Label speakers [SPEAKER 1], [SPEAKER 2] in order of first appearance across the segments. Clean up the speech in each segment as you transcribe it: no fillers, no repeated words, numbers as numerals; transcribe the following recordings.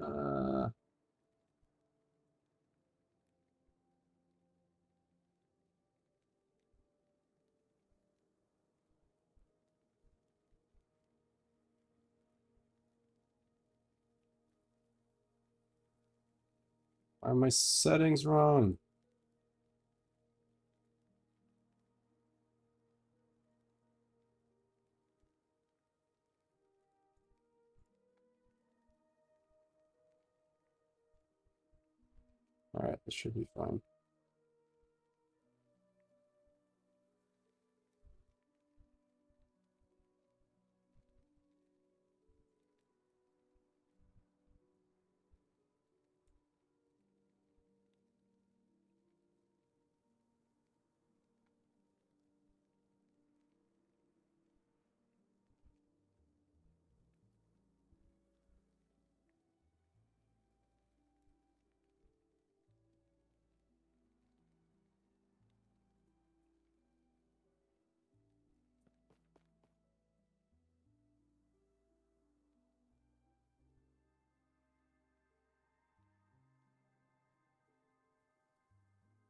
[SPEAKER 1] Uh, why are my settings wrong? All right, this should be fine.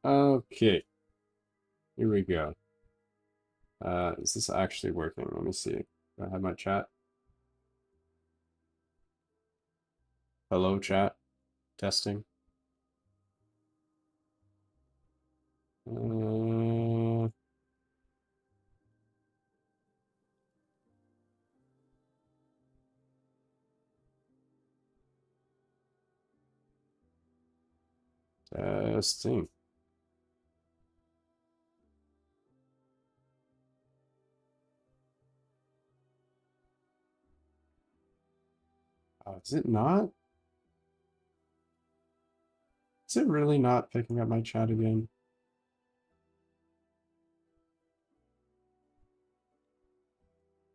[SPEAKER 1] Okay, here we go. Is this actually working? Let me see. Do I have my chat? Hello, chat. Testing. Uh, testing. Is it not? Is it really not picking up my chat again?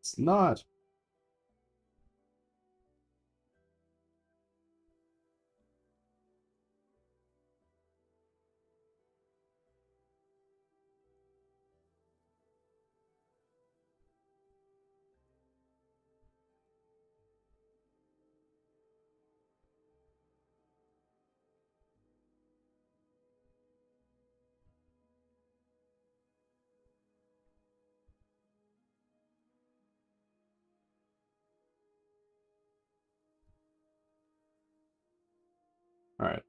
[SPEAKER 1] It's not. All right.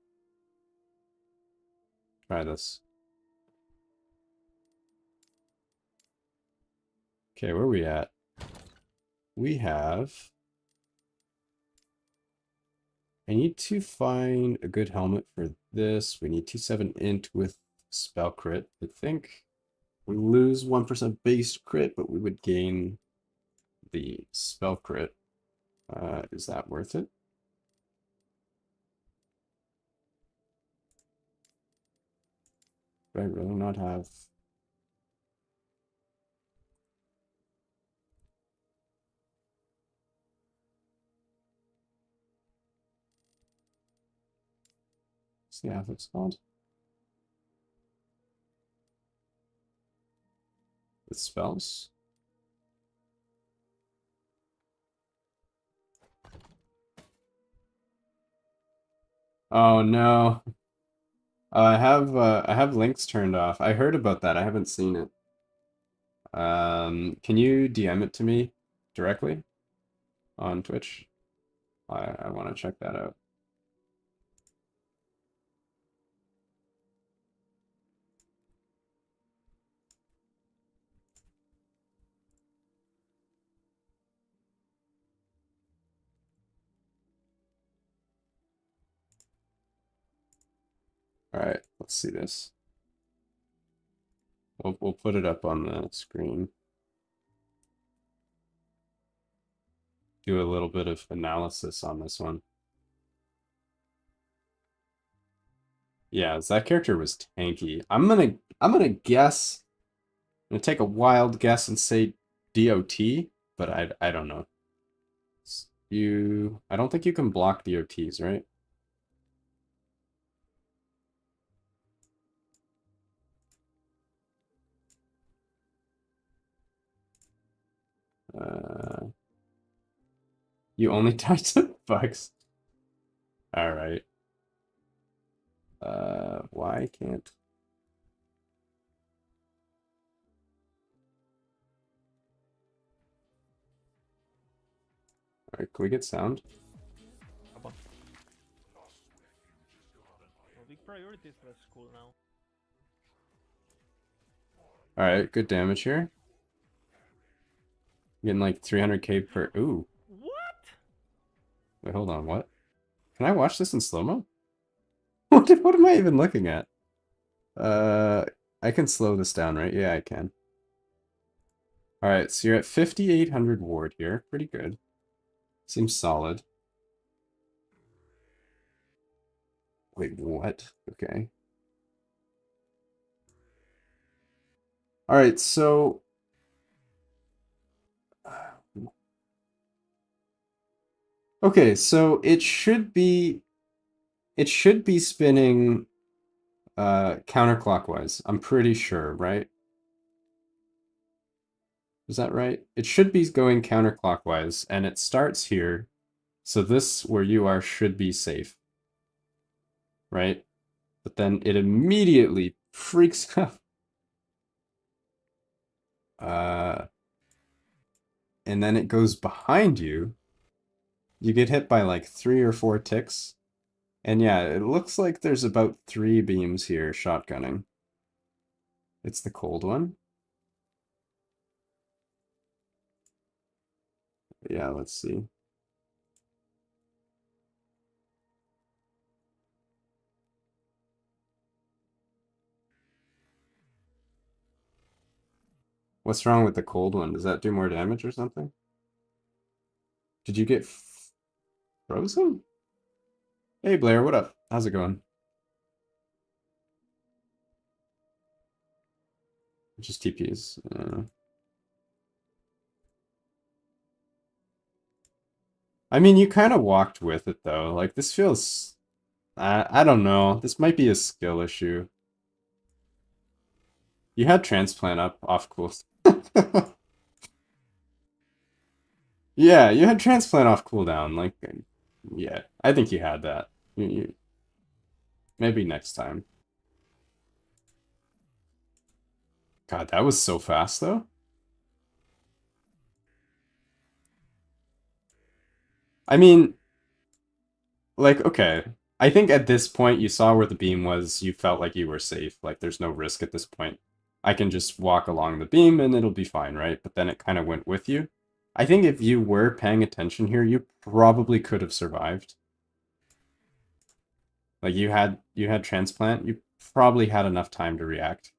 [SPEAKER 1] Try this. Okay, where are we at? We have... I need to find a good helmet for this. We need 2/7 int with spell crit. I think we lose 1% base crit, but we would gain the spell crit. Is that worth it? Do I really not have... What's the affix called? With spells? Oh no. I have links turned off. I heard about that. I haven't seen it. Can you DM it to me directly on Twitch? I want to check that out. All right, let's see this. We'll put it up on the screen. Do a little bit of analysis on this one. Yeah, that character was tanky. I'm gonna guess. I'm gonna take a wild guess and say DOT, but I don't know. I don't think you can block DOTs, right? You only die to bugs. All right. Why can't... All right, can we get sound?
[SPEAKER 2] Well, big priorities for school now.
[SPEAKER 1] All right, good damage here. Getting like 300k per... Ooh.
[SPEAKER 2] What?
[SPEAKER 1] Wait, hold on, what? Can I watch this in slow-mo? What am I even looking at? I can slow this down, right? Yeah, I can. All right, so you're at 5,800 ward here. Pretty good. Seems solid. Wait, what? Okay. All right, so... Okay, so it should be spinning counterclockwise. I'm pretty sure, right? Is that right? It should be going counterclockwise, and it starts here. So this, where you are, should be safe. Right? But then it immediately freaks out. And then it goes behind you. You get hit by like 3 or 4 ticks. And yeah, it looks like there's about 3 beams here shotgunning. It's the cold one. Yeah, let's see. What's wrong with the cold one? Does that do more damage or something? Did you get frozen? Hey Blair, what up? How's it going? Just TPs. I mean, you kind of walked with it though. Like this feels, I don't know. This might be a skill issue. You had transplant up off cool. Yeah, you had transplant off cooldown. Like, yeah, I think you had that. Maybe next time. God, that was so fast though. I mean, like, okay. I think at this point you saw where the beam was, you felt like you were safe. Like, there's no risk at this point. I can just walk along the beam and it'll be fine, right? But then it kind of went with you. I think if you were paying attention here, you probably could have survived. Like you had transplant, you probably had enough time to react.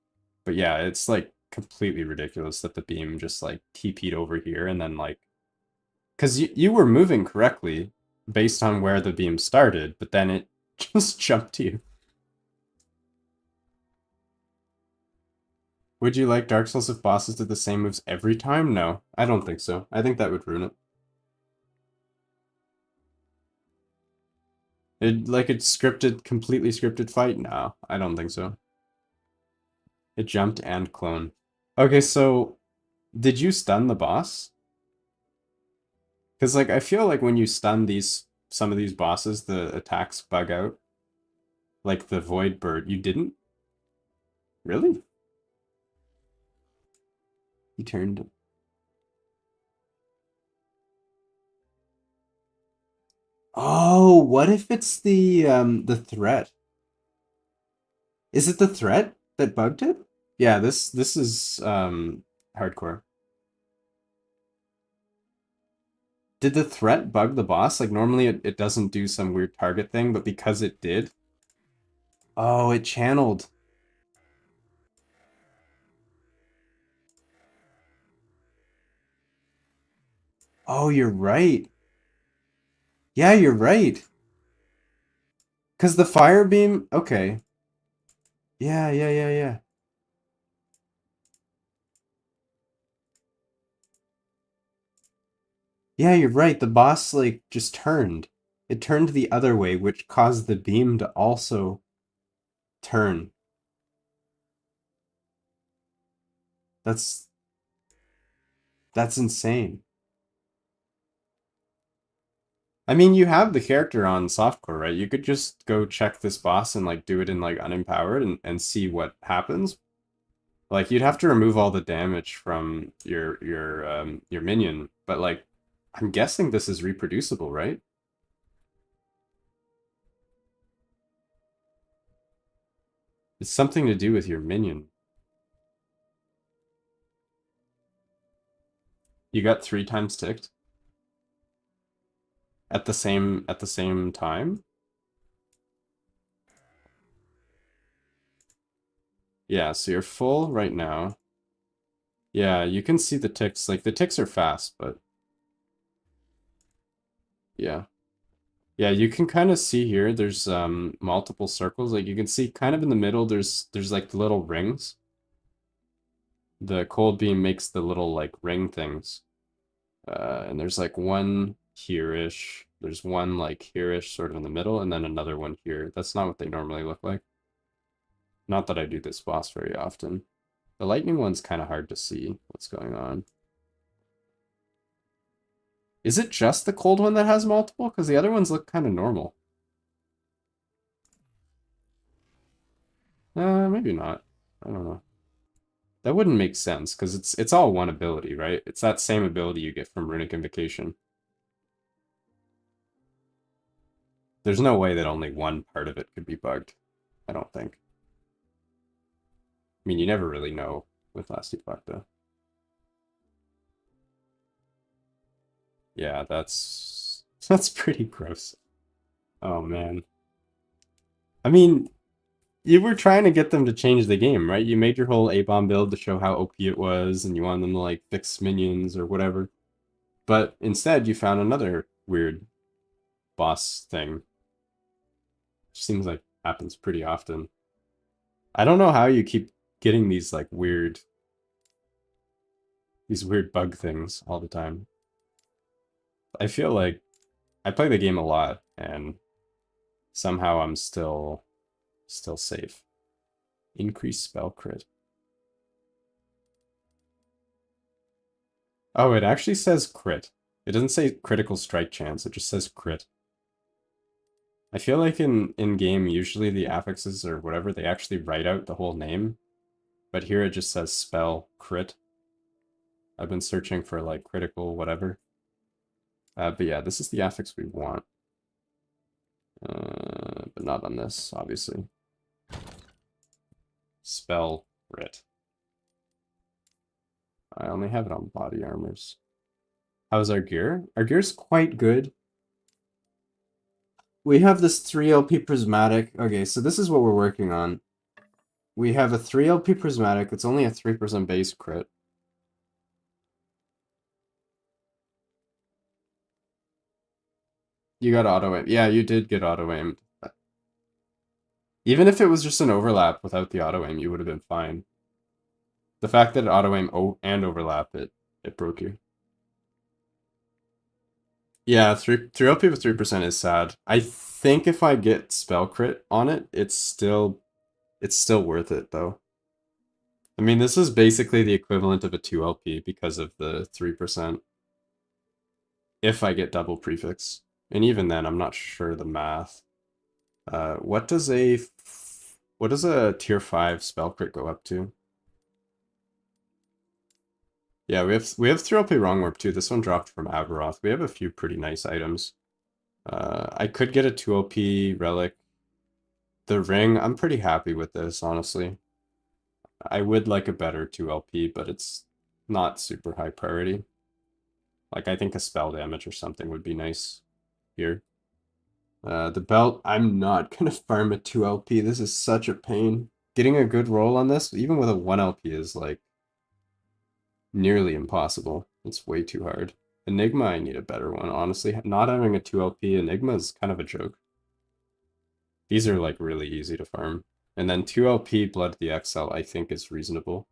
[SPEAKER 1] But yeah, it's like completely ridiculous that the beam just like TP'd over here and then like, because you were moving correctly based on where the beam started, but then it just jumped you. Would you like Dark Souls if bosses did the same moves every time? No, I don't think so. I think that would ruin it. Like it's scripted, completely scripted fight? No, I don't think so. It jumped and clone. Okay, so did you stun the boss? Because like I feel like when you stun some of these bosses, the attacks bug out. Like the Void Bird, you didn't? Really? He turned. Oh, what if it's the threat? Is it the threat that bugged it? Yeah, this is hardcore. Did the threat bug the boss? Like normally it doesn't do some weird target thing, but because it did. Oh, it channeled. Oh, you're right. Yeah, you're right. Because the fire beam, okay. Yeah, yeah, yeah, yeah. Yeah, you're right. The boss like just turned. It turned the other way, which caused the beam to also turn. That's that's insane. I mean, you have the character on softcore, right? You could just go check this boss and like do it in like unempowered and see what happens. Like you'd have to remove all the damage from your minion, but like I'm guessing this is reproducible, right? It's something to do with your minion. You got 3 times ticked at the same time? Yeah, so you're full right now. Yeah, you can see the ticks. Like the ticks are fast, but yeah. Yeah, you can kind of see here there's multiple circles. Like you can see kind of in the middle there's like the little rings. The cold beam makes the little like ring things. And there's like one here-ish. There's one like here-ish sort of in the middle, and then another one here. That's not what they normally look like. Not that I do this boss very often. The lightning one's kind of hard to see what's going on. Is it just the cold one that has multiple? Because the other ones look kind of normal. Maybe not. I don't know. That wouldn't make sense, because it's all one ability, right? It's that same ability you get from Runic Invocation. There's no way that only one part of it could be bugged. I don't think. I mean, you never really know with Last Epoch. Yeah, that's pretty gross. Oh man. I mean, you were trying to get them to change the game, right? You made your whole A-bomb build to show how OP it was, and you wanted them to like fix minions or whatever. But instead, you found another weird boss thing. Which seems like happens pretty often. I don't know how you keep getting these like weird bug things all the time. I feel like I play the game a lot and somehow I'm still safe. Increase spell crit. Oh, it actually says crit. It doesn't say critical strike chance, it just says crit. I feel like in game usually the affixes or whatever they actually write out the whole name, but here it just says spell crit. I've been searching for like critical whatever. But yeah, this is the affix we want. But not on this, obviously. Spell crit. I only have it on body armors. How's our gear? Our gear's quite good. We have this 3LP prismatic. Okay, so this is what we're working on. We have a 3LP prismatic. It's only a 3% base crit. You got auto-aimed. Yeah, you did get auto-aimed. Even if it was just an overlap without the auto-aim, you would have been fine. The fact that it auto-aim and overlap, it broke you. Yeah, 3LP with 3% is sad. I think if I get spell crit on it, it's still worth it though. I mean, this is basically the equivalent of a 2LP because of the 3%. If I get double prefix. And even then, I'm not sure the math. What does a tier 5 spell crit go up to? Yeah, we have 3LP Wrong Warp too. This one dropped from Avaroth. We have a few pretty nice items. I could get a 2LP relic. The ring, I'm pretty happy with this, honestly. I would like a better 2LP, but it's not super high priority. Like, I think a spell damage or something would be nice here. The belt, I'm not gonna farm a 2LP. This is such a pain. Getting a good roll on this, even with a 1LP, is like nearly impossible. It's way too hard. Enigma, I need a better one, honestly. Not having a 2LP Enigma is kind of a joke. These are like really easy to farm. And then 2LP Blood the XL, I think is reasonable.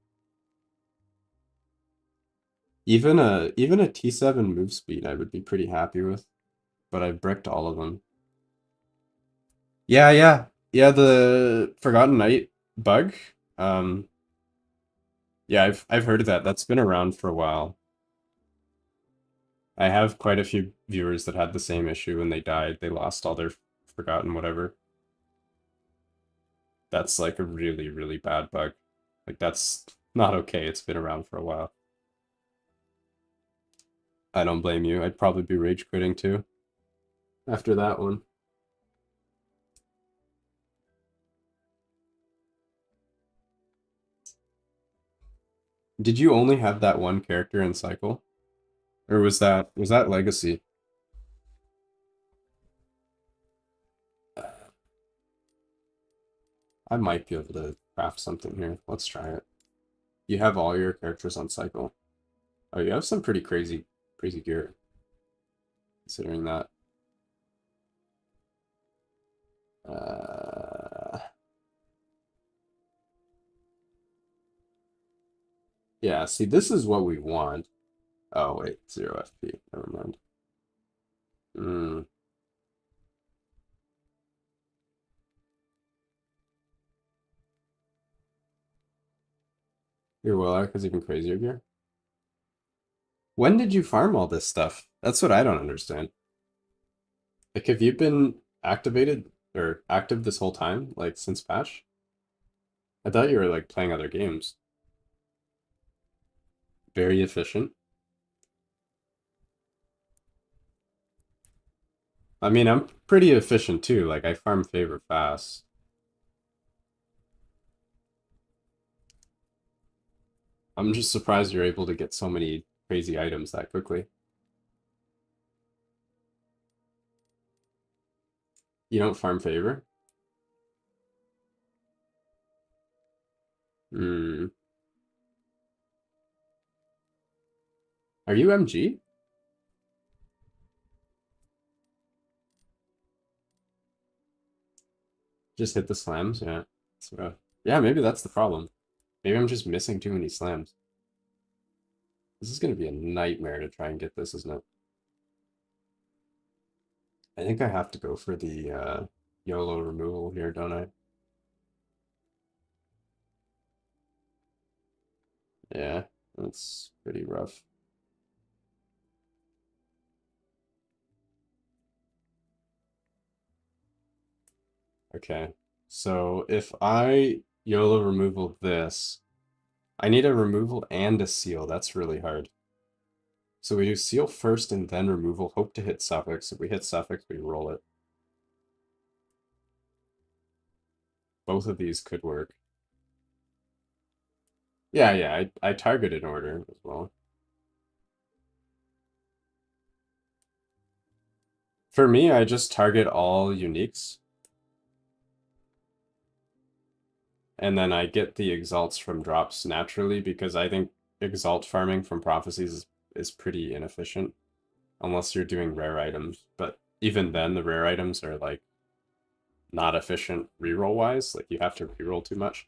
[SPEAKER 1] Even a T7 move speed I would be pretty happy with. But I bricked all of them. Yeah, the Forgotten Knight bug. Yeah, I've heard of that. That's been around for a while. I have quite a few viewers that had the same issue and they died. They lost all their forgotten whatever. That's like a really, really bad bug. Like that's not okay. It's been around for a while. I don't blame you. I'd probably be rage quitting too after that one. Did you only have that one character in cycle? Or was that legacy? I might be able to craft something here. Let's try it. You have all your characters on cycle. Oh, you have some pretty crazy gear. Considering that. Yeah, see, this is what we want. Oh, wait, 0 FP. Never mind. Hmm. Your Will Arc is even crazier gear. When did you farm all this stuff? That's what I don't understand. Like, have you been activated or active this whole time, like since patch? I thought you were like playing other games. Very efficient. I mean, I'm pretty efficient too. Like, I farm favor fast. I'm just surprised you're able to get so many crazy items that quickly. You don't farm favor? Hmm. Are you MG? Just hit the slams? Yeah. It's rough. Yeah, maybe that's the problem. Maybe I'm just missing too many slams. This is going to be a nightmare to try and get this, isn't it? I think I have to go for the YOLO removal here, don't I? Yeah, that's pretty rough. Okay, so if I YOLO removal this, I need a removal and a seal. That's really hard. So we do seal first and then removal. Hope to hit suffix. If we hit suffix, we roll it. Both of these could work. Yeah, I targeted order as well. For me, I just target all uniques. And then I get the exalts from drops naturally because I think exalt farming from prophecies is pretty inefficient unless you're doing rare items. But even then, the rare items are like not efficient reroll wise. Like you have to reroll too much.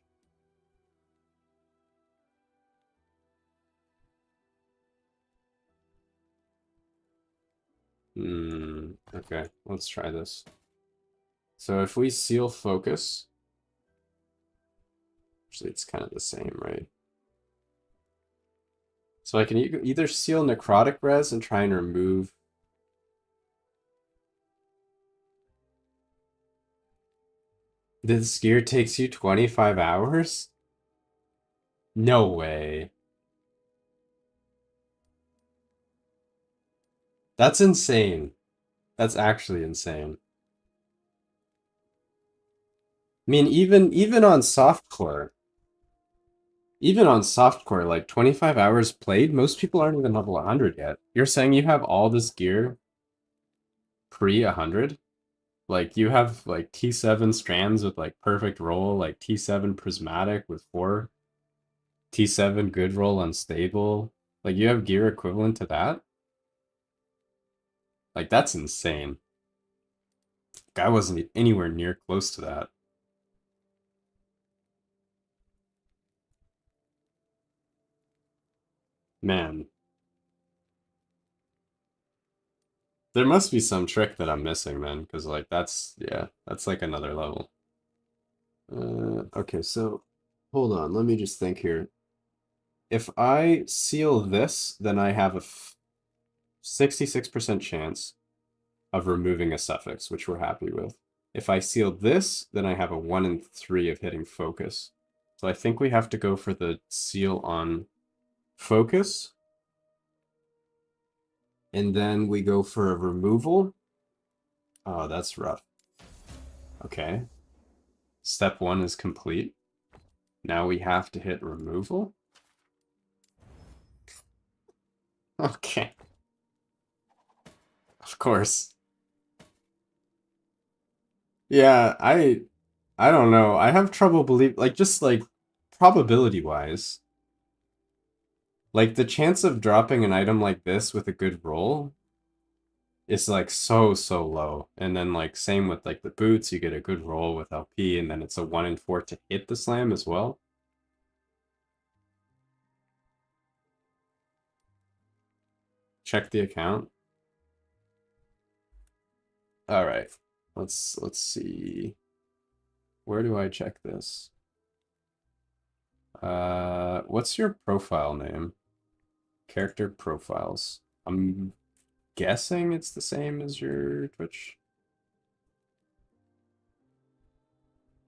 [SPEAKER 1] Okay, let's try this. So if we seal focus, actually it's kind of the same, right? So I can either seal necrotic res and try and remove. This gear takes you 25 hours? No way. That's insane. That's actually insane. I mean, even on softcore, like 25 hours played, most people aren't even level 100 yet. You're saying you have all this gear pre 100? Like you have like T7 strands with like perfect roll, like T7 prismatic with 4, T7 good roll unstable. Like you have gear equivalent to that? Like that's insane. I wasn't anywhere near close to that. Man, there must be some trick that I'm missing, man, because like yeah, that's like another level. Okay, so hold on, let me just think here. If I seal this, then I have 66% chance of removing a suffix, which we're happy with. If I seal this, then I have a 1 in 3 of hitting focus. So I think we have to go for the seal on focus. And then we go for a removal. Oh, that's rough. Okay. Step 1 is complete. Now we have to hit removal. Okay. Of course. Yeah, I don't know. I have trouble believe like just like probability wise. Like the chance of dropping an item like this with a good roll is like so low. And then like same with like the boots, you get a good roll with LP and then it's a 1 in 4 to hit the slam as well. Check the account. All right. Let's see. Where do I check this? What's your profile name? Character profiles. I'm guessing it's the same as your Twitch.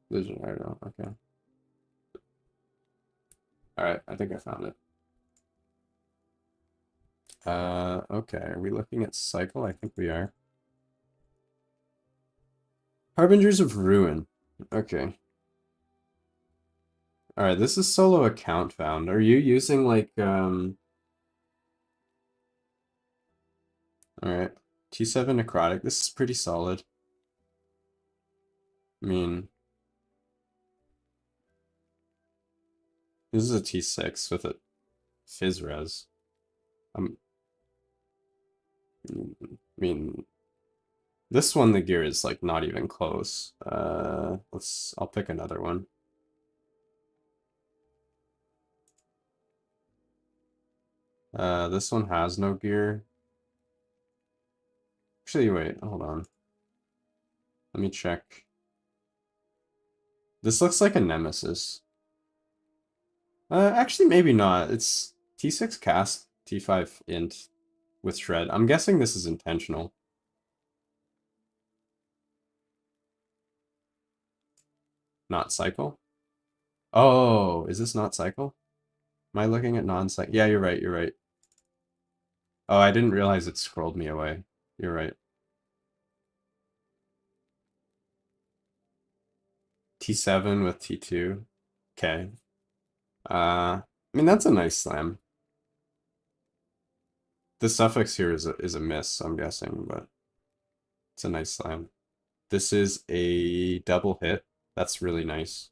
[SPEAKER 1] Vision, I don't know. Okay. All right, I think I found it. Okay, are we looking at cycle? I think we are. Harbingers of Ruin. Okay. All right, this is solo account found. Are you using like all right, T7 necrotic. This is pretty solid. I mean, this is a T6 with a fizz res. I mean, this one the gear is like not even close. I'll pick another one. This one has no gear. Actually, wait, hold on. Let me check. This looks like a Nemesis. Actually, maybe not. It's T6 cast, T5 int with shred. I'm guessing this is intentional. Not cycle? Oh, is this not cycle? Am I looking at non-cycle? Yeah, you're right, you're right. Oh, I didn't realize it scrolled me away. You're right. T7 with T2. Okay. I mean, that's a nice slam. The suffix here is a miss, I'm guessing, but it's a nice slam. This is a double hit. That's really nice.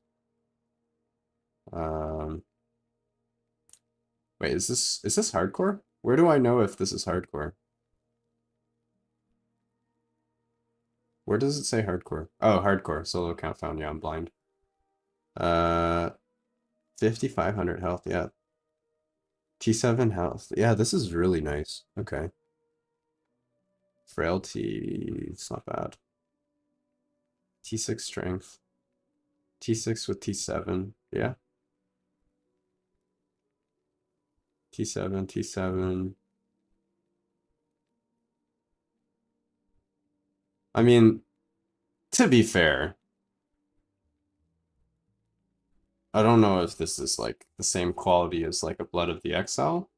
[SPEAKER 1] Wait, is this hardcore? Where do I know if this is hardcore? Where does it say hardcore? Oh, hardcore. Solo account found. Yeah, I'm blind. 5,500 health. Yeah. T7 health. Yeah, this is really nice. Okay. Frailty. It's not bad. T6 strength. T6 with T7. Yeah. T7, T7. I mean, to be fair, I don't know if this is like the same quality as like a Blood of the Exile.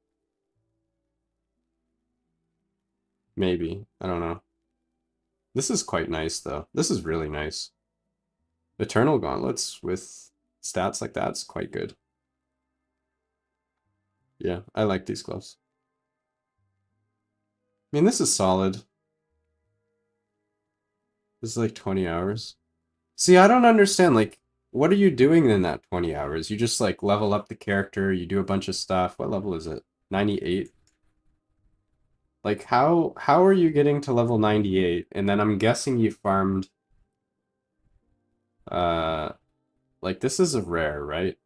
[SPEAKER 1] Maybe. I don't know. This is quite nice though. This is really nice. Eternal Gauntlets with stats like that's quite good. Yeah, I like these gloves. I mean, this is solid. This is like 20 hours. See, I don't understand. Like, what are you doing in that 20 hours? You just like level up the character, you do a bunch of stuff. What level is it? 98? Like, how are you getting to level 98? And then I'm guessing you farmed... like, this is a rare, right?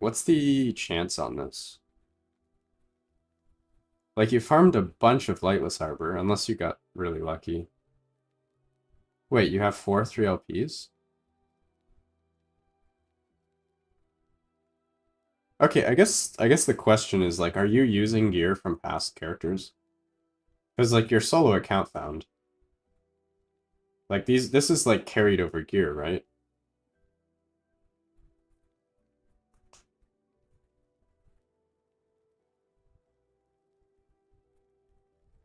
[SPEAKER 1] What's the chance on this? Like, you farmed a bunch of Lightless Harbor, unless you got really lucky. Wait, you have 4 3 LPs? Okay, I guess the question is like, are you using gear from past characters? Because like your solo account found. Like this is like carried over gear, right?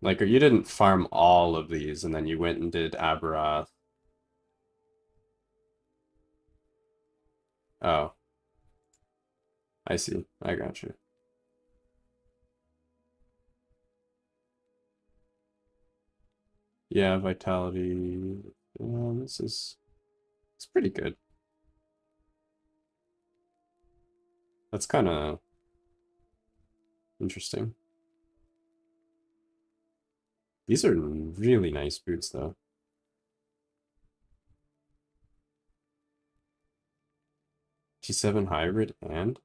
[SPEAKER 1] Like you didn't farm all of these and then you went and did Aberoth. Oh, I see. I got you. Yeah, vitality. This is it's pretty good. That's kind of interesting. These are really nice boots, though. T7 hybrid and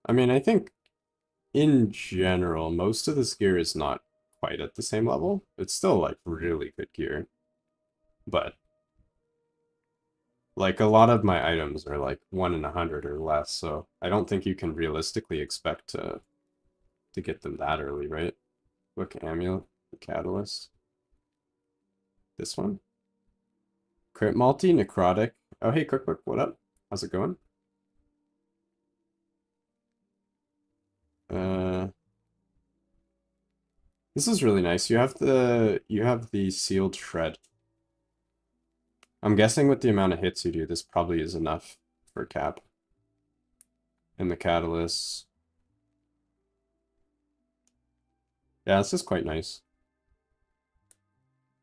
[SPEAKER 1] I mean, I think in general, most of this gear is not quite at the same level. It's still like really good gear, but like a lot of my items are like 1 in 100 or less, so I don't think you can realistically expect to get them that early, right? Look, amulet, catalyst. This one. Crit multi, necrotic. Oh hey, Cookbook, what up? How's it going? This is really nice. You have the sealed shred. I'm guessing with the amount of hits you do, this probably is enough for cap. And the catalyst. Yeah, this is quite nice.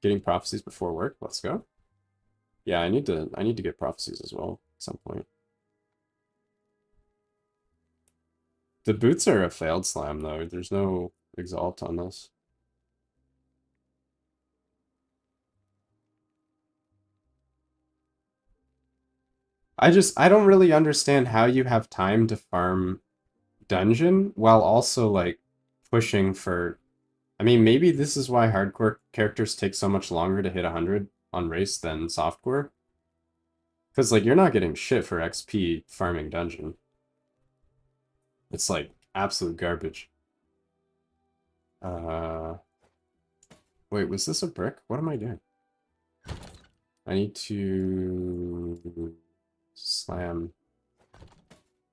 [SPEAKER 1] Getting prophecies before work. Let's go. Yeah, I need to get prophecies as well at some point. The boots are a failed slam though. There's no exalt on this. I don't really understand how you have time to farm dungeon while also like pushing for. I mean, maybe this is why hardcore characters take so much longer to hit 100 on race than softcore. Because like you're not getting shit for XP farming dungeon. It's like absolute garbage. Wait, was this a brick? What am I doing? I need to slam.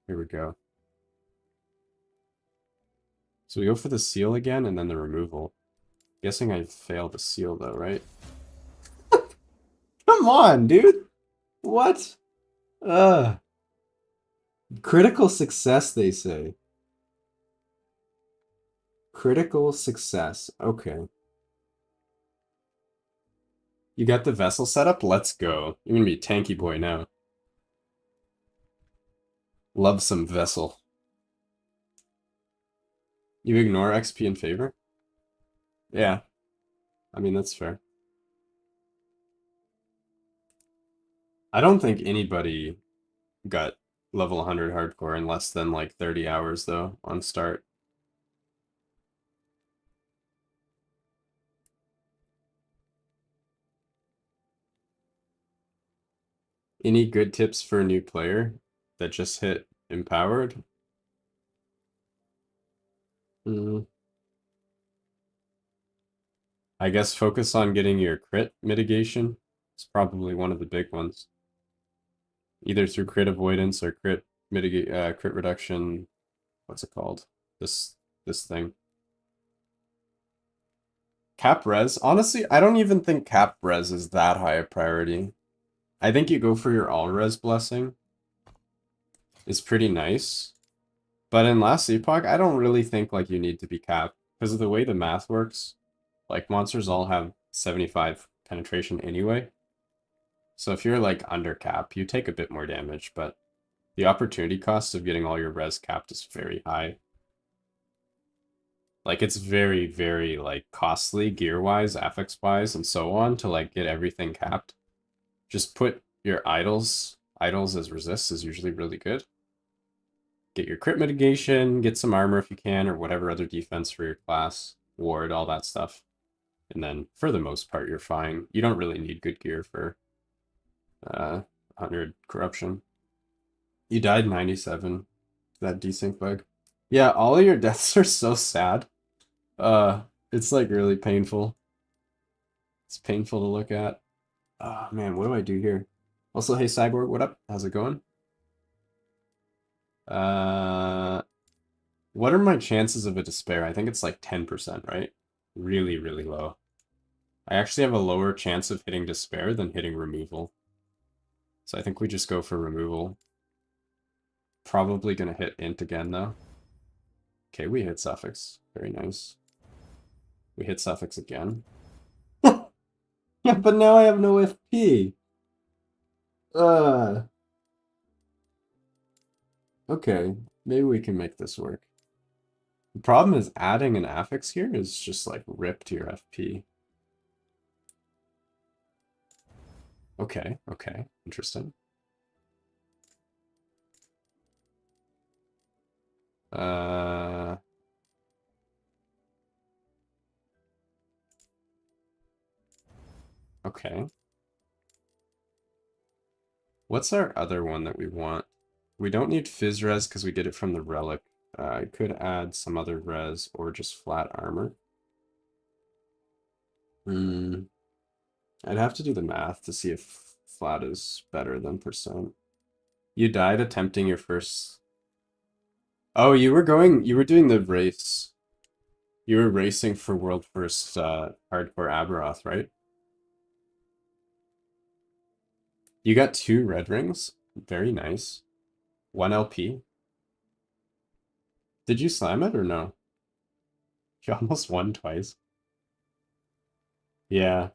[SPEAKER 1] Here we go. So we go for the seal again and then the removal. Guessing I failed the seal though, right? Come on, dude! What? Critical success, they say. Critical success. Okay. You got the vessel set up? Let's go. You're gonna be tanky boy now. Love some vessel. You ignore XP in favor? Yeah. I mean, that's fair. I don't think anybody got level 100 hardcore in less than like 30 hours though on start. Any good tips for a new player that just hit empowered? I guess focus on getting your crit mitigation. It's probably one of the big ones. Either through crit avoidance or crit mitigate crit reduction. What's it called? This thing. Cap res. Honestly, I don't even think cap res is that high a priority. I think you go for your all res blessing. It's pretty nice. But in last epoch, I don't really think like you need to be capped because of the way the math works. Like monsters all have 75 penetration anyway. So if you're like under cap, you take a bit more damage, but the opportunity cost of getting all your res capped is very high. Like it's very, very like costly gear-wise, affix-wise, and so on to like get everything capped. Just put your idols as resists is usually really good. Get your crit mitigation, get some armor if you can, or whatever other defense for your class, ward, all that stuff. And then for the most part, you're fine. You don't really need good gear for 100 corruption. You died 97. That desync bug. Yeah, all of your deaths are so sad. It's like really painful. It's painful to look at. Oh man, what do I do here? Also, hey Cyborg, what up? How's it going? What are my chances of a despair? I think it's like 10%, right? Really, really low. I actually have a lower chance of hitting despair than hitting removal. So I think we just go for removal. Probably gonna hit int again though. Okay, we hit suffix. Very nice. We hit suffix again. Yeah, but now I have no FP. Okay, maybe we can make this work. The problem is adding an affix here is just like rip to your FP. Okay, okay, interesting. Okay. What's our other one that we want? We don't need Phys res because we get it from the relic. I could add some other res or just flat armor. I'd have to do the math to see if flat is better than percent. You died attempting your first... Oh, you were doing the race. You were racing for world first hardcore Aberoth, right? You got 2 red rings. Very nice. 1 LP. Did you slam it or no? You almost won twice. Yeah.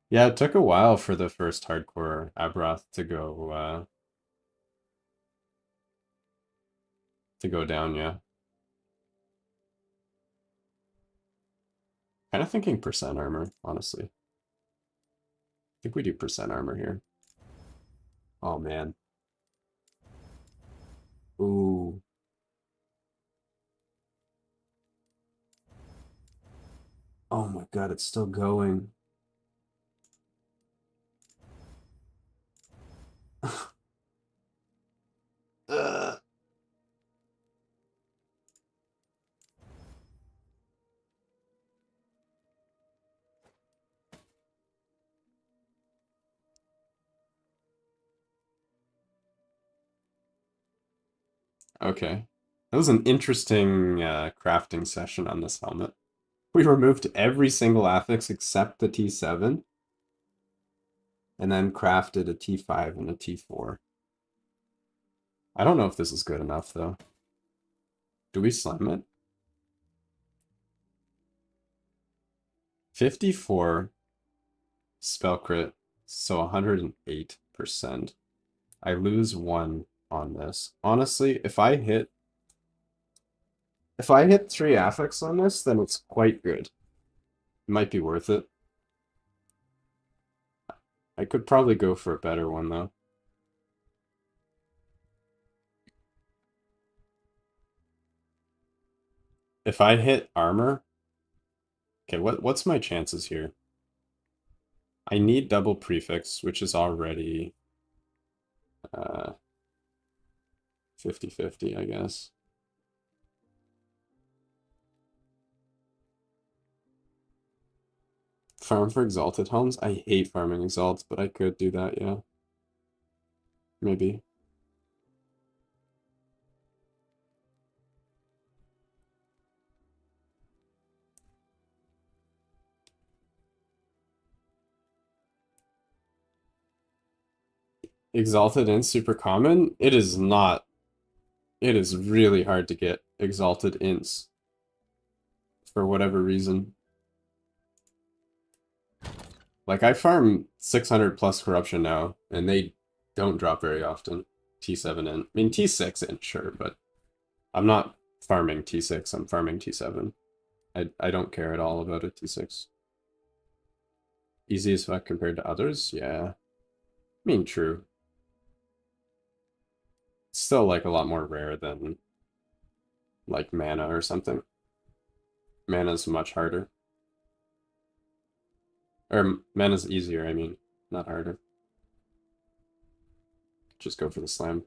[SPEAKER 1] Yeah, it took a while for the first hardcore Aberoth to go down, yeah. Kind of thinking percent armor, honestly. I think we do percent armor here. Oh man. Ooh. Oh my god, it's still going. Okay. That was an interesting crafting session on this helmet. We removed every single affix except the T7. And then crafted a T5 and a T4. I don't know if this is good enough, though. Do we slam it? 54 spell crit, so 108%. I lose 1 on this. Honestly, if I hit 3 affix on this, then it's quite good. It might be worth it. I could probably go for a better one, though. If I hit armor... Okay, what's my chances here? I need double prefix, which is already 50-50, I guess. Farm for exalted helms? I hate farming exalts, but I could do that, yeah. Maybe. Exalted and super common? It is not. It is really hard to get exalted ints. For whatever reason. Like I farm 600 plus corruption now, and they don't drop very often. T7 in. I mean T6 in, sure, but I'm not farming T6, I'm farming T7. I don't care at all about a T6. Easy as fuck compared to others? Yeah. I mean, true. It's still like a lot more rare than like mana or something. Mana's much harder. Or mana's easier, I mean, not harder. Just go for the slam.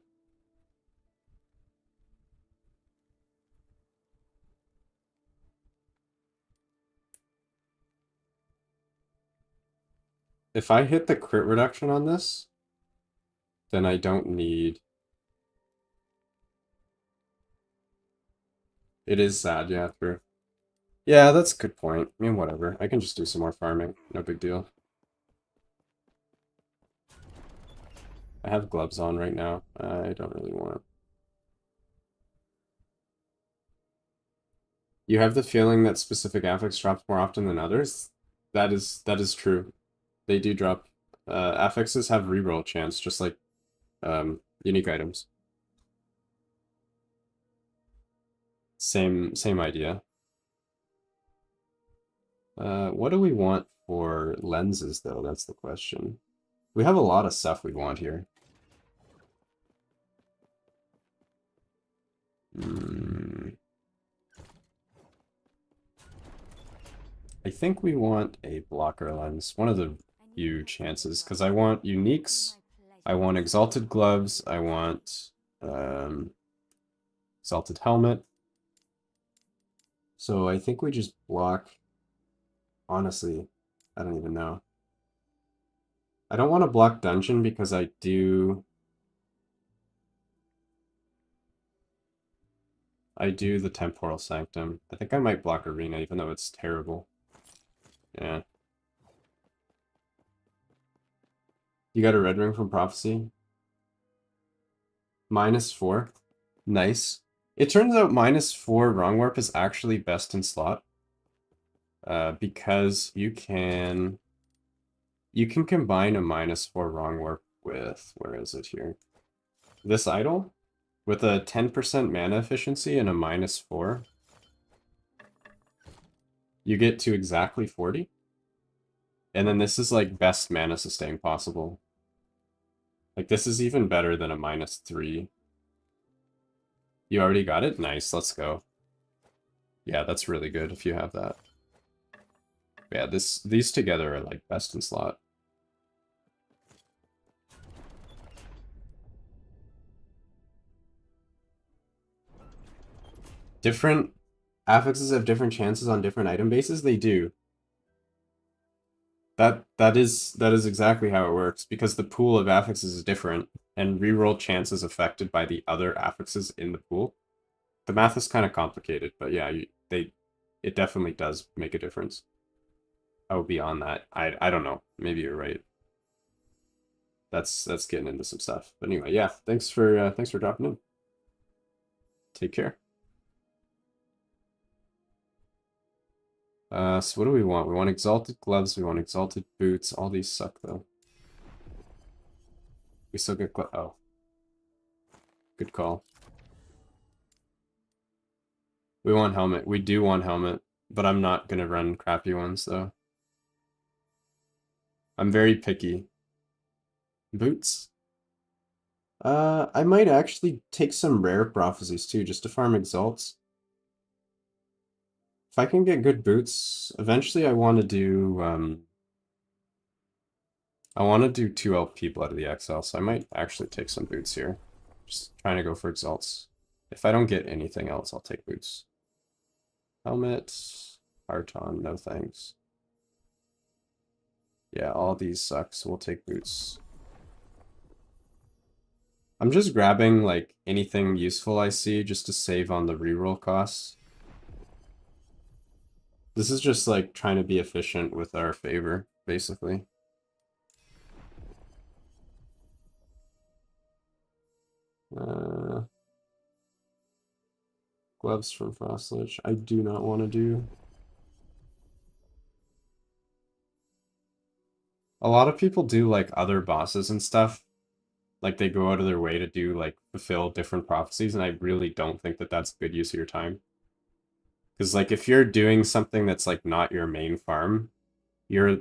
[SPEAKER 1] If I hit the crit reduction on this, then I don't need... It is sad, yeah, true. Yeah, that's a good point. I mean, whatever. I can just do some more farming. No big deal. I have gloves on right now. I don't really want... You have the feeling that specific affix drops more often than others? That is true. They do drop. Affixes have reroll chance, just like unique items. Same idea. What do we want for lenses, though? That's the question. We have a lot of stuff we want here. I think we want a blocker lens. One of the few chances, because I want uniques, I want exalted gloves, I want exalted helmet. So I think we just block. Honestly, I don't even know. I don't want to block dungeon because I do the temporal sanctum. I think I might block arena even though it's terrible. Yeah. You got a red ring from prophecy? -4. Nice. It turns out -4 wrong warp is actually best in slot. Because you can combine a -4 wrong warp with, where is it here? This idol with a 10% mana efficiency and a -4. You get to exactly 40. And then this is like best mana sustain possible. Like this is even better than a -3. You already got it? Nice, let's go. Yeah, that's really good if you have that. Yeah, these together are like best in slot. Different affixes have different chances on different item bases? They do. That is exactly how it works, because the pool of affixes is different, and reroll chance is affected by the other affixes in the pool. The math is kind of complicated, but yeah, it definitely does make a difference. Oh, beyond that, I don't know. Maybe you're right. That's getting into some stuff. But anyway, yeah, thanks for dropping in. Take care. So what do we want? We want exalted gloves, we want exalted boots. All these suck though. We still get oh. Good call. We want helmet. We do want helmet, but I'm not gonna run crappy ones though. I'm very picky. Boots? I might actually take some rare prophecies too, just to farm exalts. If I can get good boots, eventually I want to do 2 LP Blood of the XL, so I might actually take some boots here. Just trying to go for exalts. If I don't get anything else, I'll take boots. Helmet, Hearton, no thanks. Yeah, all these suck, so we'll take boots. I'm just grabbing like anything useful I see just to save on the reroll costs. This is just like trying to be efficient with our favor, basically. Gloves from Frostlich. I do not want to do. A lot of people do like other bosses and stuff. Like they go out of their way to do like fulfill different prophecies, and I really don't think that that's a good use of your time. Because like if you're doing something that's like not your main farm, you're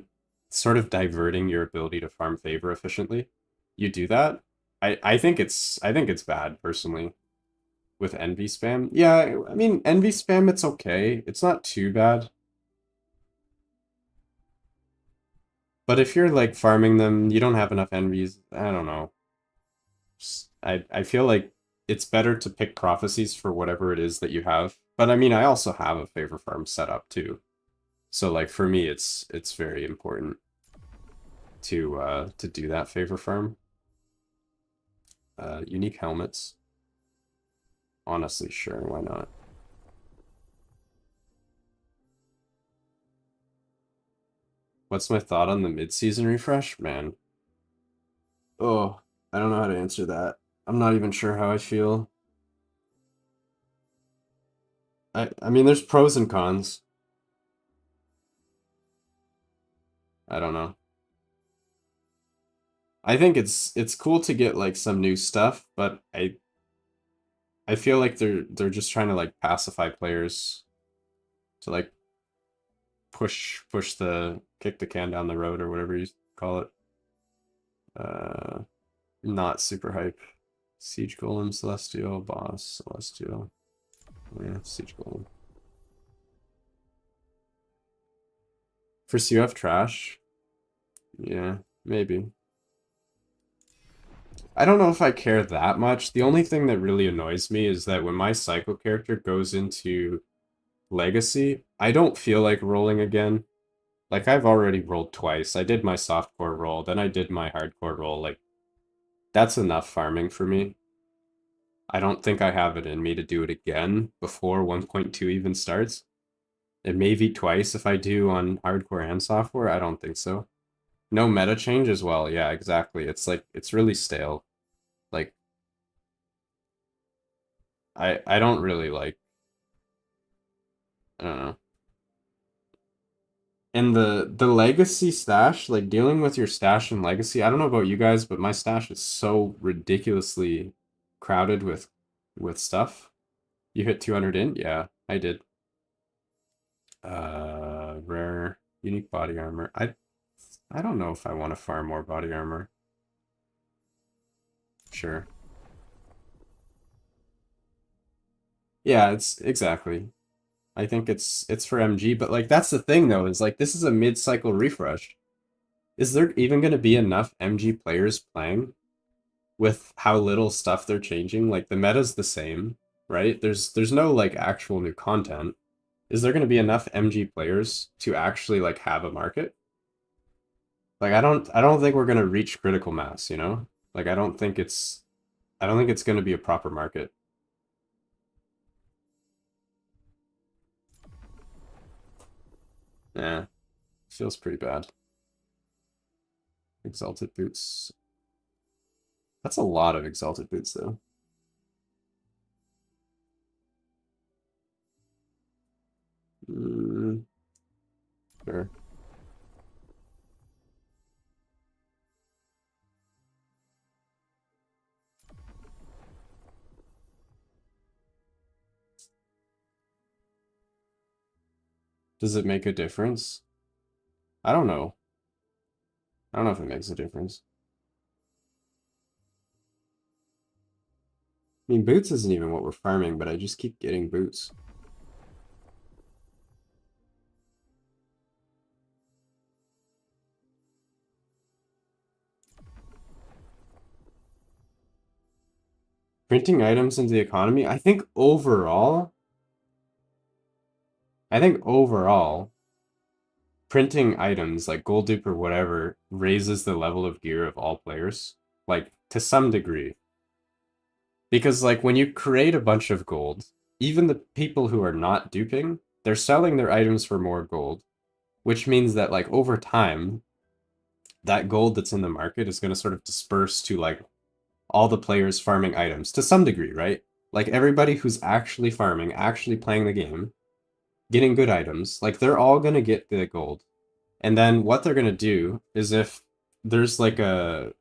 [SPEAKER 1] sort of diverting your ability to farm favor efficiently. You do that. I think it's bad personally with envy spam. Yeah, I mean envy spam it's okay. It's not too bad. But if you're like farming them, you don't have enough envies. I don't know. I feel like it's better to pick prophecies for whatever it is that you have. But I mean, I also have a favor farm set up too. So like for me, it's very important to do that favor farm. Unique helmets. Honestly, sure, why not? What's my thought on the mid-season refresh? Man. Oh, I don't know how to answer that. I'm not even sure how I feel. I mean, there's pros and cons. I don't know. I think it's cool to get like some new stuff, but I feel like they're just trying to like pacify players to like push the kick the can down the road or whatever you call it. Uh, Not super hype. Siege Golem, Celestial, Boss, Celestial. Yeah, Siege Golem. For CUF trash? Yeah, maybe. I don't know if I care that much. The only thing that really annoys me is that when my Psycho character goes into Legacy, I don't feel like rolling again. Like, I've already rolled twice. I did my softcore roll, then I did my hardcore roll. Like, that's enough farming for me. I don't think I have it in me to do it again before 1.2 even starts. It may be twice if I do on hardcore and software. I don't think so. No meta change as well. Yeah, exactly. It's like, it's really stale. Like, I don't really like, I don't know. And the legacy stash, like dealing with your stash in legacy, I don't know about you guys, but my stash is so ridiculously crowded with stuff. You hit 200 in? Yeah, I did. Rare unique body armor. I don't know if I want to farm more body armor. Sure. Yeah, it's exactly. I think it's for MG, but like that's the thing though, is like this is a mid-cycle refresh. Is there even going to be enough MG players playing with how little stuff they're changing? Like the meta's the same, right? There's no like actual new content. Is there going to be enough MG players to actually like have a market? Like I don't think we're going to reach critical mass, you know? Like I don't think it's going to be a proper market. Yeah, feels pretty bad. Exalted boots. That's a lot of exalted boots though. Mm, sure. Does it make a difference? I don't know. I don't know if it makes a difference. I mean, boots isn't even what we're farming, but I just keep getting boots. Printing items into the economy, I think overall, printing items like gold dupe or whatever raises the level of gear of all players, like to some degree. Because like when you create a bunch of gold, even the people who are not duping, they're selling their items for more gold, which means that like over time, that gold that's in the market is going to sort of disperse to like all the players farming items to some degree, right? Like everybody who's actually farming, actually playing the game, getting good items, like they're all going to get the gold. And then what they're going to do is if there's like a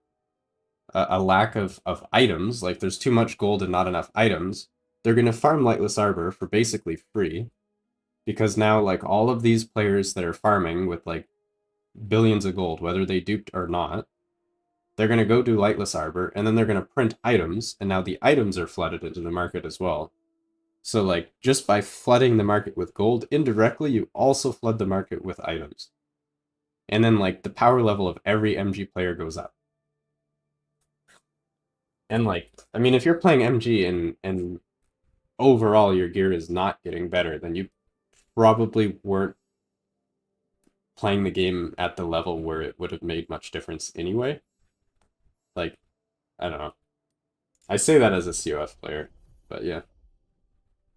[SPEAKER 1] lack of items, like there's too much gold and not enough items, they're going to farm Lightless Arbor for basically free. Because now, like, all of these players that are farming with, like, billions of gold, whether they duped or not, they're going to go do Lightless Arbor, and then they're going to print items, and now the items are flooded into the market as well. So, like, just by flooding the market with gold, indirectly, you also flood the market with items. And then, like, the power level of every MG player goes up. And, like, I mean, if you're playing MG and overall your gear is not getting better, then you probably weren't playing the game at the level where it would have made much difference anyway. Like, I don't know. I say that as a COF player, but yeah.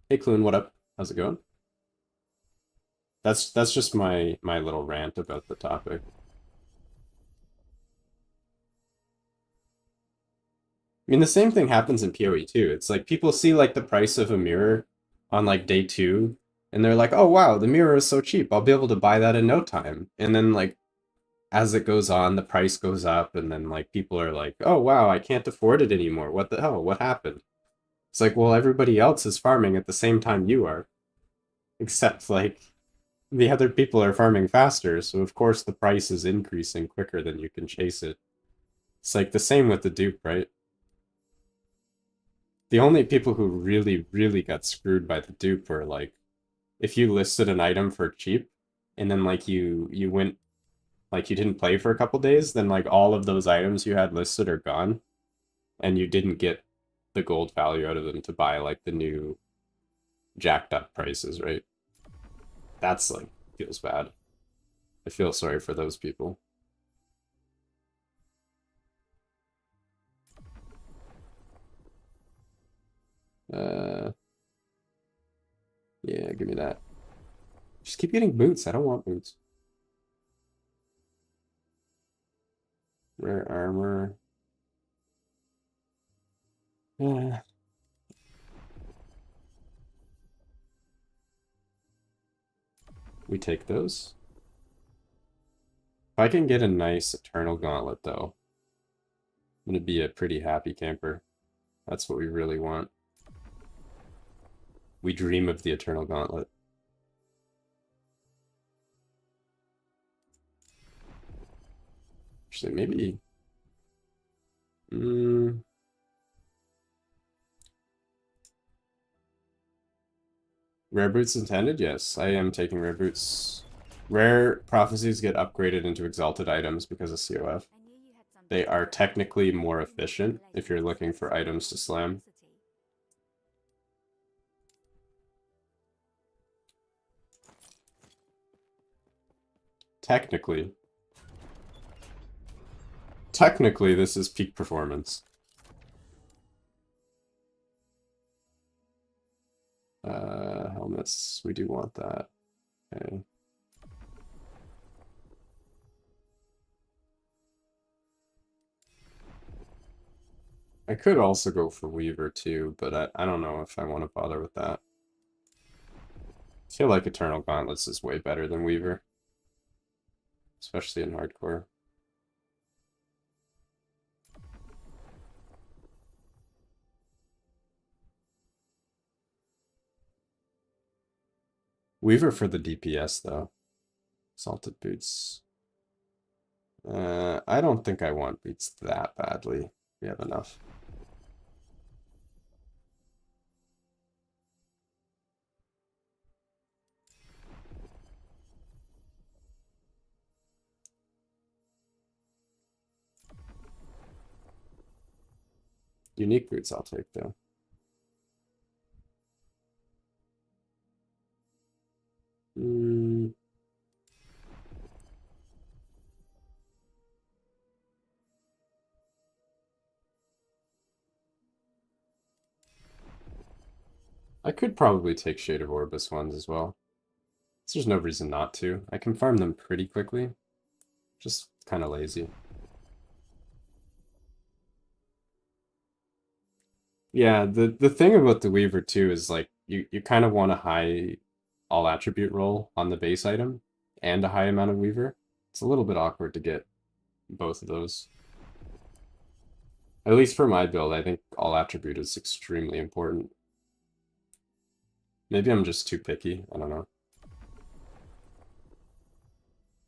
[SPEAKER 1] Hey Clune, what up? How's it going? That's just my little rant about the topic. I mean, the same thing happens in PoE too. It's like people see like the price of a mirror on like day 2, and they're like, "Oh wow, the mirror is so cheap. I'll be able to buy that in no time." And then like as it goes on, the price goes up, and then like people are like, "Oh wow, I can't afford it anymore. What the hell? What happened?" It's like, well, everybody else is farming at the same time you are, except like the other people are farming faster, so of course the price is increasing quicker than you can chase it. It's like the same with the dupe, right? The only people who really, really got screwed by the dupe were like if you listed an item for cheap and then like you went like you didn't play for a couple days, then like all of those items you had listed are gone and you didn't get the gold value out of them to buy like the new jacked up prices, right? That's like feels bad. I feel sorry for those people. Uh yeah, give me that. Just keep getting boots. I don't want boots. Rare armor. Yeah. We take those. If I can get a nice Eternal Gauntlet, though, I'm going to be a pretty happy camper. That's what we really want. We dream of the Eternal Gauntlet. Actually, maybe... Rare boots intended? Yes, I am taking rare boots. Rare prophecies get upgraded into exalted items because of COF. They are technically more efficient if you're looking for items to slam. Technically. Technically, this is peak performance. Helmets, we do want that. Okay. I could also go for Weaver too, but I don't know if I want to bother with that. I feel like Eternal Gauntlets is way better than Weaver. Especially in hardcore. Weaver for the DPS though. Salted boots. I don't think I want boots that badly. We have enough. Unique boots I'll take though. I could probably take Shade of Orbis ones as well. So there's no reason not to. I can farm them pretty quickly. Just kind of lazy. Yeah, the thing about the Weaver too is like you kind of want a high all attribute roll on the base item and a high amount of Weaver. It's a little bit awkward to get both of those. At least for my build, I think all attribute is extremely important. Maybe I'm just too picky. I don't know.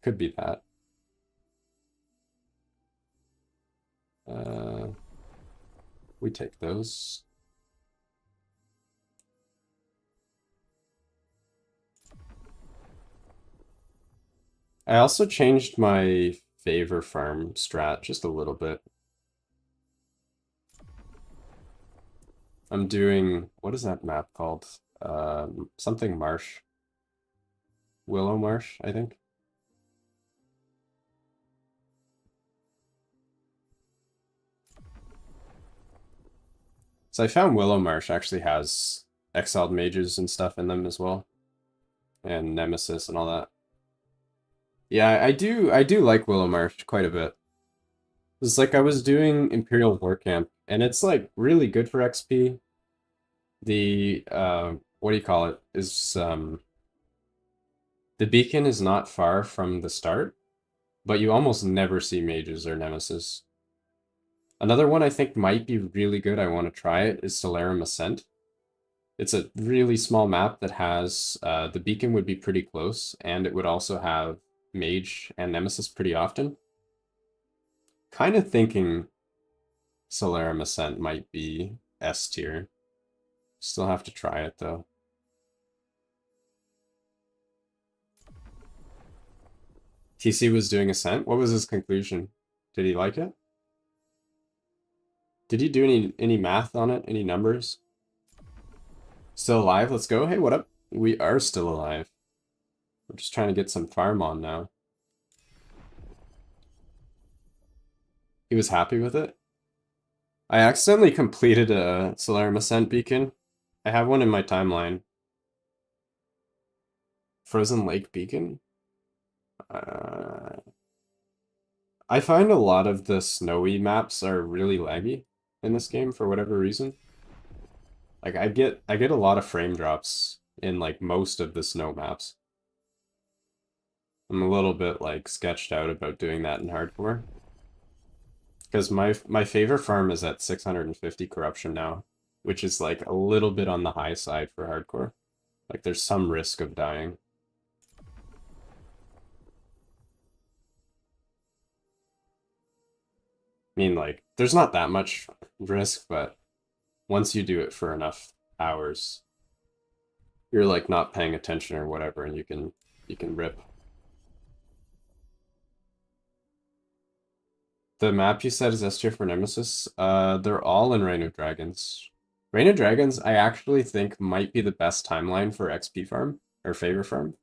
[SPEAKER 1] Could be that. We take those. I also changed my favor farm strat just a little bit. I'm doing, what is that map called? Something Marsh. Willow Marsh, I think. So I found Willow Marsh actually has exiled mages and stuff in them as well. And Nemesis and all that. Yeah, I do like Willow Marsh quite a bit. It's like I was doing Imperial War Camp, and it's like really good for XP. The what do you call it? Is the beacon is not far from the start, but you almost never see mages or nemesis. Another one I think might be really good, I want to try it, is Solarium Ascent. It's a really small map that has the beacon would be pretty close, and it would also have mage and nemesis pretty often. Kind of thinking Solarium Ascent might be S tier. Still have to try it though. TC was doing Ascent. What was his conclusion? Did he like it? Did he do any math on it? Any numbers? Still alive? Let's go. Hey, what up? We are still alive. We're just trying to get some farm on now. He was happy with it. I accidentally completed a Solarium Ascent beacon. I have one in my timeline. Frozen Lake Beacon? I find a lot of the snowy maps are really laggy in this game for whatever reason. Like I get a lot of frame drops in like most of the snow maps. I'm a little bit like sketched out about doing that in hardcore. Because my favorite farm is at 650 corruption now, which is like a little bit on the high side for hardcore. Like there's some risk of dying. I mean, like, there's not that much risk, but once you do it for enough hours, you're like not paying attention or whatever, and you can rip. The map you said is S tier for Nemesis. They're all in Reign of Dragons. Reign of Dragons, I actually think might be the best timeline for XP farm or favor farm.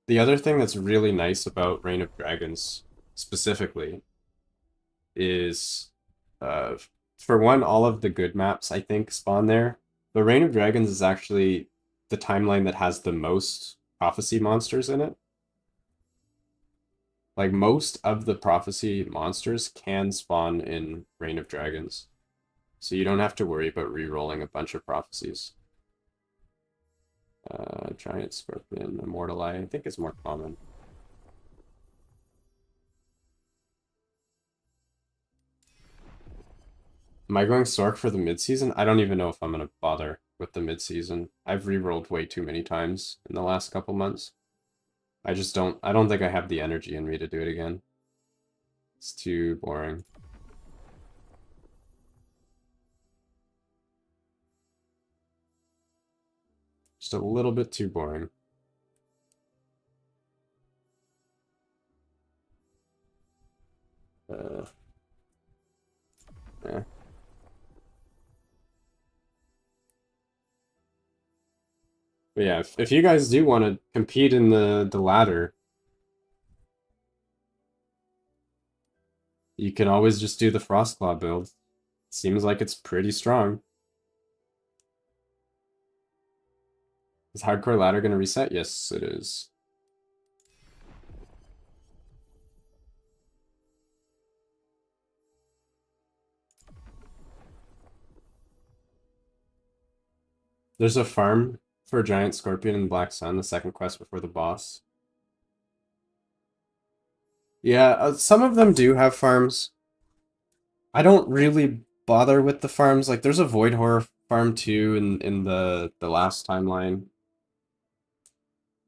[SPEAKER 1] The other thing that's really nice about Reign of Dragons specifically is, for one, all of the good maps I think spawn there. But Reign of Dragons is actually the timeline that has the most prophecy monsters in it. Like most of the prophecy monsters can spawn in Reign of Dragons. So you don't have to worry about re-rolling a bunch of prophecies. Giant Scorpion, Immortal Eye, I think is more common. Am I going SORC for the mid-season? I don't even know if I'm going to bother with the mid-season. I've re-rolled way too many times in the last couple months. I don't think I have the energy in me to do it again. It's too boring. Just a little bit too boring. Yeah. But yeah, if you guys do want to compete in the ladder, you can always just do the Frostclaw build. Seems like it's pretty strong. Is Hardcore Ladder going to reset? Yes, it is. There's a farm for a giant scorpion in the Black Sun, the second quest before the boss. Yeah, some of them do have farms. I don't really bother with the farms. Like, there's a Void Horror farm too in the last timeline.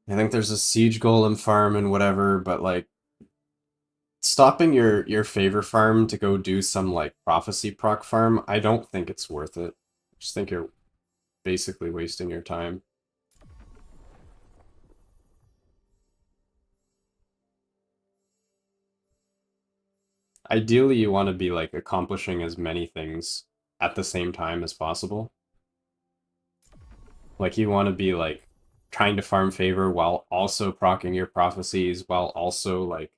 [SPEAKER 1] I think there's a Siege Golem farm and whatever, but like stopping your favor farm to go do some like prophecy proc farm, I don't think it's worth it. I just think you're basically wasting your time. Ideally, you want to be like accomplishing as many things at the same time as possible. Like you want to be like trying to farm favor while also proccing your prophecies, while also like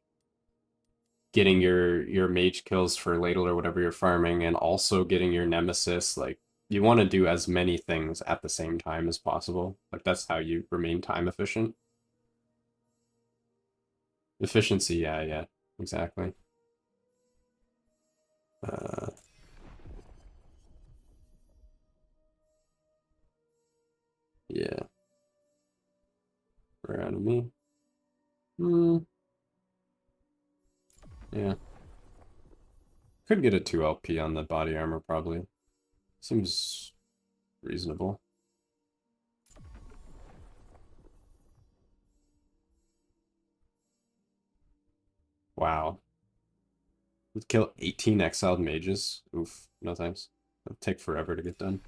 [SPEAKER 1] getting your mage kills for ladle or whatever you're farming, and also getting your nemesis. Like you want to do as many things at the same time as possible. Like that's how you remain time efficient. Efficiency, yeah, exactly. Uh, yeah, rare enemy. Hmm. Yeah. Could get a 2 LP on the body armor, probably. Seems reasonable. Wow. Would kill 18 exiled mages? Oof, no thanks. It'll take forever to get done.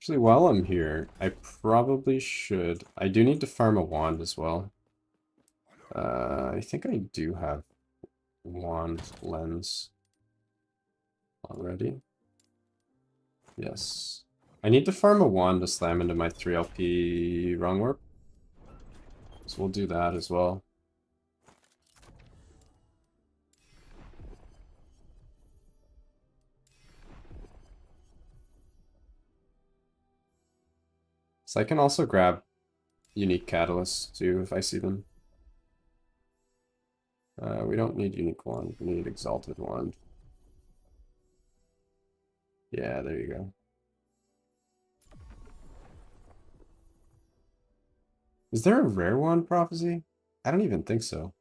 [SPEAKER 1] Actually, while I'm here, I probably should. I do need to farm a wand as well. I think I do have wand lens already. Yes. I need to farm a wand to slam into my 3 LP wrong warp. So we'll do that as well. So I can also grab unique catalysts too if I see them. We don't need unique wand, we need exalted wand. Yeah, there you go. Is there a rare wand prophecy? I don't even think so.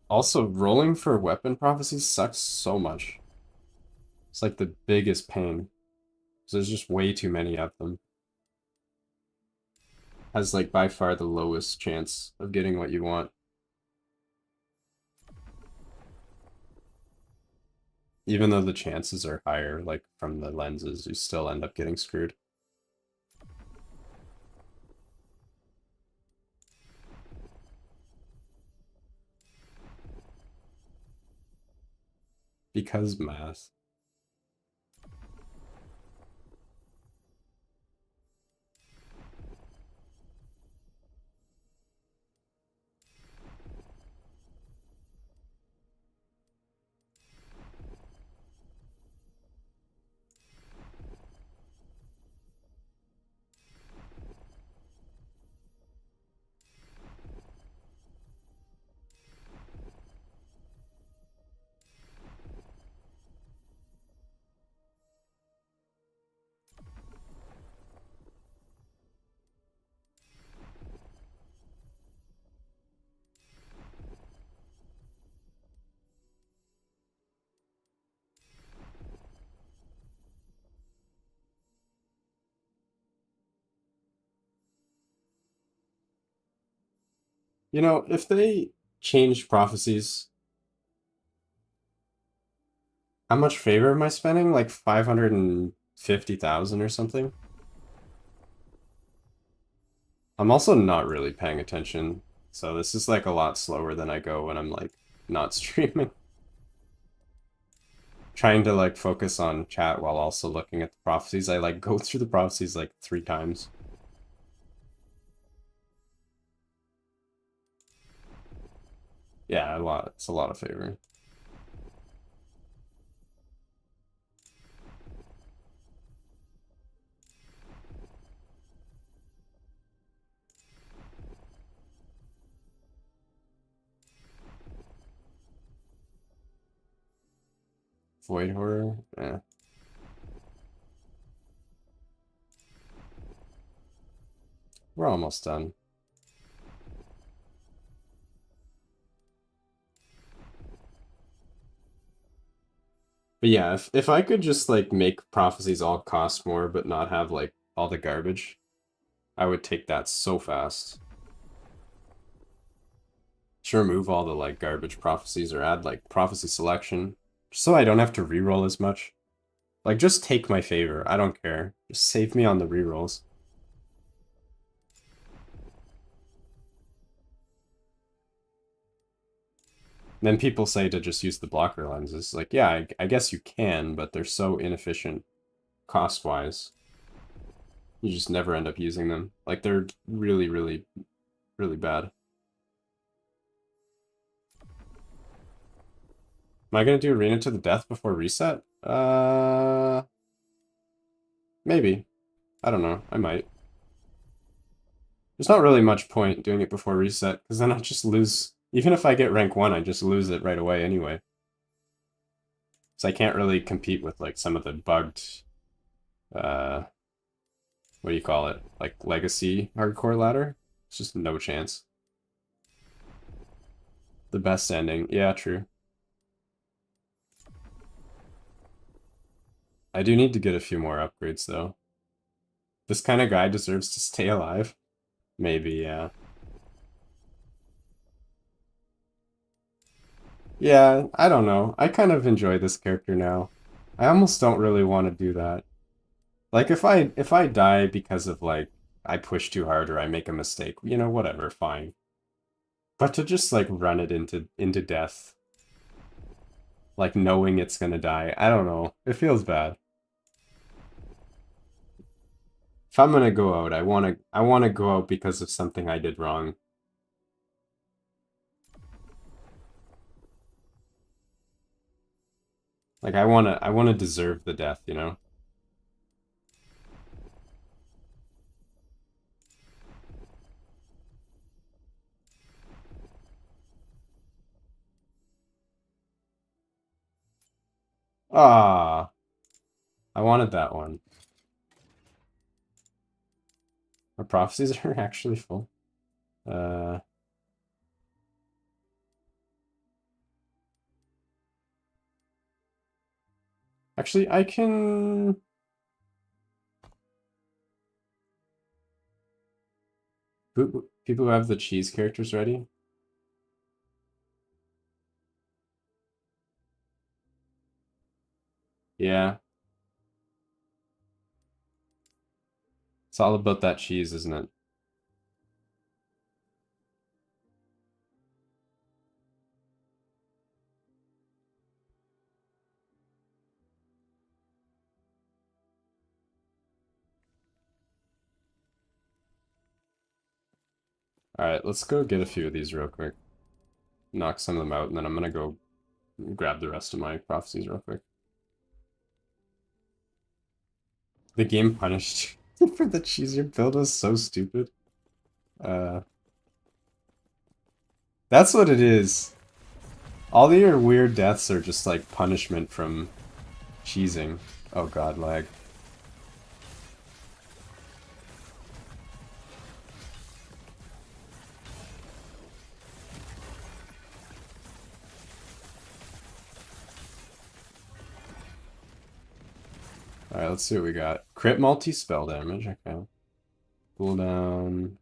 [SPEAKER 1] Also, rolling for weapon prophecies sucks so much. It's like the biggest pain. So there's just way too many of them. Has like by far the lowest chance of getting what you want. Even though the chances are higher, like from the lenses, you still end up getting screwed. Because math. You know, if they change prophecies, how much favor am I spending? Like 550,000 or something? I'm also not really paying attention. So this is like a lot slower than I go when I'm like not streaming. Trying to like focus on chat while also looking at the prophecies. I like go through the prophecies like 3 times. Yeah, a lot. It's a lot of favor. Void horror. Eh. We're almost done. But yeah, if I could just like make prophecies all cost more but not have like all the garbage, I would take that so fast. Just remove all the like garbage prophecies or add like prophecy selection, just so I don't have to reroll as much. Like just take my favor. I don't care. Just save me on the rerolls. Then people say to just use the blocker lenses. Like, yeah, I guess you can, but they're so inefficient cost-wise. You just never end up using them. Like, they're really, really, really bad. Am I going to do Arena to the Death before reset? Maybe. I don't know. I might. There's not really much point doing it before reset, because then I just lose. Even if I get rank 1, I just lose it right away anyway. So I can't really compete with like some of the bugged, what do you call it? Like legacy hardcore ladder? It's just no chance. The best ending. Yeah, true. I do need to get a few more upgrades though. This kind of guy deserves to stay alive. Maybe, yeah. Yeah, I don't know. I kind of enjoy this character now. I almost don't really want to do that. Like if I die because of like I push too hard or I make a mistake, you know, whatever, fine. But to just like run it into death, like knowing it's gonna die, I don't know. It feels bad. If I'm gonna go out, I wanna go out because of something I did wrong. Like I wanna deserve the death, you know? Ah, I wanted that one. Our prophecies are actually full. Uh, actually, I can. People who have the cheese characters ready. Yeah, it's all about that cheese, isn't it? All right, let's go get a few of these real quick. Knock some of them out, and then I'm gonna go grab the rest of my prophecies real quick. The game punished for the cheese. Your build was so stupid. That's what it is. All of your weird deaths are just like punishment from cheesing. Oh god, lag. Alright, let's see what we got. Crit multi-spell damage, okay. Cooldown.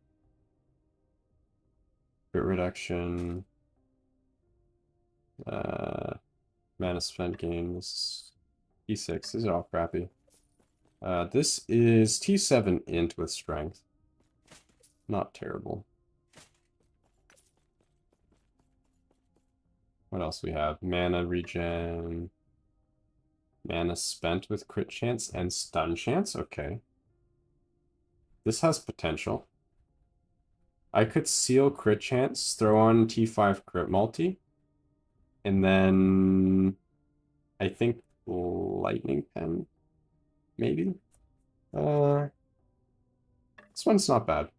[SPEAKER 1] Crit reduction. Mana spent gains. T6, these are all crappy. This is T7 int with strength. Not terrible. What else we have? Mana regen. Mana spent with crit chance and stun chance? Okay. This has potential. I could seal crit chance, throw on T5 crit multi, and then I think lightning pen, maybe? This one's not bad.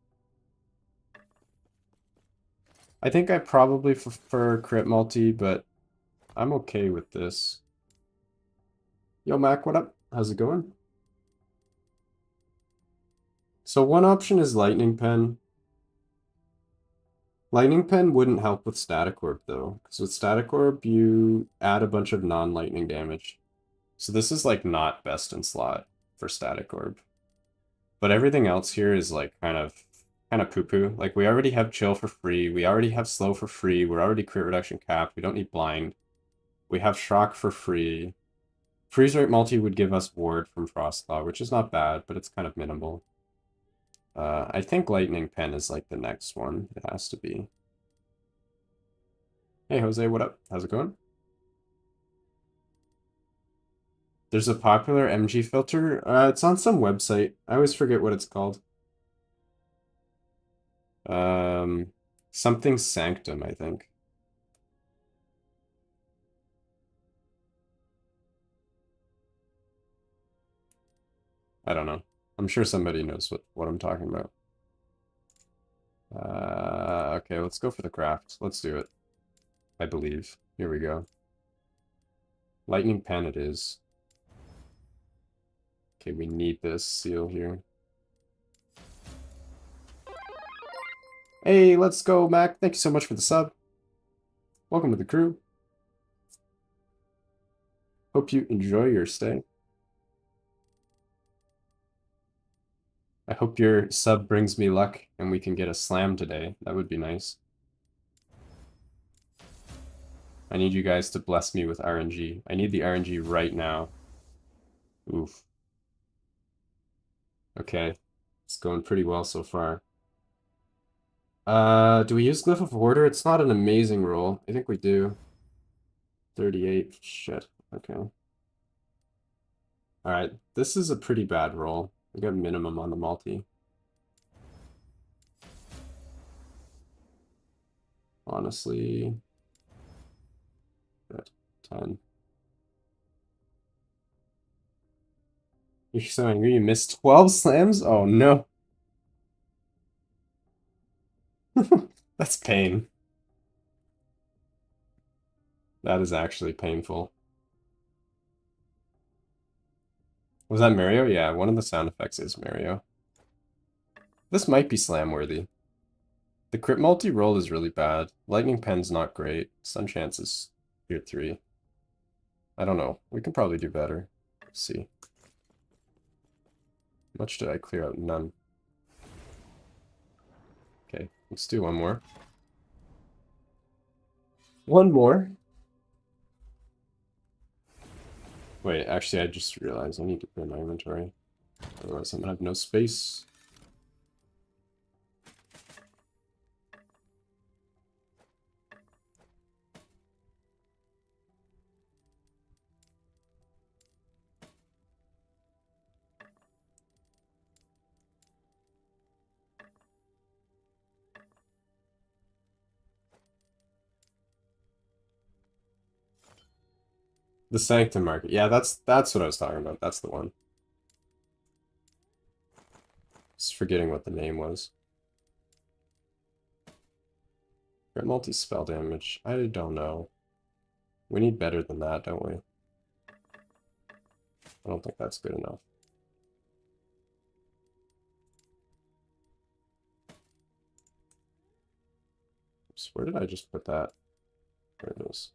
[SPEAKER 1] I think I probably prefer crit multi, but I'm okay with this. Yo, Mac, what up? How's it going? So one option is lightning pen. Lightning pen wouldn't help with static orb though, because with static orb you add a bunch of non-lightning damage. So this is like not best in slot for static orb. But everything else here is like kind of poo-poo. Like we already have chill for free, we already have slow for free, we're already crit reduction capped, we don't need blind. We have shock for free. Freeze rate multi would give us ward from Frostlaw, which is not bad, but it's kind of minimal. I think lightning pen is like the next one. It has to be. Hey Jose, what up? How's it going? There's a popular MG filter. It's on some website. I always forget what it's called. Something Sanctum, I think. I don't know. I'm sure somebody knows what I'm talking about. Okay, let's go for the craft. Let's do it. I believe. Here we go. Lightning pen it is. Okay, we need this seal here. Hey, let's go, Mac. Thank you so much for the sub. Welcome to the crew. Hope you enjoy your stay. I hope your sub brings me luck and we can get a slam today. That would be nice. I need you guys to bless me with RNG. I need the RNG right now. Oof. Okay. It's going pretty well so far. Do we use Glyph of Order? It's not an amazing roll. I think we do. 38. Shit. Okay. Alright. This is a pretty bad roll. We got minimum on the multi. Honestly. Good. 10. You're so angry you missed 12 slams? Oh no. That's pain. That is actually painful. Was that Mario? Yeah, one of the sound effects is Mario. This might be slam worthy. The crit multi roll is really bad. Lightning pen's not great. Stun chance is tier 3. I don't know. We can probably do better. Let's see. How much did I clear out? None. Okay, let's do one more. One more. Wait, actually, I just realized I need to clear my inventory. Otherwise, I'm gonna have no space. The Sanctum Market. Yeah, that's what I was talking about. That's the one. Just forgetting what the name was. Crit multi-spell damage. I don't know. We need better than that, don't we? I don't think that's good enough. Oops, where did I just put that? There it is.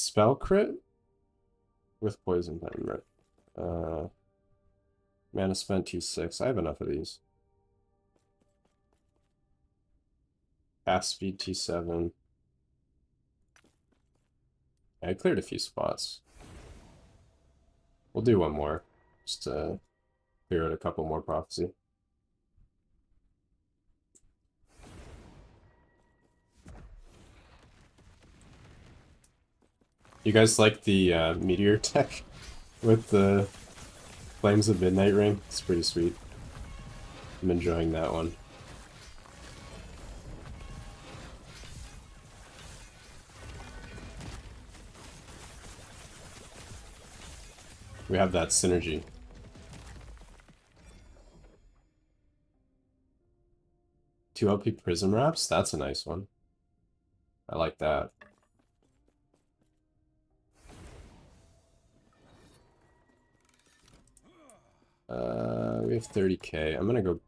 [SPEAKER 1] Spell crit with poison pen, right? Mana spent T6. I have enough of these. Cast speed T7. I cleared a few spots. We'll do one more, just to clear out a couple more prophecy. You guys like the meteor tech with the Flames of Midnight Ring? It's pretty sweet. I'm enjoying that one. We have that synergy. Two LP Prism Wraps? That's a nice one. I like that. We have 30k. I'm gonna go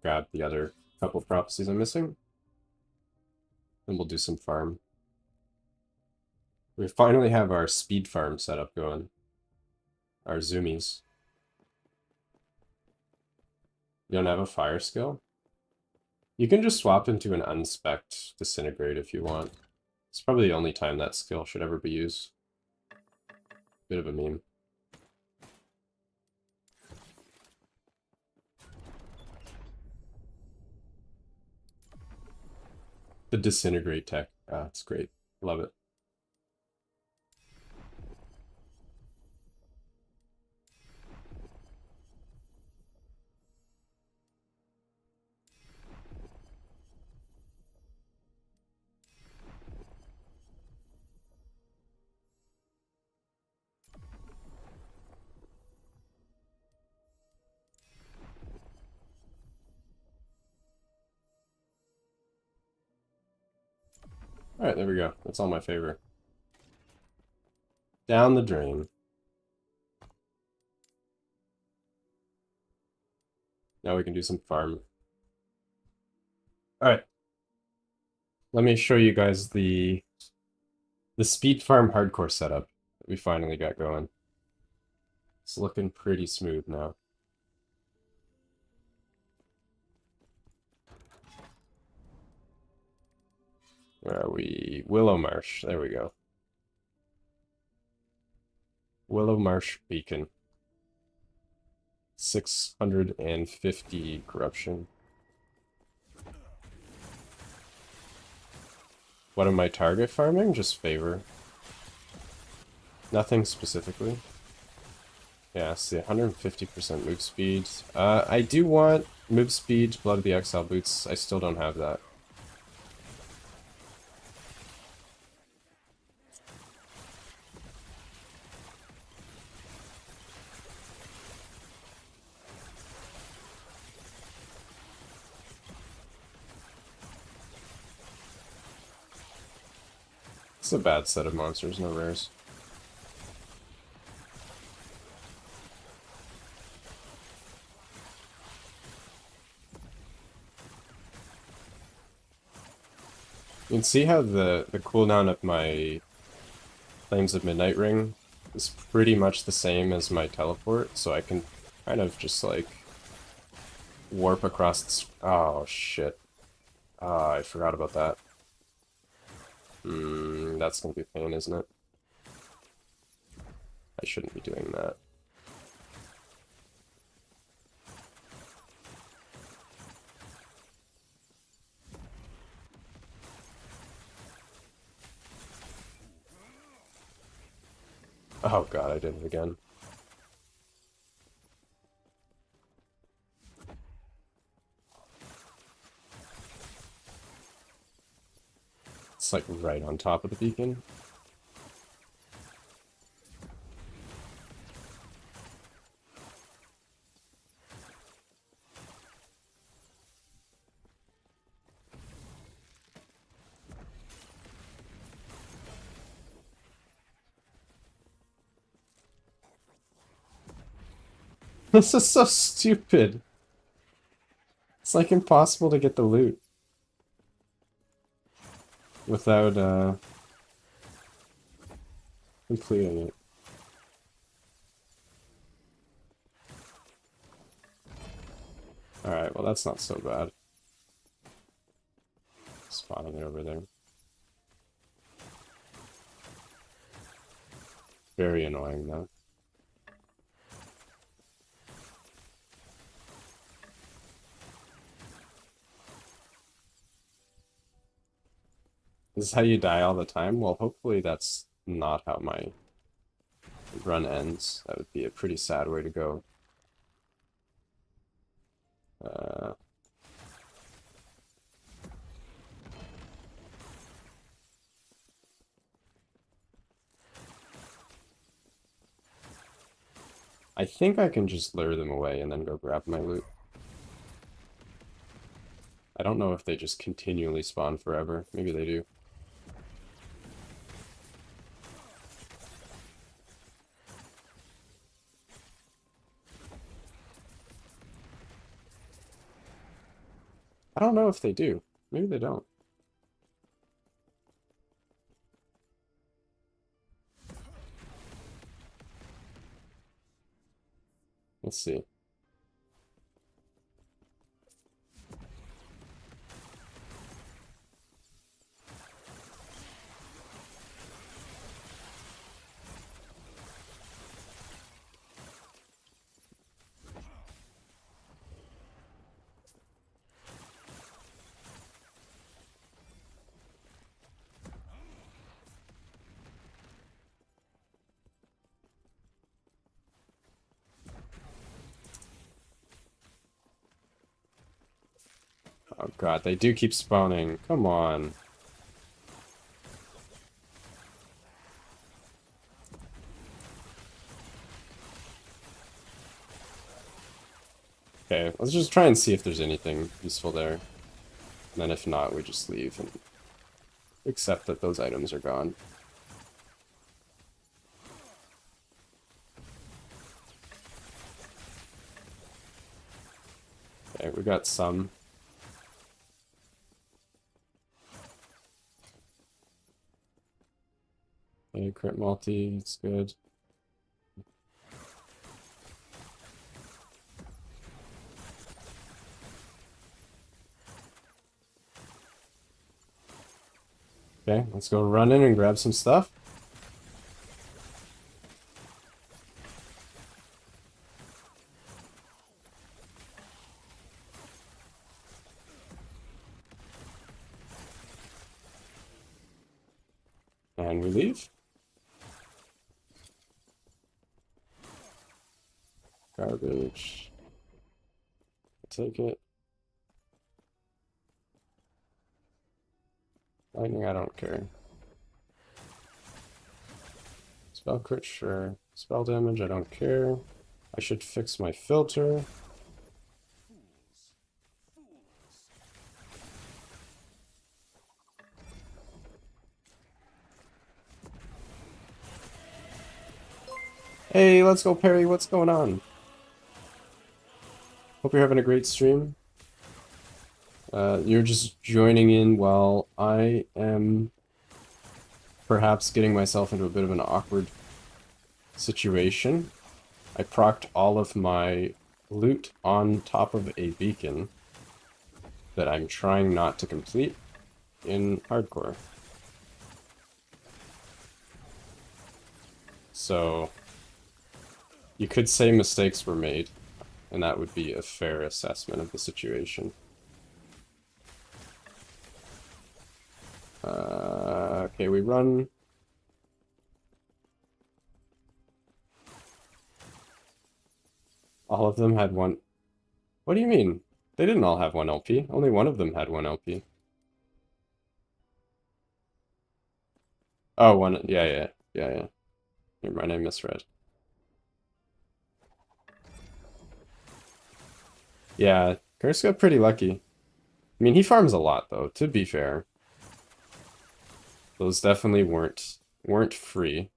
[SPEAKER 1] grab the other couple prophecies I'm missing. And we'll do some farm. We finally have our speed farm setup going. Our zoomies. You don't have a fire skill? You can just swap into an unspec'd disintegrate if you want. It's probably the only time that skill should ever be used. Bit of a meme. The disintegrate tech. Ah, it's great. Love it. Alright, there we go. That's all my favor. Down the drain. Now we can do some farm. Alright. Let me show you guys the speed farm hardcore setup that we finally got going. It's looking pretty smooth now. Where are we? Willow Marsh. There we go. Willow Marsh Beacon. 650 corruption. What am I target farming? Just favor. Nothing specifically. Yeah, see, 150% move speed. I do want move speed, Blood of the Exile boots. I still don't have that. It's a bad set of monsters, no rares. You can see how the cooldown of my Flames of Midnight Ring is pretty much the same as my teleport, so I can kind of just like warp across the oh shit. Ah, I forgot about that. That's gonna be a pain, isn't it? I shouldn't be doing that. Oh god, I did it again. It's like right on top of the beacon. This is so stupid. It's like impossible to get the loot without completing it. Alright, well that's not so bad. Spotting it over there. Very annoying though. This is how you die all the time? Well, hopefully that's not how my run ends. That would be a pretty sad way to go. I think I can just lure them away and then go grab my loot. I don't know if they just continually spawn forever. Maybe they do. I don't know if they do. Maybe they don't. Let's see. Oh god, they do keep spawning. Come on. Okay, let's just try and see if there's anything useful there. And then if not, we just leave and accept that those items are gone. Okay, we got some. Okay, crit multi, it's good. Okay, let's go run in and grab some stuff. And we leave. Garbage. Take it. Lightning, I don't care. Spell crit, sure. Spell damage, I don't care. I should fix my filter. Hey, let's go, Perry. What's going on? Hope you're having a great stream. You're just joining in while I am perhaps getting myself into a bit of an awkward situation. I procced all of my loot on top of a beacon that I'm trying not to complete in hardcore. So you could say mistakes were made, and that would be a fair assessment of the situation. Okay, we run. All of them had one. What do you mean? They didn't all have one LP. Only one of them had one LP. Oh, one. Yeah. Never mind, I misread. Yeah, Kurt's got pretty lucky. I mean, he farms a lot, though, to be fair. Those definitely weren't free.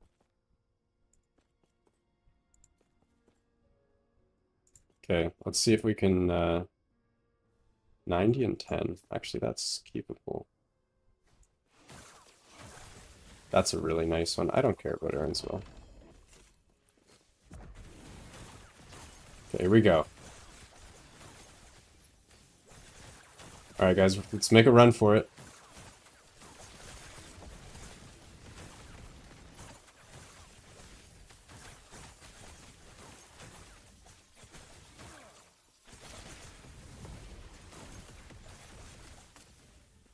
[SPEAKER 1] Okay, let's see if we can 90 and 10. Actually, that's keepable. That's a really nice one. I don't care about Earnsville. Okay, here we go. Alright guys, let's make a run for it.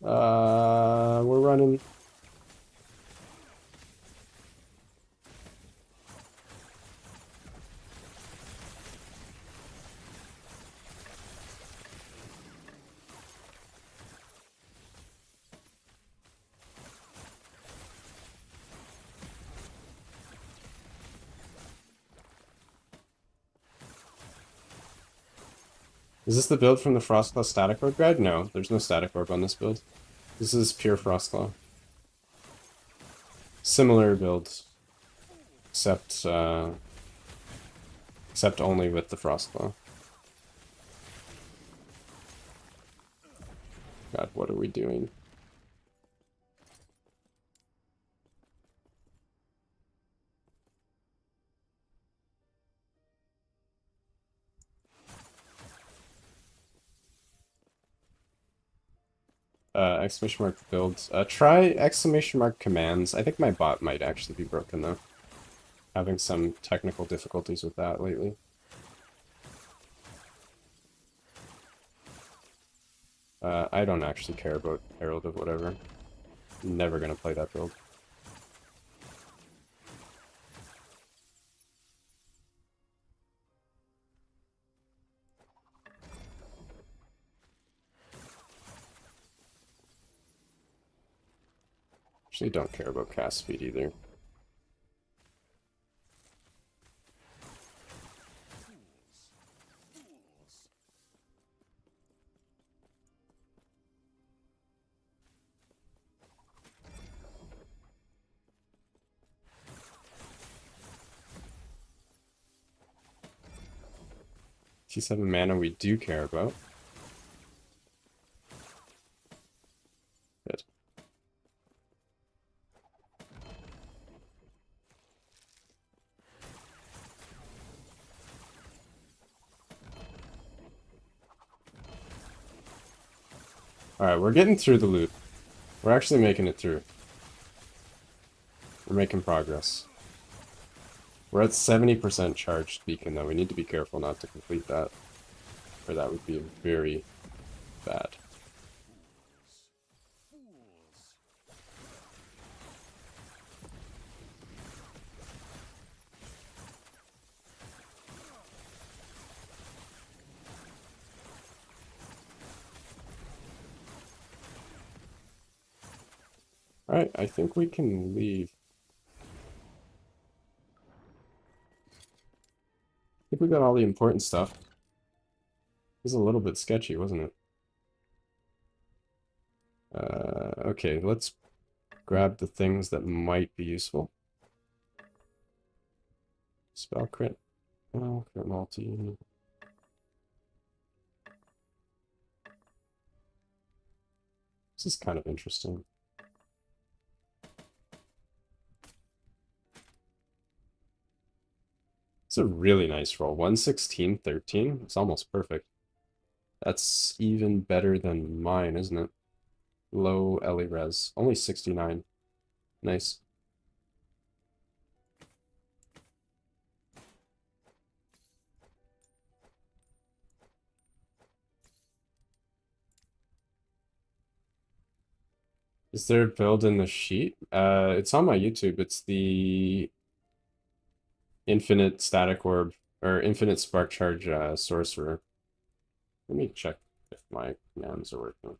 [SPEAKER 1] We're running. Is this the build from the Frostclaw static orb guide? No, there's no static orb on this build. This is pure Frostclaw. Similar build, except only with the Frostclaw. God, what are we doing? Exclamation mark builds. Try exclamation mark commands. I think my bot might actually be broken though. Having some technical difficulties with that lately. I don't actually care about Herald of whatever. Never gonna play that build. Actually don't care about cast speed either. T7 mana we do care about. Good. Alright, we're getting through the loop. We're actually making it through. We're making progress. We're at 70% charged beacon though. We need to be careful not to complete that, or that would be very bad. Alright, I think we can leave. I think we got all the important stuff. It was a little bit sketchy, wasn't it? Okay, let's grab the things that might be useful. Spell crit. Oh, crit multi. This is kind of interesting. It's a really nice roll. 116, 13. It's almost perfect. That's even better than mine, isn't it? Low Ellie res. Only 69. Nice. Is there a build in the sheet? It's on my YouTube. It's the infinite static orb, or infinite spark charge sorcerer. Let me check if my commands are working.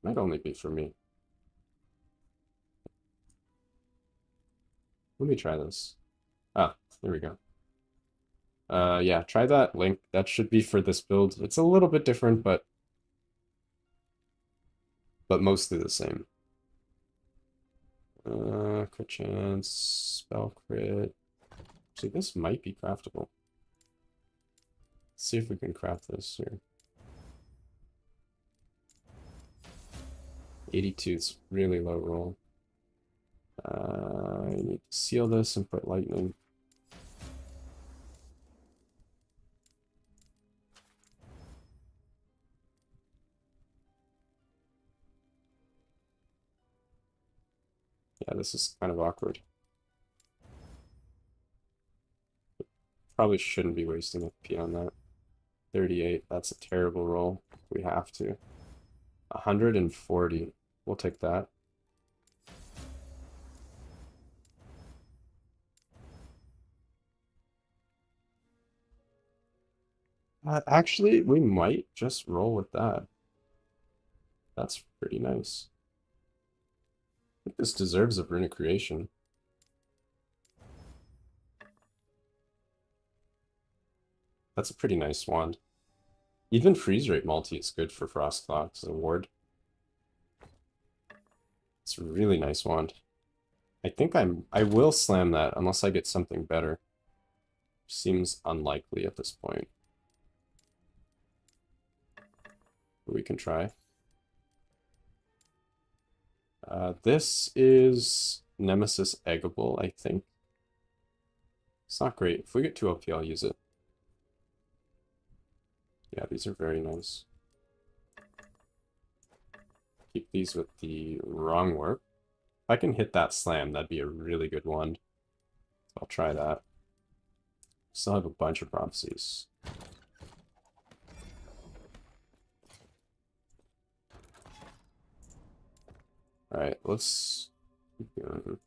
[SPEAKER 1] Might only be for me. Let me try this. Ah, there we go. Yeah, try that link. That should be for this build. It's a little bit different, but mostly the same. Crit chance, spell crit. See, this might be craftable. Let's see if we can craft this here. 82 is really low roll. I need to seal this and put lightning. Yeah, this is kind of awkward. Probably shouldn't be wasting FP on that. 38, that's a terrible roll. We have to. 140, we'll take that. Actually, we might just roll with that. That's pretty nice. I think this deserves a runic creation. That's a pretty nice wand. Even freeze rate multi is good for Frostclaw as a ward. It's a really nice wand. I think I will slam that unless I get something better. Seems unlikely at this point. But we can try. This is Nemesis Eggable, I think. It's not great. If we get 2 LP, I'll use it. Yeah, these are very nice. Keep these with the wrong warp. If I can hit that slam, that'd be a really good one. So I'll try that. Still have a bunch of prophecies. Alright, let's keep going.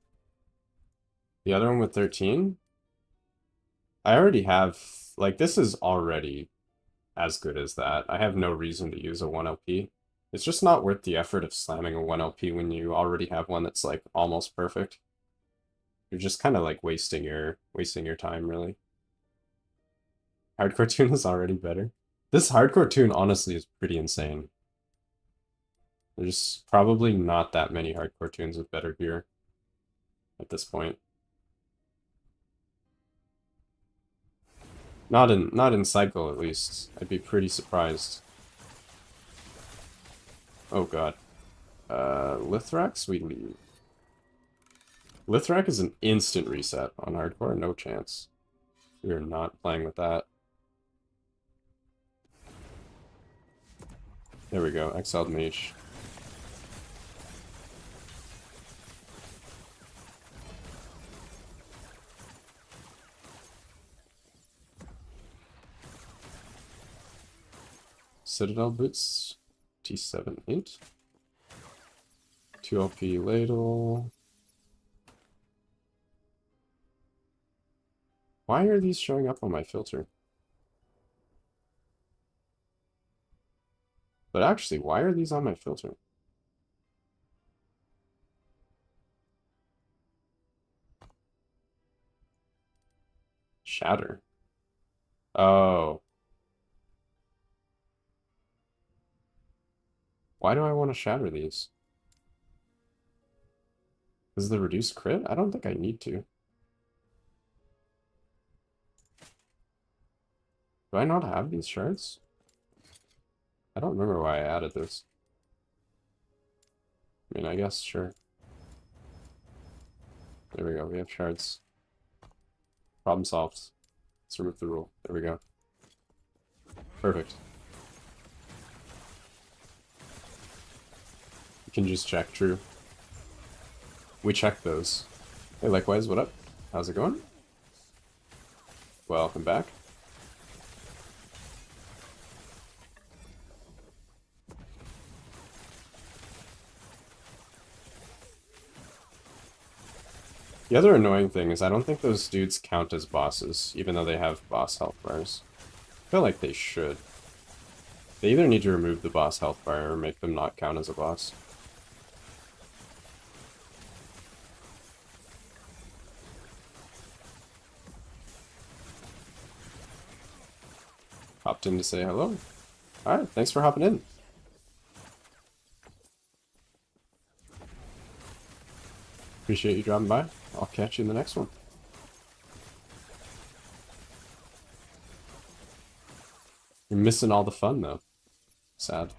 [SPEAKER 1] The other one with 13? I already have, like, this is already as good as that. I have no reason to use a 1 LP. It's just not worth the effort of slamming a 1 LP when you already have one that's like almost perfect. You're just kind of like wasting your time, really. Hardcore tune is already better. This hardcore tune honestly is pretty insane. There's probably not that many hardcore tunes with better gear at this point. Not in cycle, at least. I'd be pretty surprised. Oh god. Lithrax, we leave. Lithrak is an instant reset on hardcore, no chance. We are not playing with that. There we go, exiled mage. Citadel boots, T7 int. 2 LP ladle. Why are these showing up on my filter? But actually, why are these on my filter? Shatter. Oh. Why do I want to shatter these? Is the reduced crit? I don't think I need to. Do I not have these shards? I don't remember why I added this. I mean, I guess, sure. There we go, we have shards. Problem solved. Let's remove the rule. There we go. Perfect. You can just check, true. We checked those. Hey, likewise, what up? How's it going? Welcome back. The other annoying thing is I don't think those dudes count as bosses, even though they have boss health bars. I feel like they should. They either need to remove the boss health bar or make them not count as a boss. Hopped in to say hello. Alright, thanks for hopping in. Appreciate you dropping by. I'll catch you in the next one. You're missing all the fun, though. Sad.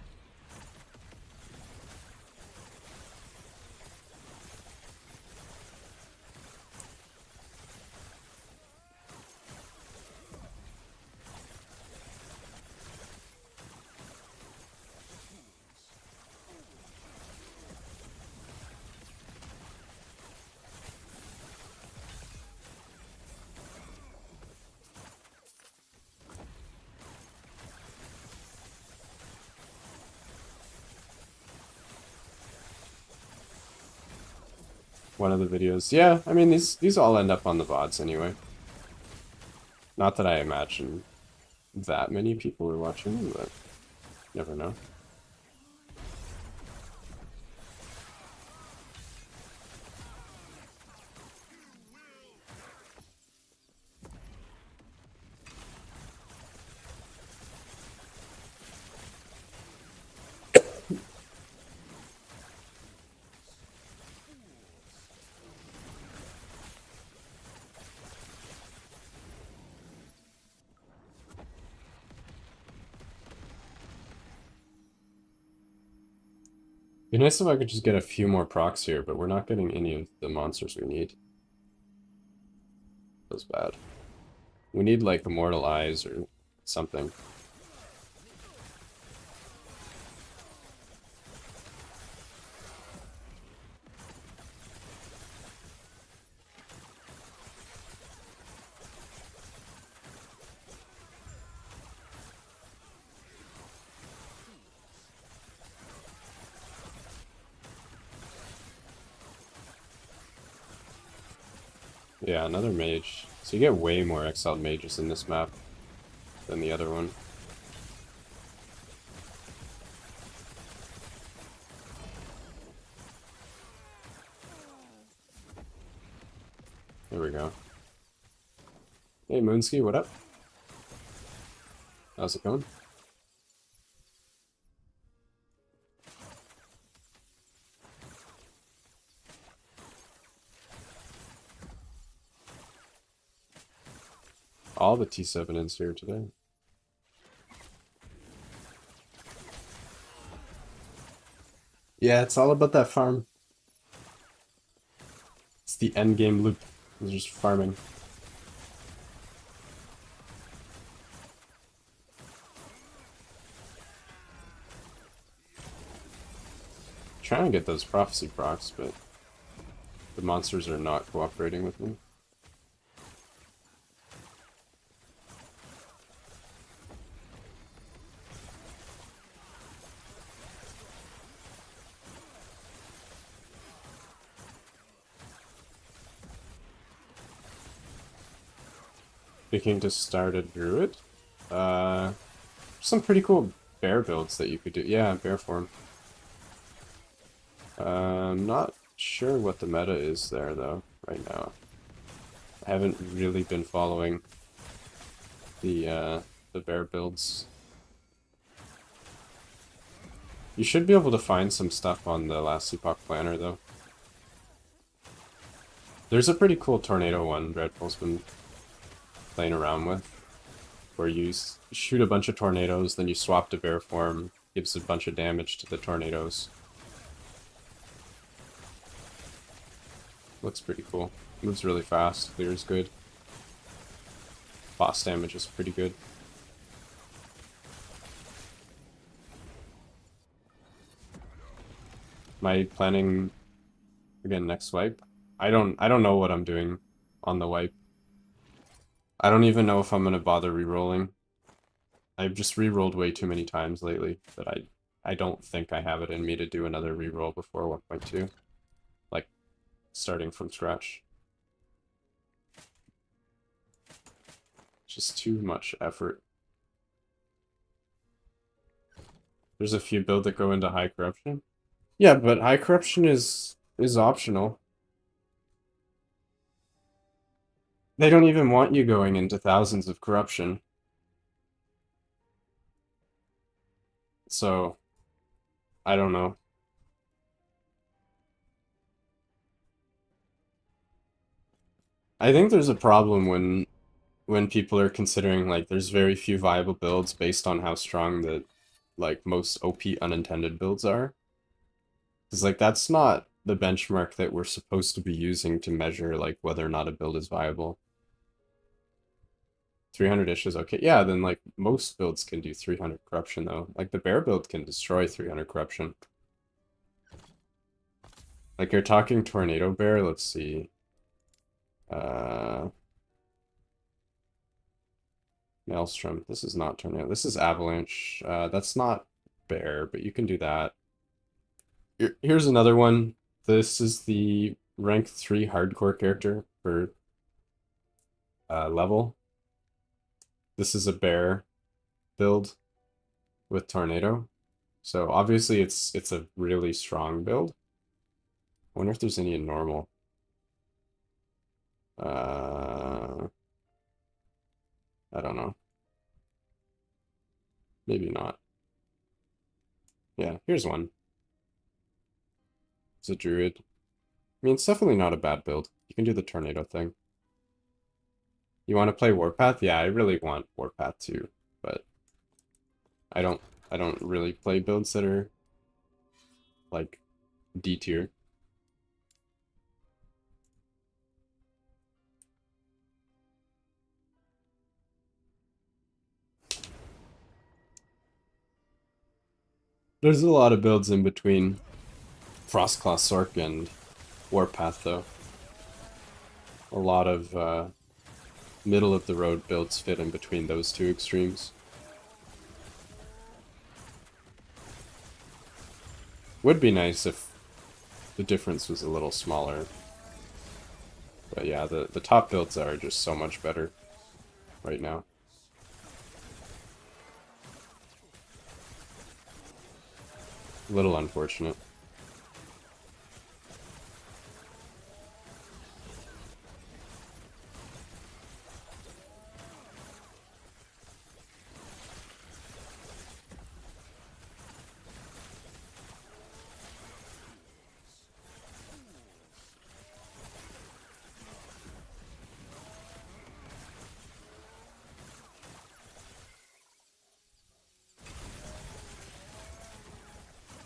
[SPEAKER 1] one of the videos. Yeah, I mean, these all end up on the VODs anyway. Not that I imagine that many people are watching them, but never know. Be nice if I could just get a few more procs here, but we're not getting any of the monsters we need. Feels bad. We need like Immortal Eyes or something. Yeah, another mage. So you get way more exiled mages in this map than the other one. There we go. Hey Moonski, what up? How's it going? All the T7 here today. Yeah, it's all about that farm. It's the end game loop. It's just farming. Trying to get those prophecy procs, but the monsters are not cooperating with me. Speaking to start a druid, some pretty cool bear builds that you could do. Yeah, bear form. I'm not sure what the meta is there though right now. I haven't really been following the bear builds. You should be able to find some stuff on the last Epoch Planner though. There's a pretty cool tornado one Dreadful's been playing around with, where you shoot a bunch of tornadoes, then you swap to bear form, gives a bunch of damage to the tornadoes. Looks pretty cool. Moves really fast, clears good. Boss damage is pretty good. Am I planning again next wipe? I don't know what I'm doing on the wipe. I don't even know if I'm gonna bother re-rolling. I've just re-rolled way too many times lately that I don't think I have it in me to do another re-roll before 1.2. Like, starting from scratch. Just too much effort. There's a few builds that go into high corruption. Yeah, but high corruption is optional. They don't even want you going into thousands of corruption. So, I don't know. I think there's a problem when people are considering like there's very few viable builds based on how strong the like most OP unintended builds are. Because like that's not the benchmark that we're supposed to be using to measure like whether or not a build is viable. 300-ish is okay. Yeah, then like most builds can do 300 corruption though. Like the bear build can destroy 300 corruption. Like you're talking tornado bear, let's see. Maelstrom. This is not tornado. This is avalanche. That's not bear, but you can do that. Here's another one. This is the rank 3 hardcore character for level. This is a bear build with tornado. So obviously it's a really strong build. I wonder if there's any in normal. I don't know. Maybe not. Yeah, here's one. It's a druid. I mean, it's definitely not a bad build. You can do the tornado thing. You want to play Warpath? Yeah, I really want Warpath too, but I don't really play builds that are like D tier. There's a lot of builds in between Frostclaw SORC and Warpath though. A lot of middle of the road builds fit in between those two extremes. Would be nice if the difference was a little smaller. But yeah, the top builds are just so much better right now. A little unfortunate.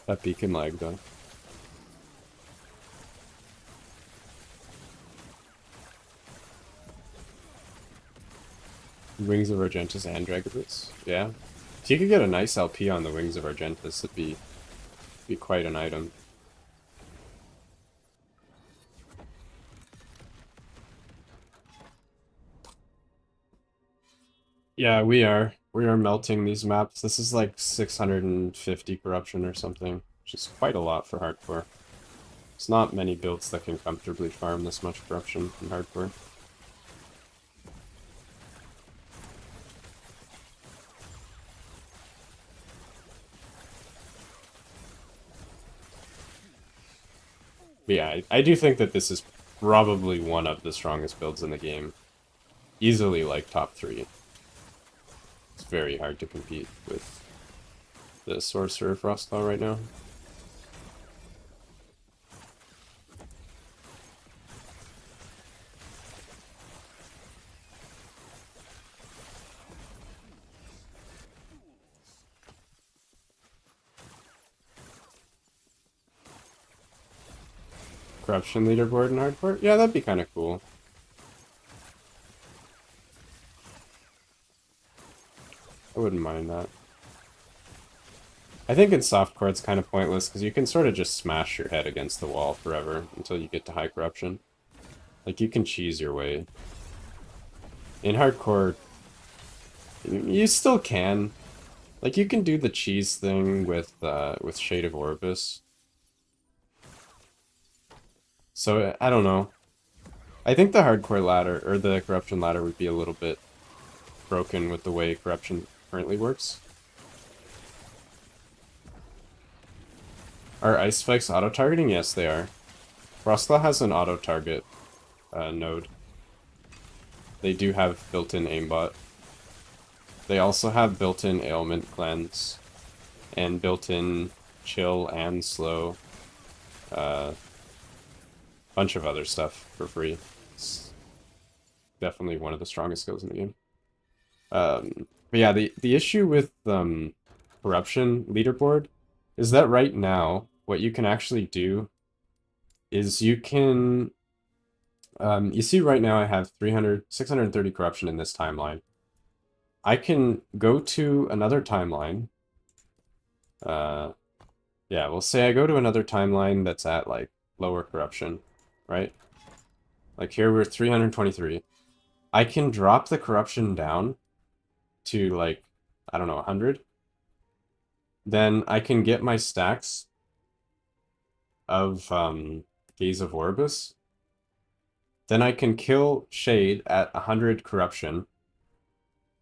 [SPEAKER 1] That beacon lag though. Wings of Argentus and Dragoboots. Yeah. If you could get a nice LP on the Wings of Argentus, it'd be quite an item. Yeah, we are. We are melting these maps. This is like 650 corruption or something, which is quite a lot for hardcore. It's not many builds that can comfortably farm this much corruption in hardcore. But yeah, I do think that this is probably one of the strongest builds in the game. Easily like top 3. It's very hard to compete with the Sorcerer Frostclaw right now. Corruption leaderboard in hardcore? Yeah, that'd be kind of cool. I wouldn't mind that. I think in softcore it's kind of pointless because you can sort of just smash your head against the wall forever until you get to high corruption. Like, you can cheese your way. In hardcore, you still can. Like, you can do the cheese thing with Shade of Orbis. So, I don't know. I think the hardcore ladder, or the corruption ladder, would be a little bit broken with the way corruption currently works. Are ice spikes auto-targeting? Yes, they are. Frostclaw has an auto-target node. They do have built-in aimbot. They also have built-in ailment cleanse, and built-in chill and slow. Bunch of other stuff for free. It's definitely one of the strongest skills in the game. But yeah, the issue with corruption leaderboard is that right now, what you can actually do is you can... you see right now I have 630 corruption in this timeline. I can go to another timeline. Yeah, we'll say I go to another timeline that's at, like, lower corruption, right? Like, here we're 323. I can drop the corruption down to, like, I don't know, 100. Then I can get my stacks of Gaze of Orbis, Then I can kill Shade at 100 corruption.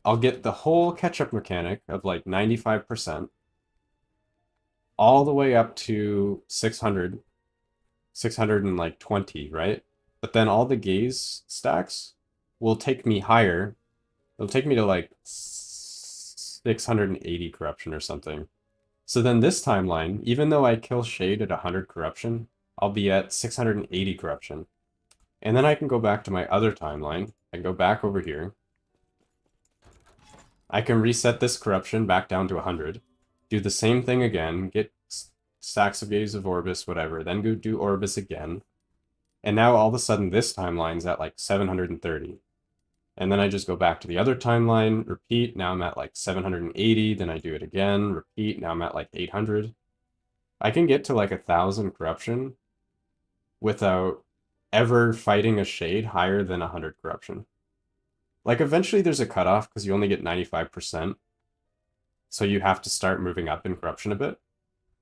[SPEAKER 1] I'll get the whole catch-up mechanic of like 95%, all the way up to 600, 620, right? But then all the gaze stacks will take me higher. It'll take me to like 680 corruption or something. So then this timeline, even though I kill Shade at 100 corruption, I'll be at 680 corruption. And then I can go back to my other timeline. I can go back over here. I can reset this corruption back down to 100. Do the same thing again. Get stacks of Gaze of Orbis, whatever. Then go do Orbis again. And now all of a sudden this timeline's at like 730. And then I just go back to the other timeline, repeat. Now I'm at like 780. Then I do it again, repeat. Now I'm at like 800. I can get to like 1,000 corruption without ever fighting a Shade higher than 100 corruption. Like, eventually there's a cutoff because you only get 95%. So you have to start moving up in corruption a bit.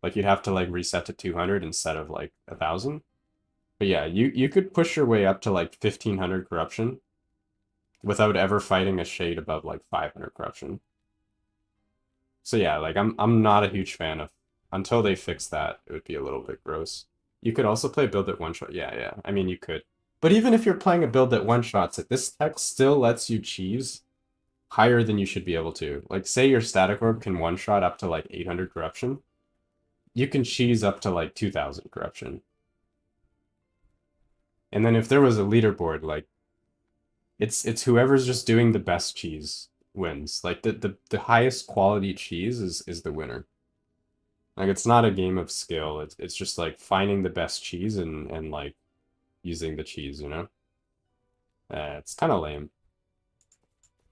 [SPEAKER 1] Like, you'd have to, like, reset to 200 instead of, like, 1,000. But yeah, you could push your way up to, like, 1,500 corruption without ever fighting a Shade above, like, 500 corruption. So yeah, like, I'm not a huge fan of... Until they fix that, it would be a little bit gross. You could also play build at one-shot. Yeah. I mean, you could. But even if you're playing a build that one-shots it, this tech still lets you cheese higher than you should be able to. Like, say your static orb can one-shot up to, like, 800 corruption. You can cheese up to, like, 2,000 corruption. And then if there was a leaderboard, like, it's whoever's just doing the best cheese wins. Like, the highest quality cheese is the winner. Like, it's not a game of skill. It's just, like, finding the best cheese and like, using the cheese, you know? It's kind of lame.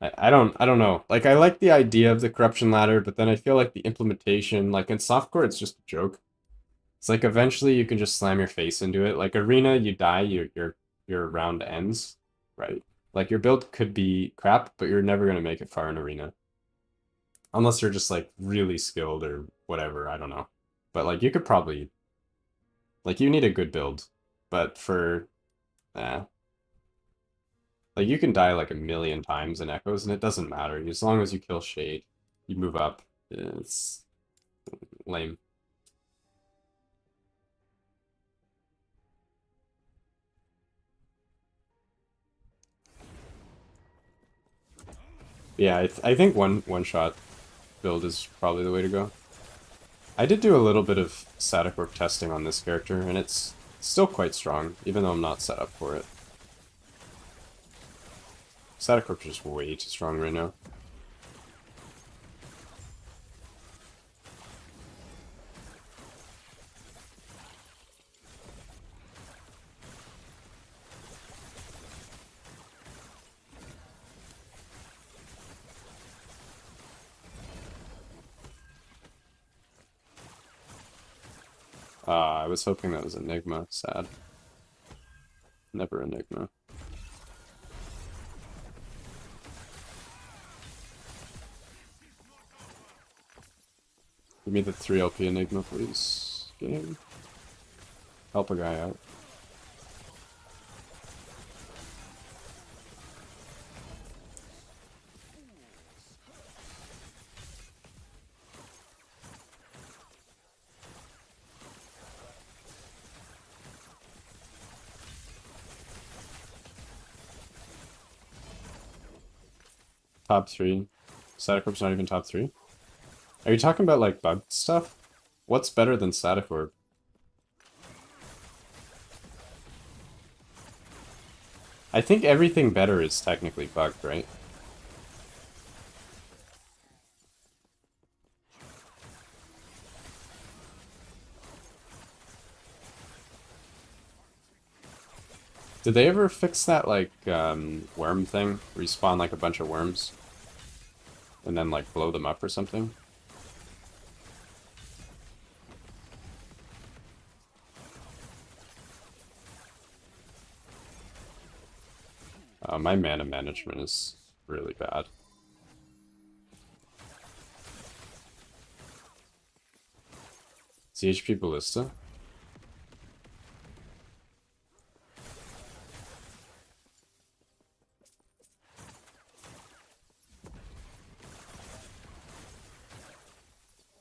[SPEAKER 1] I don't know. Like, I like the idea of the corruption ladder, but then I feel like the implementation, like in softcore, it's just a joke. It's like eventually you can just slam your face into it. Like arena, you die, your round ends, right? Like your build could be crap, but you're never gonna make it far in arena. Unless you're just like really skilled or whatever, I don't know. But like you could probably, like you need a good build. But for, like you can die like a million times in echoes and it doesn't matter. As long as you kill Shade, you move up. It's lame. Yeah, I think one shot build is probably the way to go. I did do a little bit of static orb testing on this character, and it's still quite strong, even though I'm not set up for it. Static orb is just way too strong right now. I was hoping that was Enigma. Sad. Never Enigma. Give me the 3 LP Enigma, please. Game. Help a guy out. Top 3. Static Orb's not even top 3? Are you talking about, like, bug stuff? What's better than Static Orb? I think everything better is technically bugged, right? Did they ever fix that, like, worm thing? Where you spawn, like, a bunch of worms? And then, like, blow them up or something? My mana management is really bad. CHP Ballista?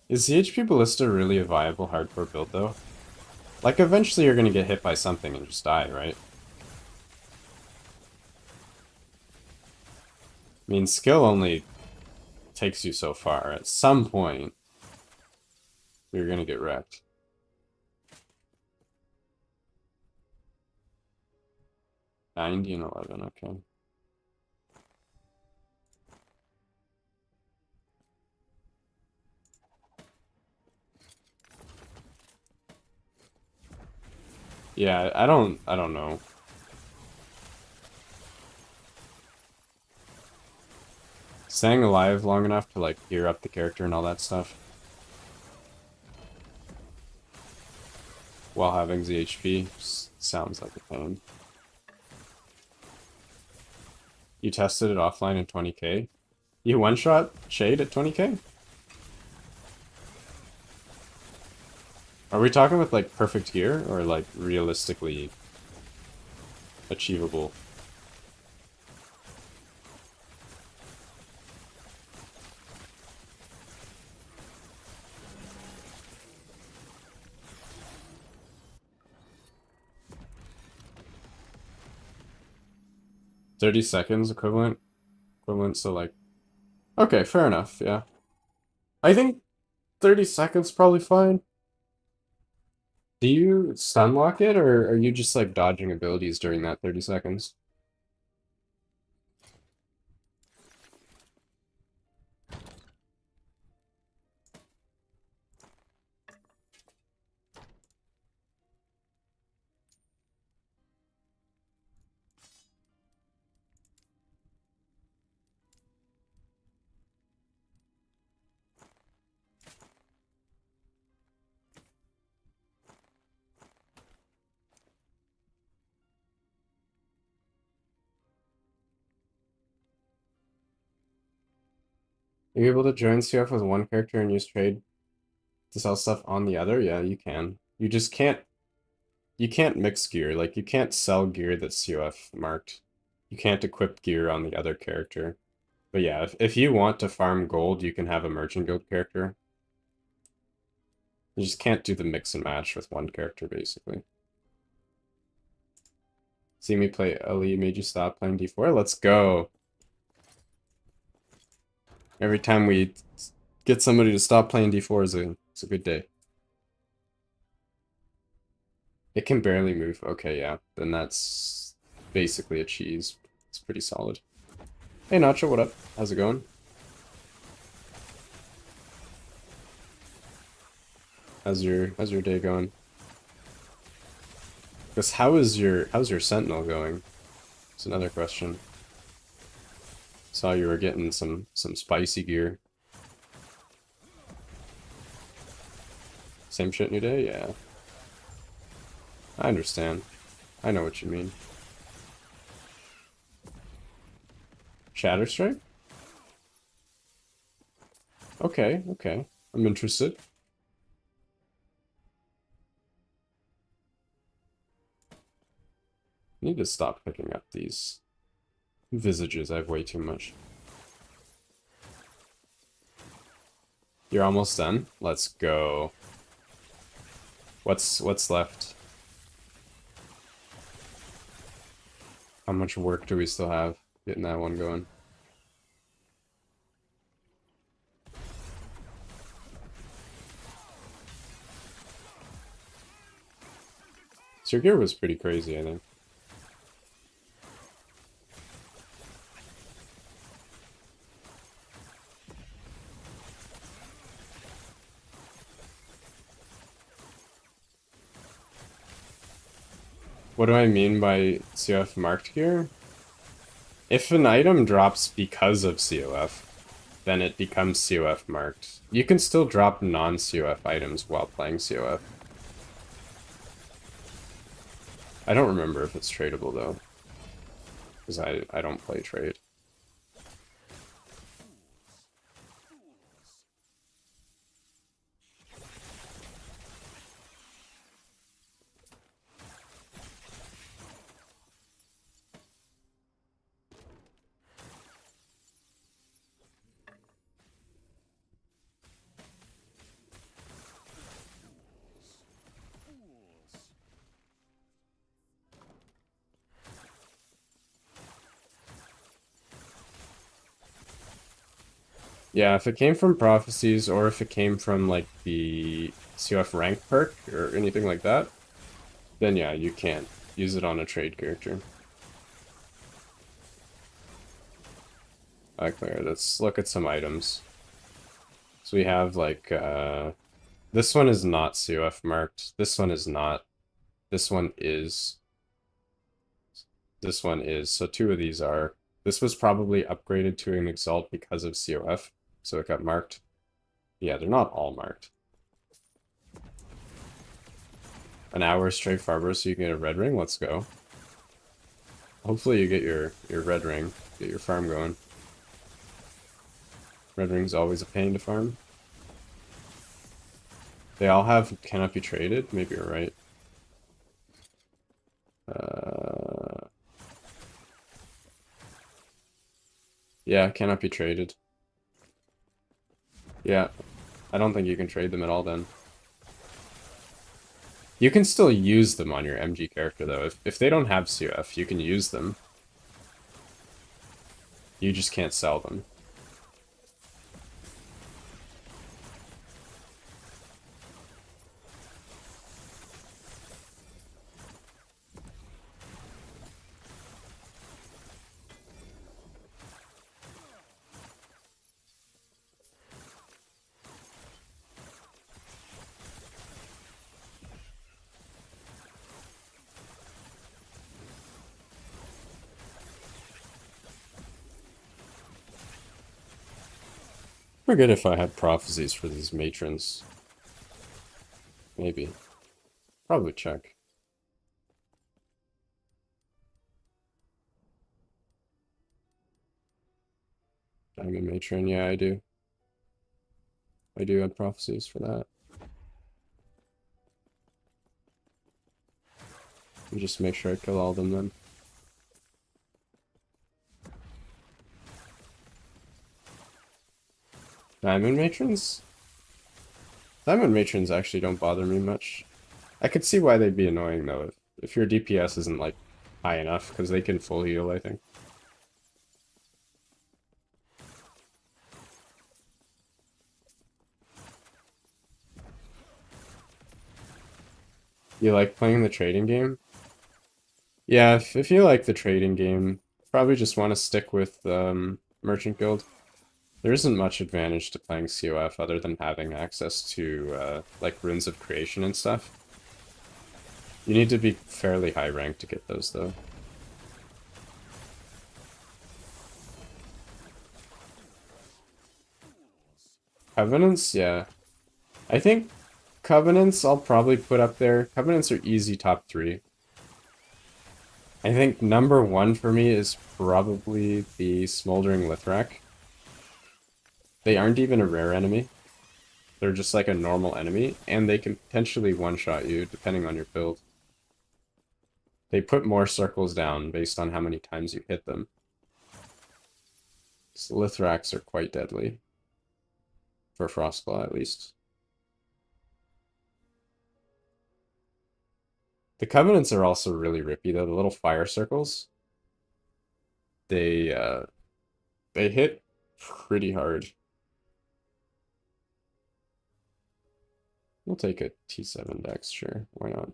[SPEAKER 1] Is the HP Ballista really a viable hardcore build, though? Like, eventually you're gonna get hit by something and just die, right? I mean, skill only takes you so far. At some point, you're gonna get wrecked. $90 and $11, okay. Yeah, I don't know. Staying alive long enough to, like, gear up the character and all that stuff. While having ZHP sounds like a pain. You tested it offline in 20k? You one-shot Shade at 20k? Are we talking with, like, perfect gear, or, like, realistically achievable? $30 equivalent? Equivalent, so, like... Okay, fair enough, yeah. I think 30 seconds probably fine. Do you stun lock it, or are you just, like, dodging abilities during that 30 seconds? Are you able to join CF with one character and use trade to sell stuff on the other? Yeah, you can. You just can't... You can't mix gear. Like, you can't sell gear that's COF marked. You can't equip gear on the other character. But yeah, if you want to farm gold, you can have a merchant guild character. You just can't do the mix and match with one character, basically. See me play Ali made you stop playing D4? Let's go! Every time we get somebody to stop playing D4 is a good day. It can barely move. Okay, yeah. Then that's basically a cheese. It's pretty solid. Hey Nacho, what up? How's it going? How's your day going? Because how's your Sentinel going? It's another question. Saw you were getting some spicy gear. Same shit new day? Yeah. I understand. I know what you mean. Shatterstrike? Okay, okay. I'm interested. Need to stop picking up these visages. I have way too much. You're almost done? Let's go. What's left? How much work do we still have getting that one going? So your gear was pretty crazy, I think. What do I mean by COF marked gear? If an item drops because of COF, then it becomes COF marked. You can still drop non-COF items while playing COF. I don't remember if it's tradable though, because I don't play trade. Yeah, if it came from prophecies or if it came from like the COF rank perk or anything like that, then yeah, you can't use it on a trade character. Alright, Claire, let's look at some items. So we have like this one is not COF marked. This one is not. This one is. This one is. So two of these are. This was probably upgraded to an Exalt because of COF, so it got marked. Yeah, they're not all marked. An hour straight farmer so you can get a red ring? Let's go. Hopefully you get your red ring. Get your farm going. Red ring's always a pain to farm. They all have cannot be traded? Maybe you're right. Yeah, cannot be traded. Yeah, I don't think you can trade them at all then. You can still use them on your MG character though. If they don't have CF, you can use them. You just can't sell them. Forget if I had prophecies for these matrons. Maybe. Probably check. Diamond matron, yeah, I do. I do have prophecies for that. And just make sure I kill all of them then. Diamond matrons? Diamond matrons actually don't bother me much. I could see why they'd be annoying though if your DPS isn't like high enough, because they can full heal, I think. You like playing the trading game? Yeah, if you like the trading game, probably just want to stick with Merchant Guild. There isn't much advantage to playing COF other than having access to like runes of creation and stuff. You need to be fairly high ranked to get those though. Covenants, yeah. I think Covenants I'll probably put up there. Covenants are easy top 3. I think number 1 for me is probably the Smoldering Lithrak. They aren't even a rare enemy. They're just like a normal enemy, and they can potentially one-shot you depending on your build. They put more circles down based on how many times you hit them. So Lithraks are quite deadly. For Frostclaw, at least. The Covenants are also really rippy, though. The little fire circles. They hit pretty hard. We'll take a T7 dex, sure. Why not?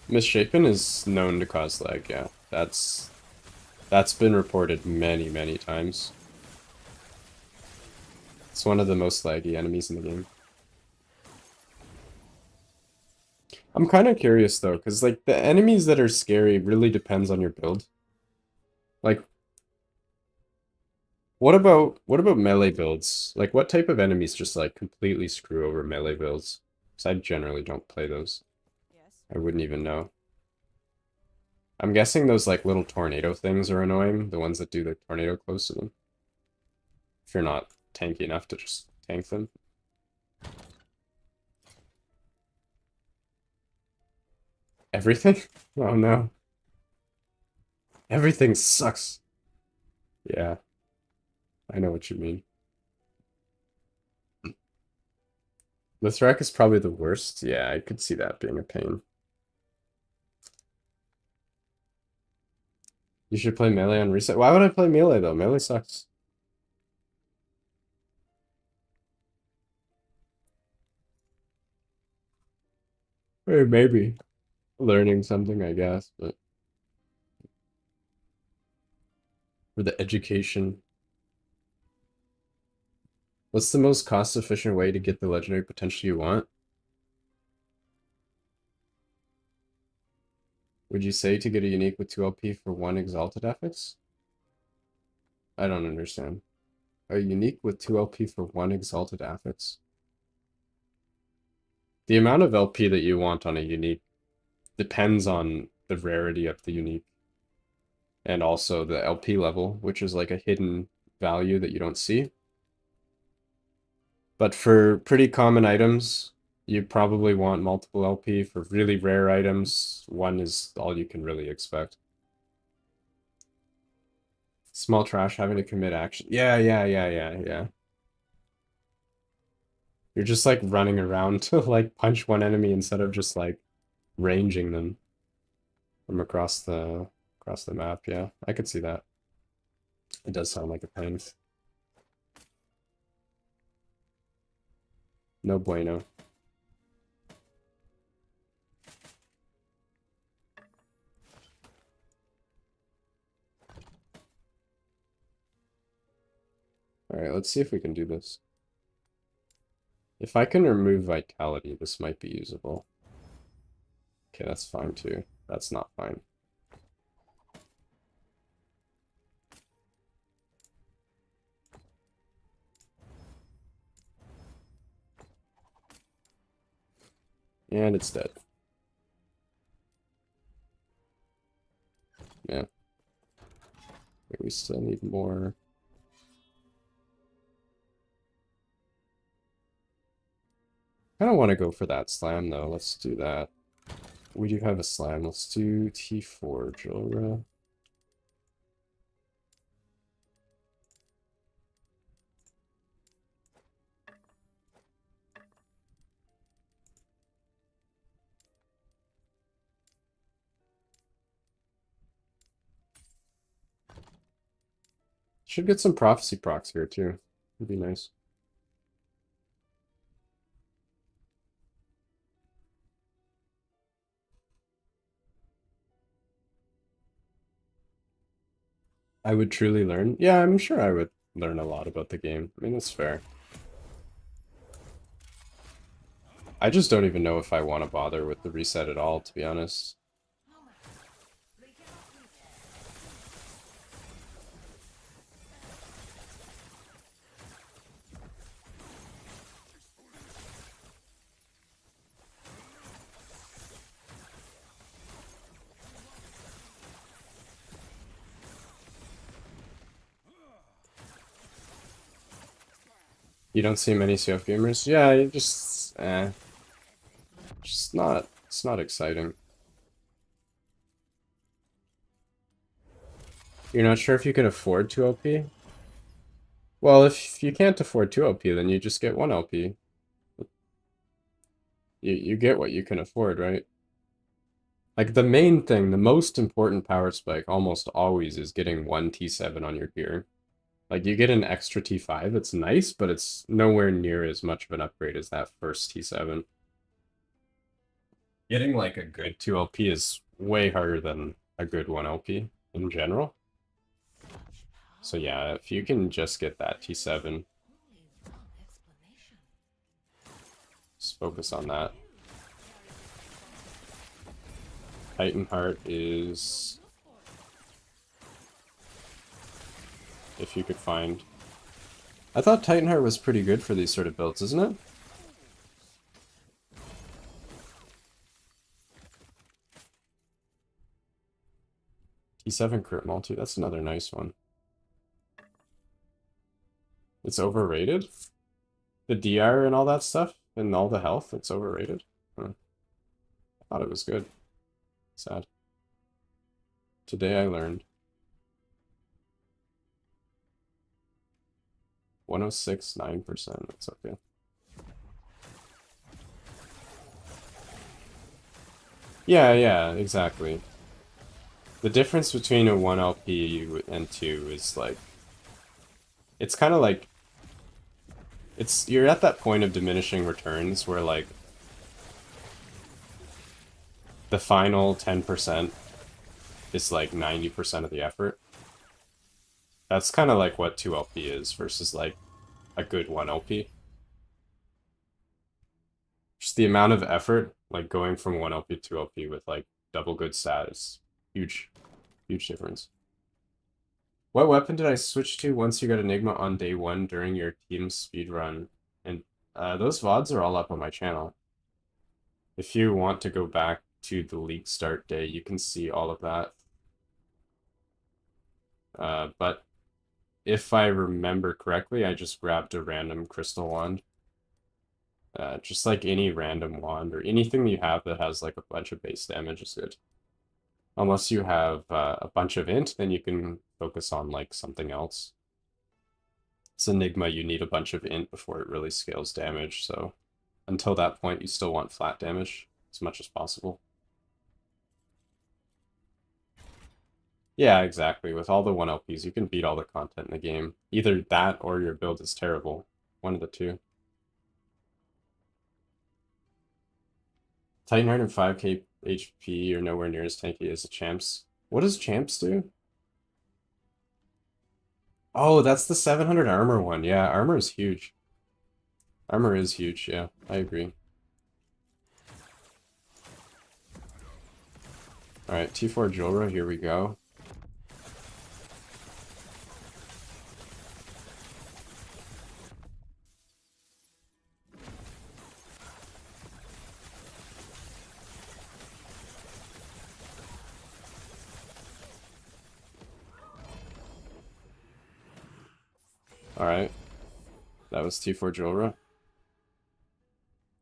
[SPEAKER 1] Misshapen is known to cause lag, yeah. That's been reported many, many times. It's one of the most laggy enemies in the game. I'm kind of curious though, because like the enemies that are scary really depends on your build. Like, what about melee builds? Like, what type of enemies just like completely screw over melee builds? Because I generally don't play those. I wouldn't even know. I'm guessing those like little tornado things are annoying, the ones that do the tornado close to them. If you're not tanky enough to just tank them. Everything? Oh no. Everything sucks. Yeah. I know what you mean. Lithrak is probably the worst. Yeah, I could see that being a pain. You should play melee on reset. Why would I play melee though? Melee sucks. Maybe. Learning something, I guess, but for the education. What's the most cost-efficient way to get the legendary potential you want? Would you say to get a unique with 2 LP for 1 exalted affix? I don't understand. A unique with 2 LP for 1 exalted affix? The amount of LP that you want on a unique depends on the rarity of the unique. And also the LP level, which is like a hidden value that you don't see. But for pretty common items, you probably want multiple LP. For really rare items, 1 is all you can really expect. Small trash having to commit action. Yeah. You're just like running around to like punch one enemy instead of just like ranging them from across the map. Yeah, I could see that. It does sound like a pain. No bueno. Alright, let's see if we can do this. If I can remove vitality, this might be usable. Okay, that's fine too. That's not fine. And it's dead. Yeah. Wait, we still need more. I don't want to go for that slam though. Let's do that. We do have a slam. Let's do T4 Jilra. Should get some prophecy procs here too. Would be nice. I would truly learn. Yeah, I'm sure I would learn a lot about the game. I mean, that's fair. I just don't even know if I want to bother with the reset at all, to be honest. You don't see many CF gamers? Yeah, you just, it's not exciting. You're not sure if you can afford 2 LP? Well, if you can't afford 2 LP, then you just get 1 LP. You get what you can afford, right? Like, the main thing, the most important power spike almost always is getting 1 T7 on your gear. Like, you get an extra T5, it's nice, but it's nowhere near as much of an upgrade as that first T7. Getting, like, a good 2 LP is way harder than a good 1 LP in general. So yeah, if you can just get that T7, just focus on that. Titan Heart is... if you could find... I thought Titan Heart was pretty good for these sort of builds, isn't it? T7 crit multi, that's another nice one. It's overrated? The DR and all that stuff? And all the health, it's overrated? Huh. I thought it was good. Sad. Today I learned. 106.9%, that's okay. Yeah, exactly. The difference between a 1 LP and 2 is like, it's kind of like, you're at that point of diminishing returns where like, the final 10% is like 90% of the effort. That's kind of like what 2 LP is versus like a good 1 LP. Just the amount of effort, like going from 1 LP to 2 LP with like double good stat is huge, huge difference. What weapon did I switch to once you got Enigma on day 1 during your team speedrun? And those VODs are all up on my channel. If you want to go back to the league start day, you can see all of that. But if I remember correctly, I just grabbed a random crystal wand. Just like any random wand or anything you have that has like a bunch of base damage is good. Unless you have a bunch of int, then you can focus on like something else. It's Enigma, you need a bunch of int before it really scales damage, so until that point you still want flat damage as much as possible. Yeah, exactly. With all the 1 LPs, you can beat all the content in the game. Either that or your build is terrible. One of the two. Titanheart and 5k HP are nowhere near as tanky as the champs. What does champs do? Oh, that's the 700 armor one. Yeah, armor is huge. Armor is huge, yeah. I agree. Alright, T4 Jolra, here we go. Alright. That was T4 Jolra.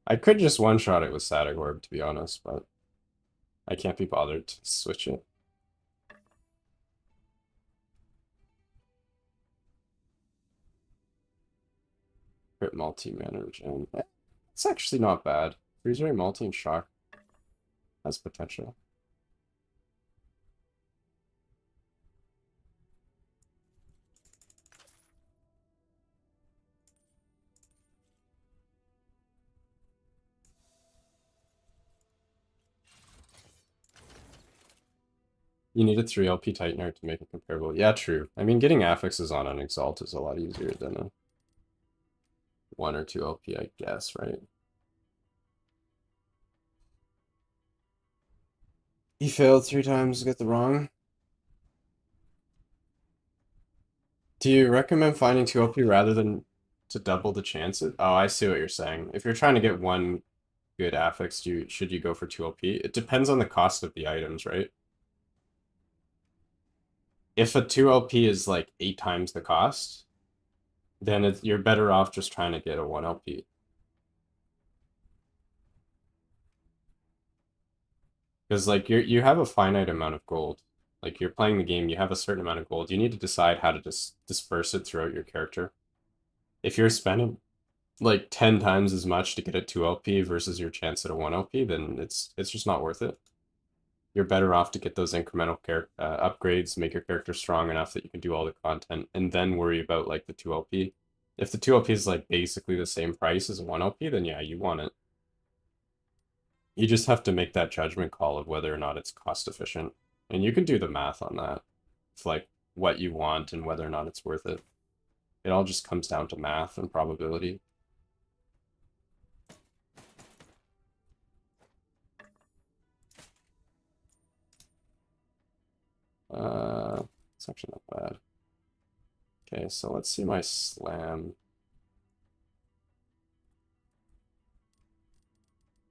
[SPEAKER 1] I could just one-shot it with Static Orb, to be honest, but I can't be bothered to switch it. Crit multi-mana regen. It's actually not bad. Freeze Ray, multi, and shock has potential. You need a 3 LP Tightener to make it comparable. Yeah, true. I mean, getting affixes on an Exalt is a lot easier than a 1 or 2 LP, I guess, right? He failed 3 times to get the wrong. Do you recommend finding 2 LP rather than to double the chances? Oh, I see what you're saying. If you're trying to get one good affix, should you go for 2 LP? It depends on the cost of the items, right? If a 2 LP is like 8 times the cost, then you're better off just trying to get a 1 LP. Because like you have a finite amount of gold. Like you're playing the game, you have a certain amount of gold. You need to decide how to disperse it throughout your character. If you're spending like 10 times as much to get a 2 LP versus your chance at a 1 LP, then it's just not worth it. You're better off to get those incremental upgrades, make your character strong enough that you can do all the content, and then worry about like the 2 LP. If the 2 LP is like basically the same price as a 1 LP, then yeah, you want it. You just have to make that judgment call of whether or not it's cost efficient. And you can do the math on that. It's like what you want and whether or not it's worth it. It all just comes down to math and probability. It's actually not bad. Okay, so let's see my slam.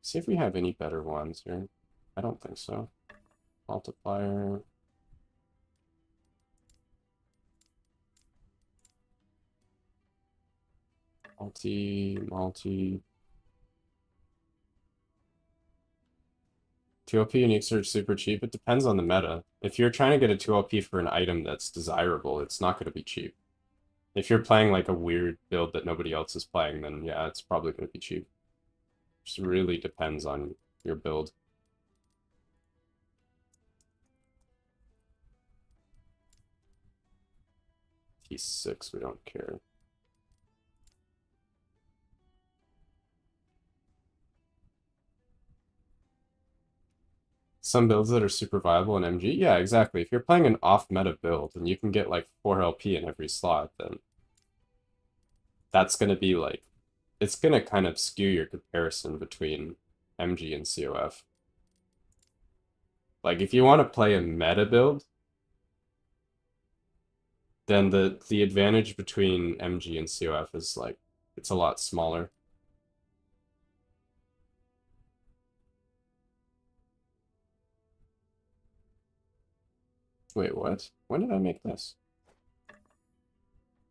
[SPEAKER 1] See if we have any better ones here. I don't think so. Multiplier. Multi. 2LP unique search super cheap. It depends on the meta. If you're trying to get a 2LP for an item that's desirable, it's not going to be cheap. If you're playing like a weird build that nobody else is playing, then yeah, it's probably going to be cheap. Just really depends on your build. T6, we don't care. Some builds that are super viable in MG, yeah, exactly. If you're playing an off-meta build and you can get like 4 LP in every slot, then that's gonna be like, it's gonna kind of skew your comparison between MG and COF. Like if you want to play a meta build, then the advantage between MG and COF is like, it's a lot smaller. Wait, what? When did I make this?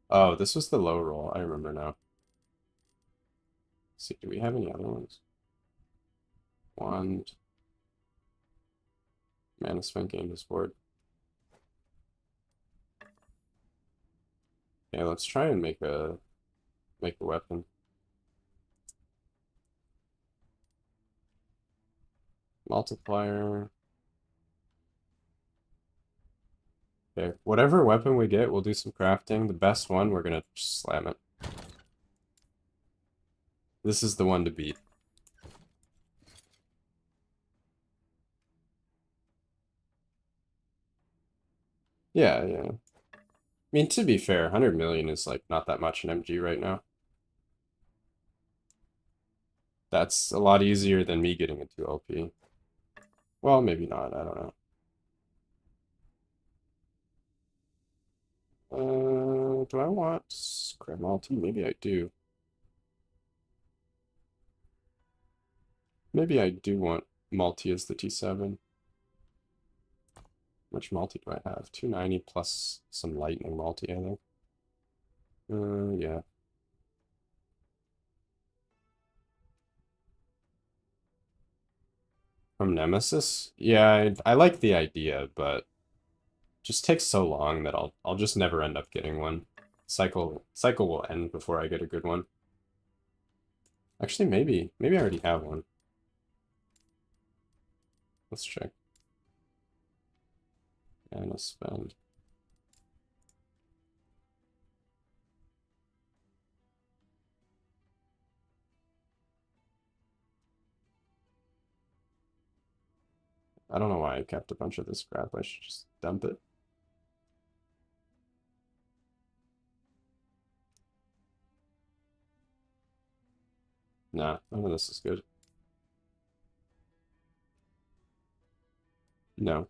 [SPEAKER 1] Oh, this was the low roll. I remember now. Let's see, do we have any other ones? Wand. Mana spent gained this board. Yeah, let's try and make a weapon. Multiplier. Okay, whatever weapon we get, we'll do some crafting. The best one, we're gonna just slam it. This is the one to beat. Yeah, yeah. I mean, to be fair, 100 million is like not that much in MG right now. That's a lot easier than me getting a 2 LP. Well, maybe not, I don't know. Do I want scrap multi? Maybe I do. Maybe I do want multi as the T7. How much multi do I have? 290 plus some lightning multi, I think. Yeah. From Nemesis? Yeah, I like the idea, but it just takes so long that I'll just never end up getting one. Cycle will end before I get a good one. Actually, maybe I already have one. Let's check. And a spend. I don't know why I kept a bunch of this crap. I should just dump it. Nah, none of this is good. No.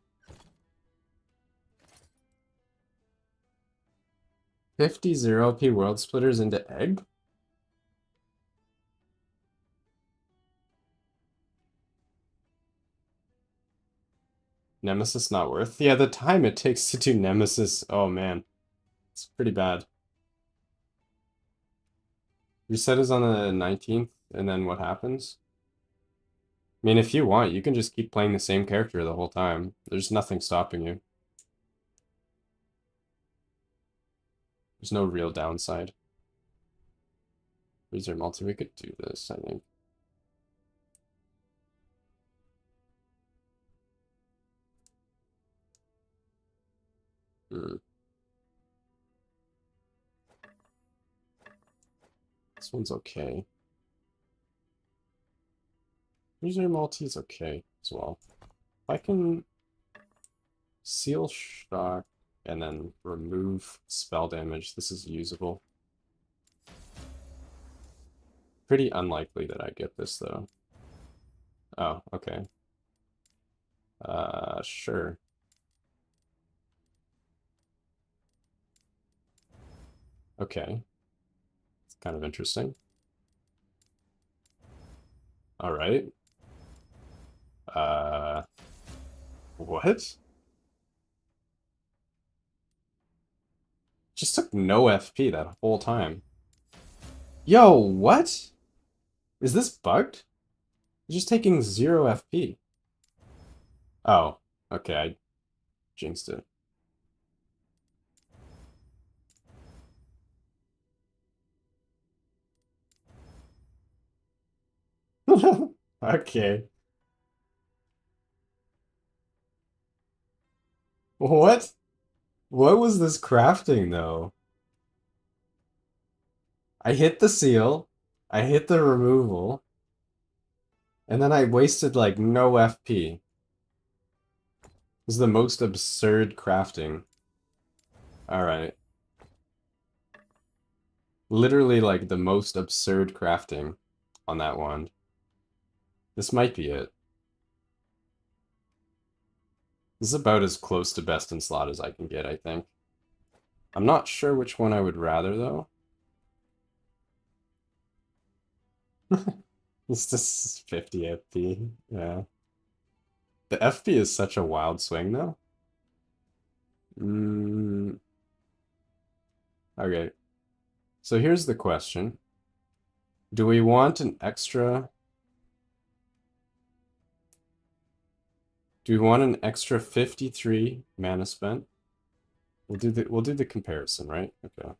[SPEAKER 1] 50 0p world splitters into egg? Nemesis not worth? Yeah, the time it takes to do Nemesis, oh man. It's pretty bad. Reset is on the 19th, and then what happens? I mean, if you want, you can just keep playing the same character the whole time. There's nothing stopping you. There's no real downside. Wizard multi, we could do this, I think. This one's okay. Usually multi is okay as well. If I can seal shock and then remove spell damage, this is usable. Pretty unlikely that I get this though. Oh, okay. Sure. Okay. It's kind of interesting. All right. What? Just took no FP that whole time. Yo, what? Is this bugged? It's just taking 0 FP. Oh, okay, I jinxed it. Okay. What? What was this crafting though? I hit the seal, I hit the removal, and then I wasted like no FP. This is the most absurd crafting. Alright. Literally like the most absurd crafting on that wand. This might be it. This is about as close to best in slot as I can get, I think. I'm not sure which one I would rather, though. It's just 50 FP, yeah. The FP is such a wild swing, though. Okay. So here's the question. Do we want an extra... Do we want an extra 53 mana spent? We'll do the comparison, right? Okay.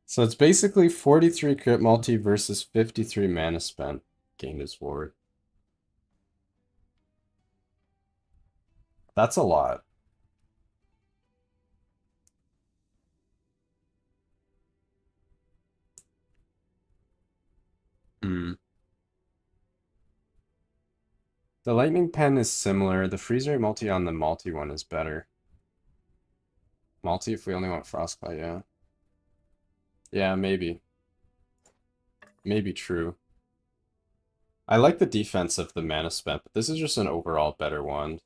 [SPEAKER 1] So it's basically 43 crit multi versus 53 mana spent gained as ward. That's a lot. Hmm. The lightning pen is similar. The freeze rate multi on the multi one is better. Multi if we only want frostbite, yeah. Yeah, maybe. Maybe true. I like the defense of the mana spent, but this is just an overall better wand.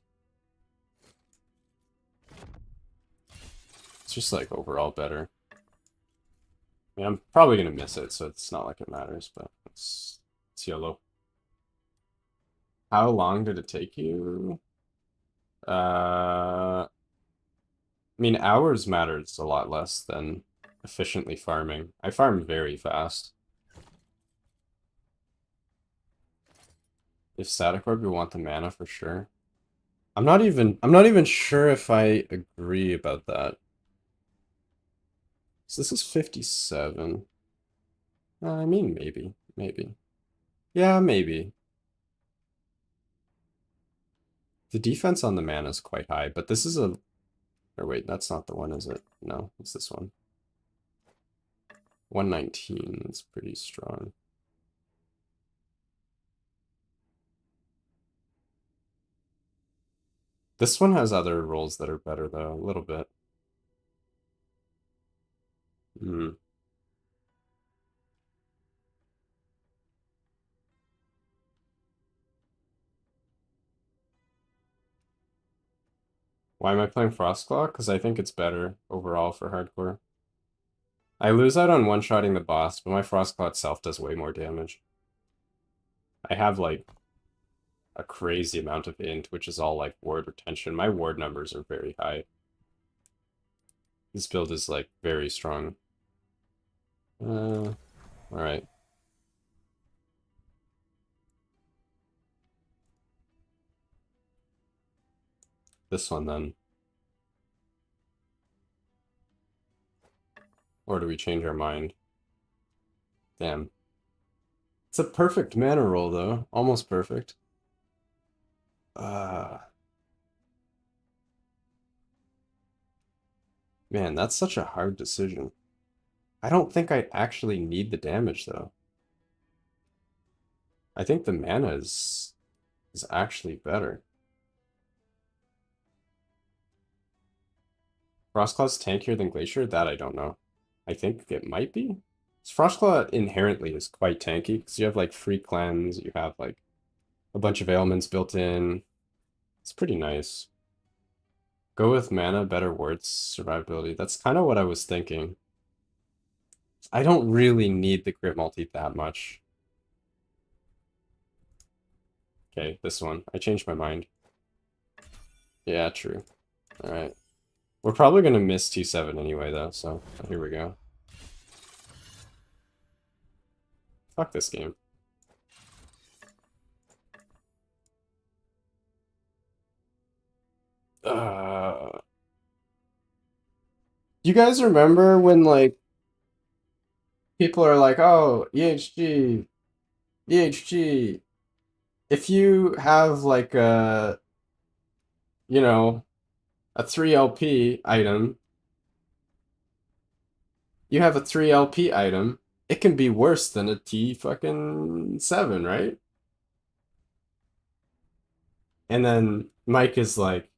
[SPEAKER 1] It's just like overall better. I mean, I'm probably gonna miss it, so it's not like it matters, but it's YOLO. How long did it take you? I mean, hours matters a lot less than efficiently farming. I farm very fast. If static orb, we want the mana for sure. I'm not even sure if I agree about that. So this is 57. I mean, maybe. Yeah, maybe. The defense on the mana is quite high, but this is a... Or wait, that's not the one, is it? No, it's this one. 119, that's pretty strong. This one has other rolls that are better, though, a little bit. Hmm. Why am I playing Frostclaw? Because I think it's better overall for hardcore. I lose out on one-shotting the boss, but my Frostclaw itself does way more damage. I have, like, a crazy amount of int, which is all, like, ward retention. My ward numbers are very high. This build is, like, very strong. Alright. This one, then. Or do we change our mind? Damn. It's a perfect mana roll, though. Almost perfect. Man, that's such a hard decision. I don't think I actually need the damage, though. I think the mana is actually better. Frostclaw's tankier than Glacier? That I don't know. I think it might be. Frostclaw inherently is quite tanky, because you have, like, free cleanse, you have, like, a bunch of ailments built in. It's pretty nice. Go with mana, better wards, survivability. That's kind of what I was thinking. I don't really need the crit multi that much. Okay, this one. I changed my mind. Yeah, true. Alright. We're probably going to miss T7 anyway, though, so here we go. Fuck this game. You guys remember when, like, people are like, oh, EHG, EHG. If you have, like, you know, a 3LP item, you have a 3LP item, it can be worse than a T fucking 7, right? And then Mike is like,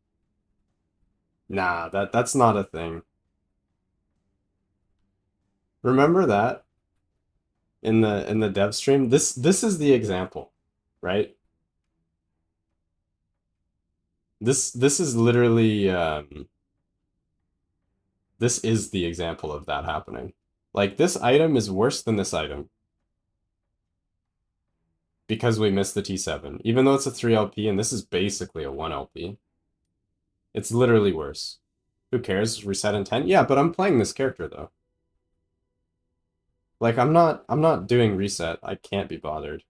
[SPEAKER 1] nah, that's not a thing. Remember that in the dev stream? This is the example, right? This is literally this is the example of that happening. Like this item is worse than this item because we missed the T7, even though it's a 3LP and this is basically a 1LP. It's literally worse. Who cares? Reset intent? Yeah, but I'm playing this character though. Like I'm not doing reset. I can't be bothered.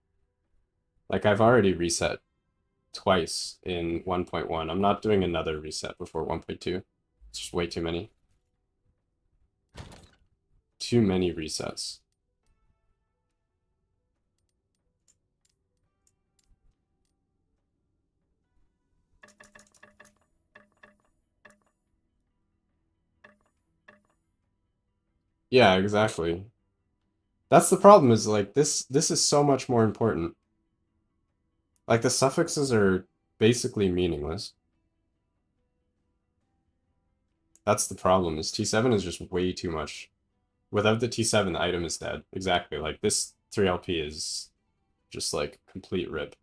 [SPEAKER 1] Like I've already reset twice in 1.1. I'm not doing another reset before 1.2. It's just way too many. Too many resets. Yeah, exactly. That's the problem is like this is so much more important. Like the suffixes are basically meaningless. That's the problem is T7 is just way too much. Without the T7, the item is dead. Exactly. Like this 3LP is just like complete rip.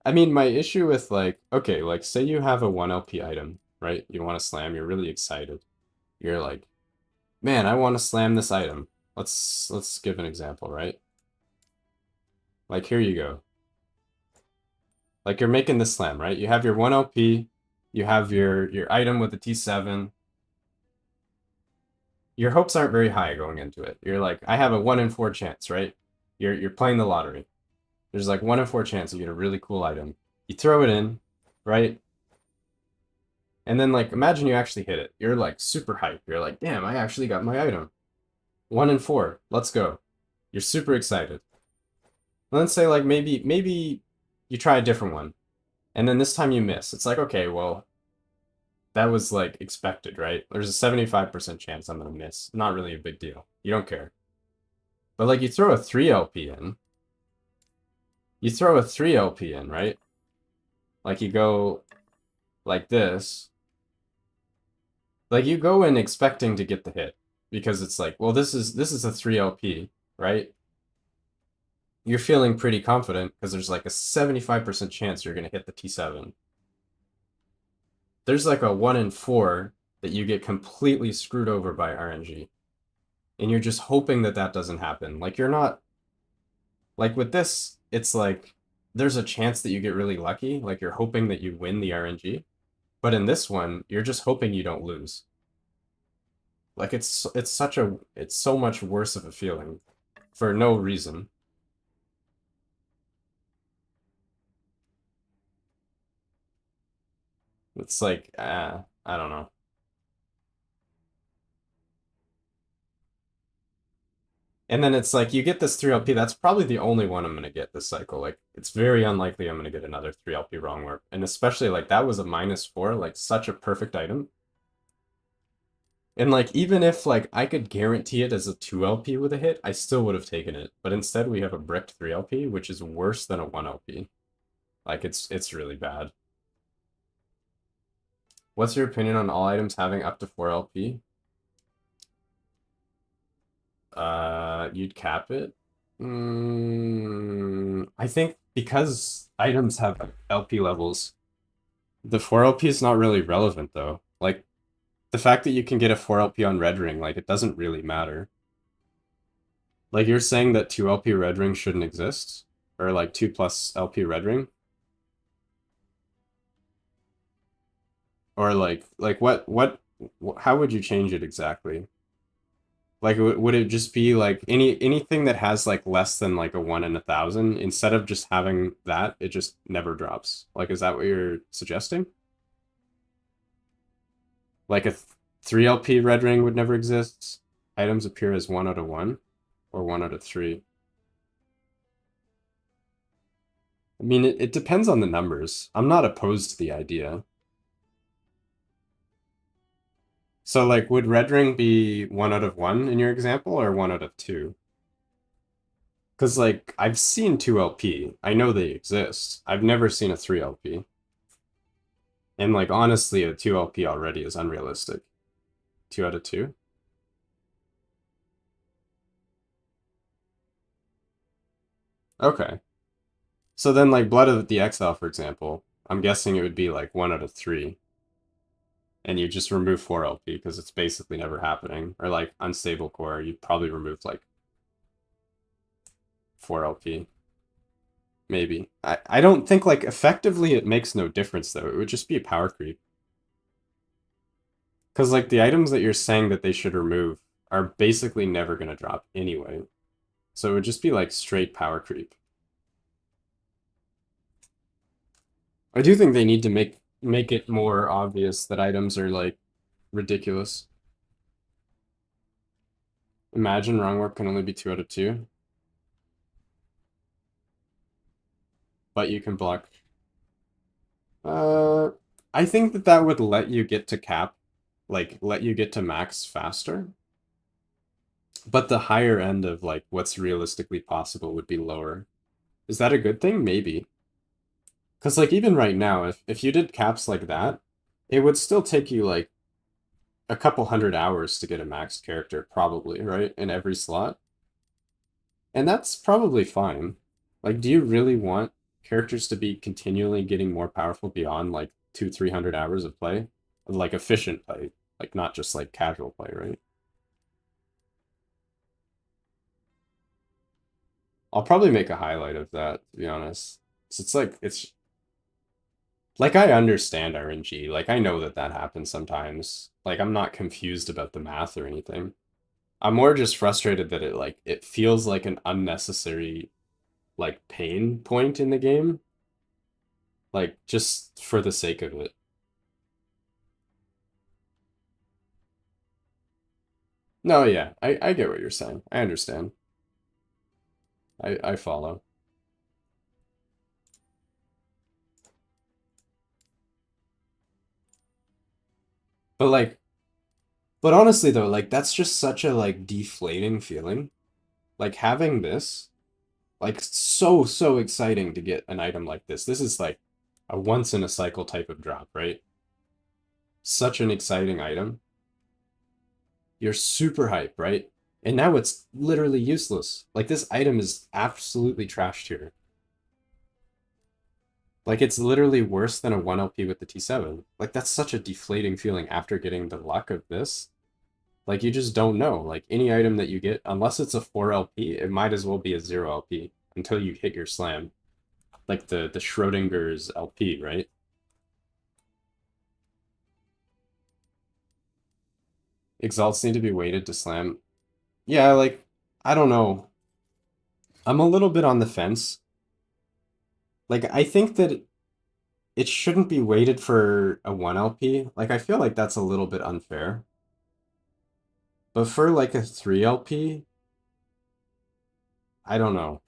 [SPEAKER 1] I mean, my issue with like, okay, like say you have a 1LP item, right? You want to slam, you're really excited. You're like, man, I want to slam this item. Let's give an example, right? Like here you go. Like you're making this slam, right? You have your 1LP, you have your item with the T7. Your hopes aren't very high going into it. You're like, I have a 1 in 4 chance, right? You're playing the lottery. There's like 1 in 4 chance you get a really cool item. You throw it in, right? And then like imagine you actually hit it. You're like super hyped. You're like, damn, I actually got my item. 1 in 4. Let's go. You're super excited. Let's say like maybe you try a different one. And then this time you miss. It's like, okay, well, that was like expected, right? There's a 75% chance I'm gonna miss. Not really a big deal. You don't care. But like you throw a 3LP in. You throw a 3LP in, right? Like you go like this. Like you go in expecting to get the hit because it's like, well, this is a 3LP, right? You're feeling pretty confident because there's like a 75% chance you're gonna hit the T7. There's like a 1 in 4 that you get completely screwed over by RNG. And you're just hoping that that doesn't happen. Like you're not like with this, it's like there's a chance that you get really lucky, like you're hoping that you win the RNG. But in this one, you're just hoping you don't lose. Like it's so much worse of a feeling for no reason. It's like, I don't know. And then it's like you get this 3LP, that's probably the only one I'm gonna get this cycle. Like it's very unlikely I'm gonna get another 3LP wrong warp. And especially like that was a -4, like such a perfect item. And like even if like I could guarantee it as a 2LP with a hit, I still would have taken it. But instead we have a bricked 3LP, which is worse than a 1LP. Like it's really bad. What's your opinion on all items having up to 4LP? You'd cap it. I think because items have LP levels, the 4LP is not really relevant though. Like the fact that you can get a 4LP on red ring, like it doesn't really matter. Like you're saying that 2LP red ring shouldn't exist? Or like 2 plus LP red ring? Or like what how would you change it exactly? Like, would it just be like anything that has like less than like a 1 in 1,000, instead of just having that, it just never drops? Like, is that what you're suggesting? Like a 3LP red ring would never exist? items appear as 1 out of 1 or 1 out of 3. I mean, it depends on the numbers. I'm not opposed to the idea. So, like, would red ring be 1 out of 1 in your example or 1 out of 2? Because, like, I've seen 2LP. I know they exist. I've never seen a 3LP. And, like, honestly, a 2LP already is unrealistic. 2 out of 2? Okay. So then, like, Blood of the Exile, for example, I'm guessing it would be, like, 1 out of 3. And you just remove 4LP because it's basically never happening. Or, like, Unstable Core, you'd probably remove, like, 4LP. Maybe. I don't think, like, effectively it makes no difference, though. It would just be a power creep. Because, like, the items that you're saying that they should remove are basically never going to drop anyway. So it would just be, like, straight power creep. I do think they need to make it more obvious that items are, like, ridiculous. Imagine wrong warp can only be 2 out of 2. But you can block. I think that that would let you get to cap, like, let you get to max faster. But the higher end of, like, what's realistically possible would be lower. Is that a good thing? Maybe. Because, like, even right now, if you did caps like that, it would still take you, like, a couple 100 hours to get a max character, probably, right? In every slot. And that's probably fine. Like, do you really want characters to be continually getting more powerful beyond, like, 200-300 hours of play? Of, like, efficient play, like, not just, like, casual play, right? I'll probably make a highlight of that, to be honest. So it's like, I understand RNG. Like, I know that that happens sometimes. Like, I'm not confused about the math or anything. I'm more just frustrated that it feels like an unnecessary, like, pain point in the game. Like, just for the sake of it. No, yeah, I get what you're saying. I understand. I follow. But, like, but honestly though, like, that's just such a, like, deflating feeling. Like, having this, like, so exciting to get an item like this. This is, like, a once in a cycle type of drop, right? Such an exciting item. You're super hype, right? And now it's literally useless. Like, this item is absolutely trashed here. Like, it's literally worse than a 1LP with the T7. Like, that's such a deflating feeling after getting the luck of this. Like, you just don't know. Like, any item that you get, unless it's a 4LP, it might as well be a 0LP until you hit your slam. Like the Schrodinger's LP, right? Exalts need to be weighted to slam. Yeah, like, I don't know. I'm a little bit on the fence. Like, I think that it shouldn't be weighted for a 1LP. Like, I feel like that's a little bit unfair. But for, like, a 3LP, I don't know.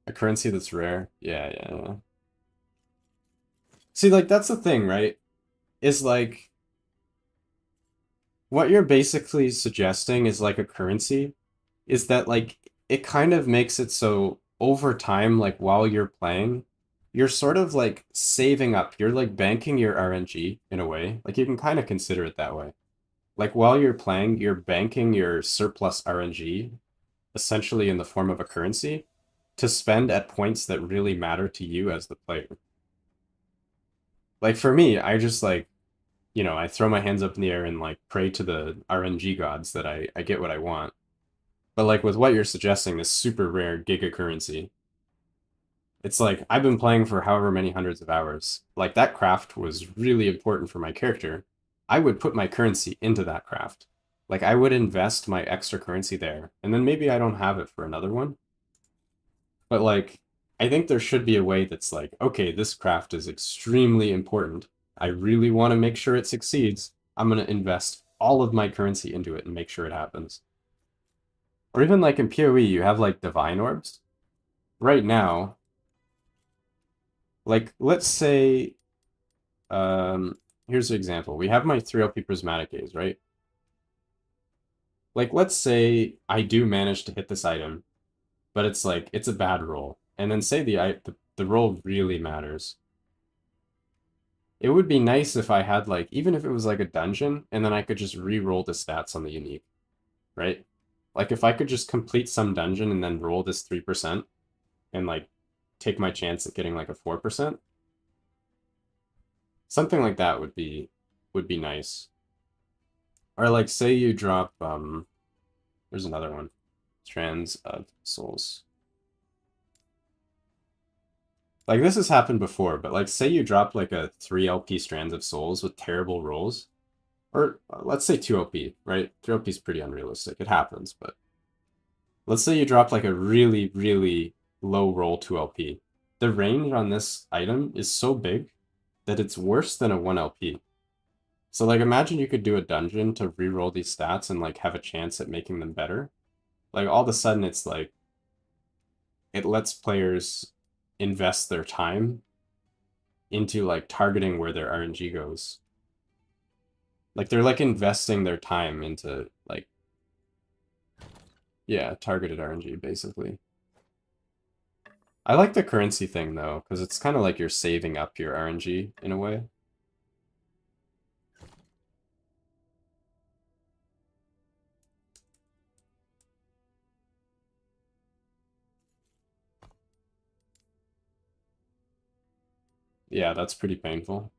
[SPEAKER 1] A currency that's rare. Yeah. See, like, that's the thing, right? Is, like, what you're basically suggesting is, like, a currency is that, like, it kind of makes it so over time, like, while you're playing, you're sort of, like, saving up. You're, like, banking your RNG in a way. Like, you can kind of consider it that way. Like, while you're playing, you're banking your surplus RNG essentially in the form of a currency to spend at points that really matter to you as the player. Like, for me, I just, like, I throw my hands up in the air and, like, pray to the RNG gods that I get what I want. But, like, with what you're suggesting, this super rare giga currency, it's like, I've been playing for however many hundreds of hours. Like, that craft was really important for my character. I would put my currency into that craft. Like, I would invest my extra currency there. And then maybe I don't have it for another one. But, like, I think there should be a way that's like, okay, this craft is extremely important. I really want to make sure it succeeds. I'm going to invest all of my currency into it and make sure it happens. Or even like in PoE, you have like divine orbs. Right now, like let's say, here's an example. We have my 3LP prismatic gaze, right? Like let's say I do manage to hit this item, but it's like it's a bad roll. And then say the roll really matters. It would be nice if I had like, even if it was like a dungeon, and then I could just re-roll the stats on the unique, right? Like if I could just complete some dungeon and then roll this 3% and like take my chance at getting like a 4%. Something like that would be nice. Or like say you drop there's another one. Strands of Souls. Like this has happened before, but like say you drop like a 3 LP Strands of Souls with terrible rolls. Or let's say 2 LP, right? 3 LP is pretty unrealistic. It happens, but let's say you drop like a really, really low roll 2 LP. The range on this item is so big that it's worse than a 1 LP. So like imagine you could do a dungeon to reroll these stats and like have a chance at making them better. Like all of a sudden it's like it lets players invest their time into like targeting where their RNG goes. Like they're like investing their time into like, yeah, targeted RNG basically. I like the currency thing though, because it's kind of like you're saving up your RNG in a way. Yeah, that's pretty painful.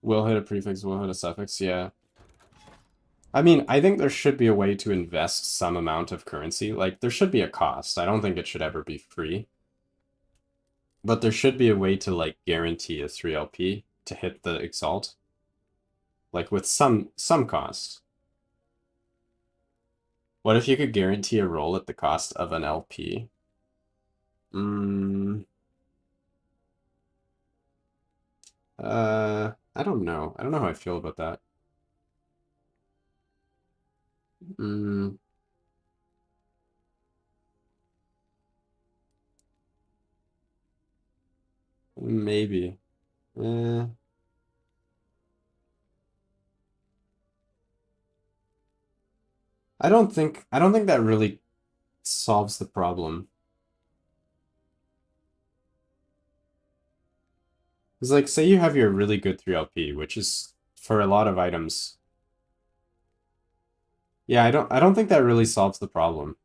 [SPEAKER 1] Will hit a prefix, will hit a suffix, yeah. I mean, I think there should be a way to invest some amount of currency. Like, there should be a cost. I don't think it should ever be free. But there should be a way to, like, guarantee a 3LP to hit the Exalt. Like, with some cost. What if you could guarantee a roll at the cost of an LP? I don't know. I don't know how I feel about that. Maybe. Eh. I don't think that really solves the problem. Because like say you have your really good 3LP, which is for a lot of items. Yeah, I don't think that really solves the problem.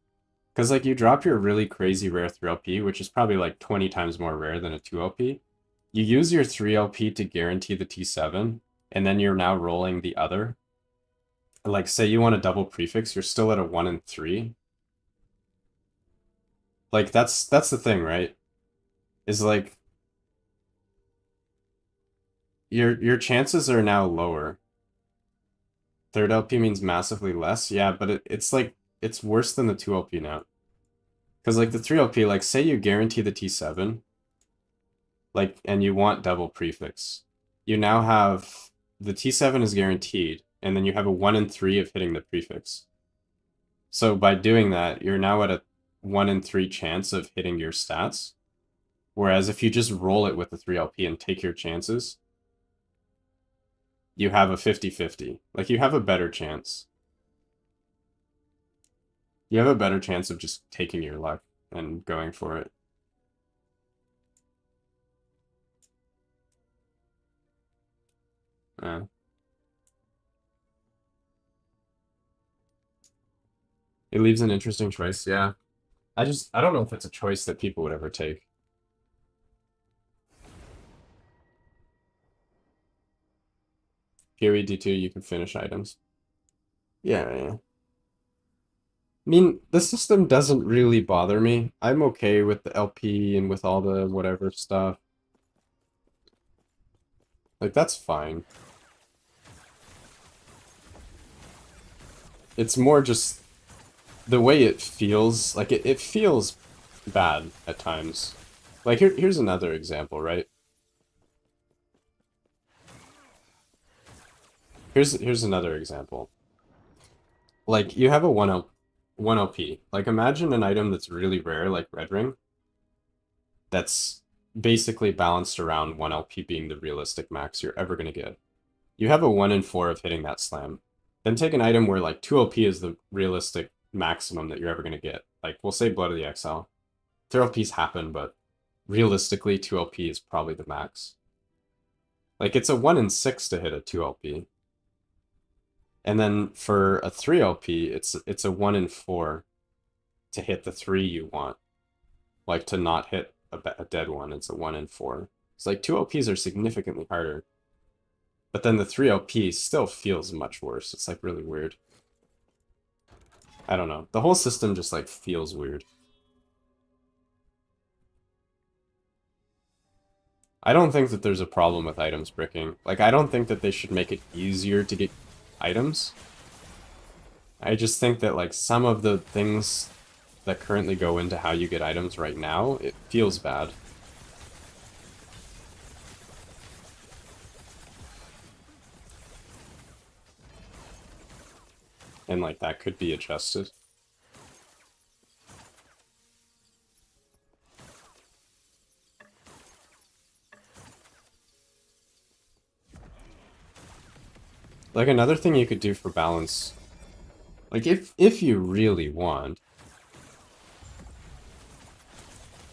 [SPEAKER 1] Because like you drop your really crazy rare 3LP, which is probably like 20 times more rare than a 2LP. You use your 3LP to guarantee the T7, and then you're now rolling the other. Like say you want a double prefix, you're still at a 1 and 3. Like that's the thing, right? Is like your chances are now lower. Third LP means massively less, yeah, but it's like it's worse than the 2 LP now. Because like the 3 LP, like say you guarantee the T7, like and you want double prefix. You now have the T7 is guaranteed, and then you have a 1 in 3 of hitting the prefix. So by doing that, you're now at a 1 in 3 chance of hitting your stats. Whereas if you just roll it with the 3LP and take your chances, you have a 50-50. Like you have a better chance. You have a better chance of just taking your luck and going for it. Yeah. It leaves an interesting choice, yeah. I don't know if it's a choice that people would ever take. PoE D2, you can finish items. Yeah, yeah. I mean, the system doesn't really bother me. I'm okay with the LP and with all the whatever stuff. Like, that's fine. It's more just the way it feels, like it feels bad at times. Like here's another example, right? Here's another example. Like you have a 1 LP. Like imagine an item that's really rare, like Red Ring, that's basically balanced around 1 LP being the realistic max you're ever gonna get. You have a 1 in 4 of hitting that slam. Then take an item where like 2 LP is the realistic maximum that you're ever gonna get. Like we'll say Blood of the Exile. 3 LPs happen, but realistically 2 LP is probably the max. Like it's a 1 in 6 to hit a 2 LP. And then for a 3 LP, it's a 1 in 4 to hit the 3 you want. Like to not hit a dead one, it's a 1 in 4. It's like 2 LPs are significantly harder. But then the 3 LP still feels much worse. It's like really weird. I don't know. The whole system just like feels weird. I don't think that there's a problem with items bricking. Like, I don't think that they should make it easier to get items. I just think that, like, some of the things that currently go into how you get items right now, it feels bad. And, like, that could be adjusted. Like, another thing you could do for balance, like, if you really want,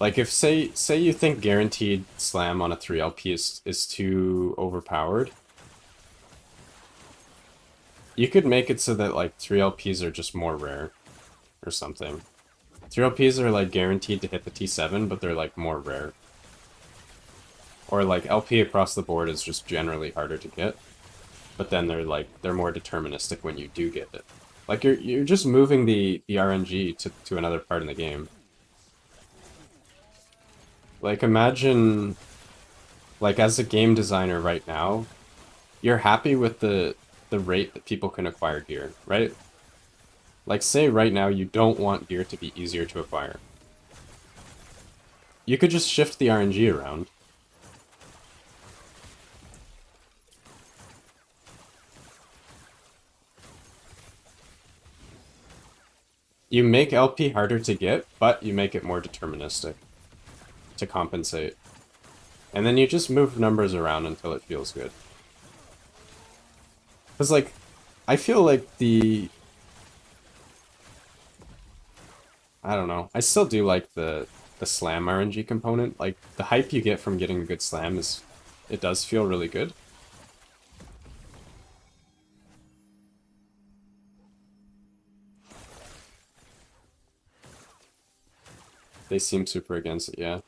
[SPEAKER 1] like, if, say you think guaranteed slam on a 3 LP is too overpowered, you could make it so that, like, 3 LPs are just more rare, or something. 3 LPs are, like, guaranteed to hit the T7, but they're, like, more rare. Or, like, LP across the board is just generally harder to get. But then they're more deterministic when you do get it. Like you're just moving the RNG to another part in the game. Like imagine, like as a game designer right now, you're happy with the rate that people can acquire gear, right? Like say right now you don't want gear to be easier to acquire. You could just shift the RNG around. You make LP harder to get, but you make it more deterministic to compensate. And then you just move numbers around until it feels good. Because, like, I feel like I don't know. I still do like the slam RNG component. Like, the hype you get from getting a good slam it does feel really good. They seem super against it, yeah.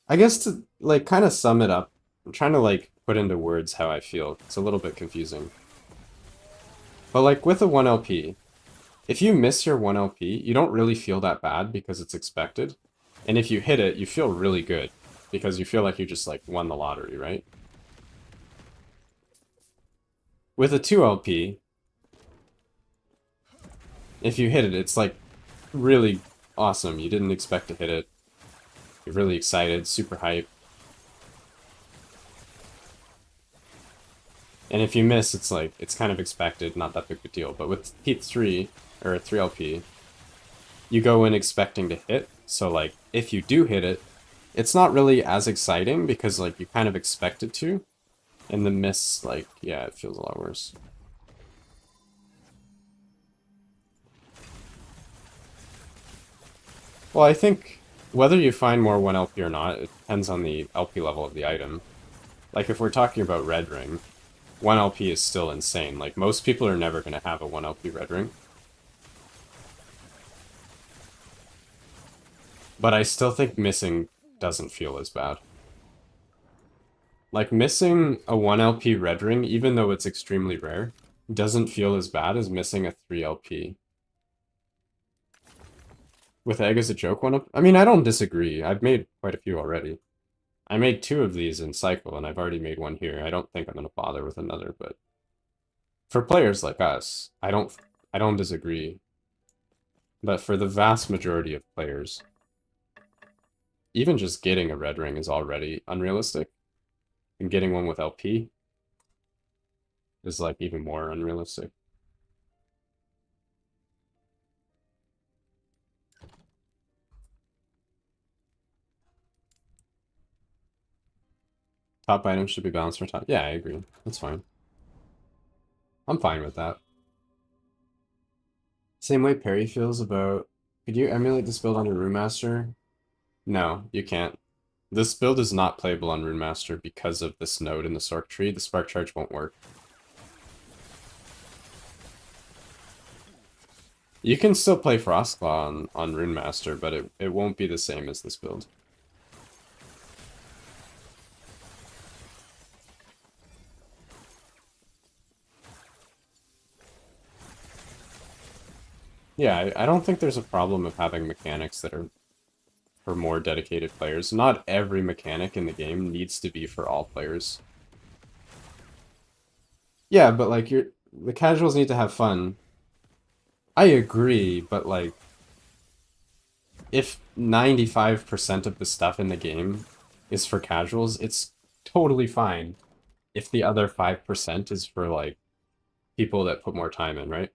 [SPEAKER 1] I guess to, like, kind of sum it up, I'm trying to, like, put into words how I feel. It's a little bit confusing. But, like, with a 1 LP, if you miss your 1 LP, you don't really feel that bad because it's expected. And if you hit it, you feel really good because you feel like you just, like, won the lottery, right? With a 2 LP, if you hit it, it's, like, really awesome. You didn't expect to hit it. You're really excited, super hype. And if you miss, it's like, it's kind of expected, not that big of a deal. But with Heat 3, or a 3 LP, you go in expecting to hit. So, like, if you do hit it, it's not really as exciting because, like, you kind of expect it to. And the miss, like, yeah, it feels a lot worse. Well, I think whether you find more 1 LP or not, it depends on the LP level of the item. Like, if we're talking about Red Ring, 1 LP is still insane. Like, most people are never going to have a 1 LP Red Ring. But I still think missing doesn't feel as bad. Like, missing a 1 LP Red Ring, even though it's extremely rare, doesn't feel as bad as missing a 3 LP. With Egg as a joke one up? I mean, I don't disagree. I've made quite a few already. I made 2 of these in Cycle, and I've already made one here. I don't think I'm going to bother with another, but For players like us, I don't disagree. But for the vast majority of players, even just getting a red ring is already unrealistic. And getting one with LP is like even more unrealistic. Top items should be balanced for top. Yeah, I agree. That's fine. I'm fine with that. Same way Perry feels about, could you emulate this build on your Rune Master? No, you can't. This build is not playable on Rune Master because of this node in the SORC tree. The Spark Charge won't work. You can still play Frostclaw on Rune Master, but it won't be the same as this build. Yeah, I don't think there's a problem of having mechanics that are for more dedicated players. Not every mechanic in the game needs to be for all players. Yeah, but like the casuals need to have fun. I agree, but like if 95% of the stuff in the game is for casuals, it's totally fine if the other 5% is for like people that put more time in, right?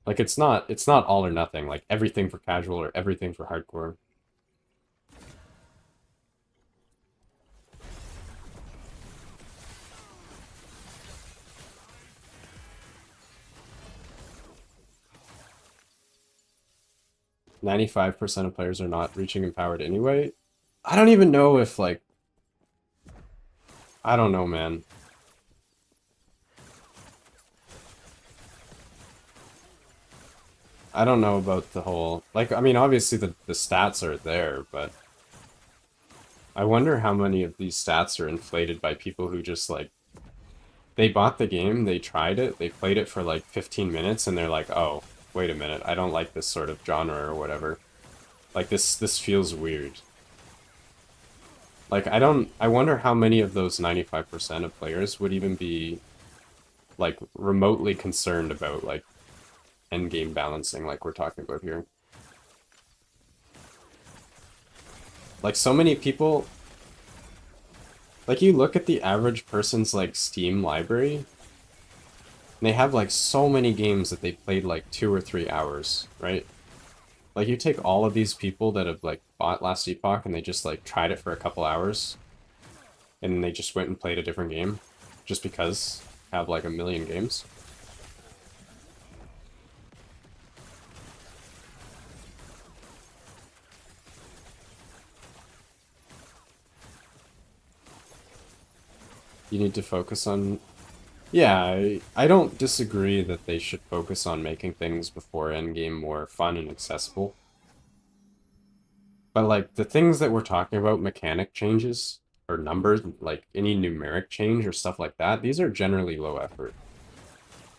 [SPEAKER 1] Like it's not all or nothing, like everything for casual or everything for hardcore. 95% of players are not reaching empowered anyway. I don't even know if like I don't know, man. I don't know about the whole like I mean obviously the stats are there, but I wonder how many of these stats are inflated by people who just like they bought the game, they tried it, they played it for like 15 minutes and they're like, "Oh, wait a minute. I don't like this sort of genre or whatever." Like this feels weird. Like I wonder how many of those 95% of players would even be like remotely concerned about like endgame balancing like we're talking about here. Like so many people like you look at the average person's like Steam library, and they have like so many games that they played like 2 or 3 hours, right? Like you take all of these people that have like bought Last Epoch and they just like tried it for a couple hours and then they just went and played a different game just because have like a million games. You need to focus on yeah, I don't disagree that they should focus on making things before endgame more fun and accessible. But like the things that we're talking about, mechanic changes or numbers, like any numeric change or stuff like that, these are generally low effort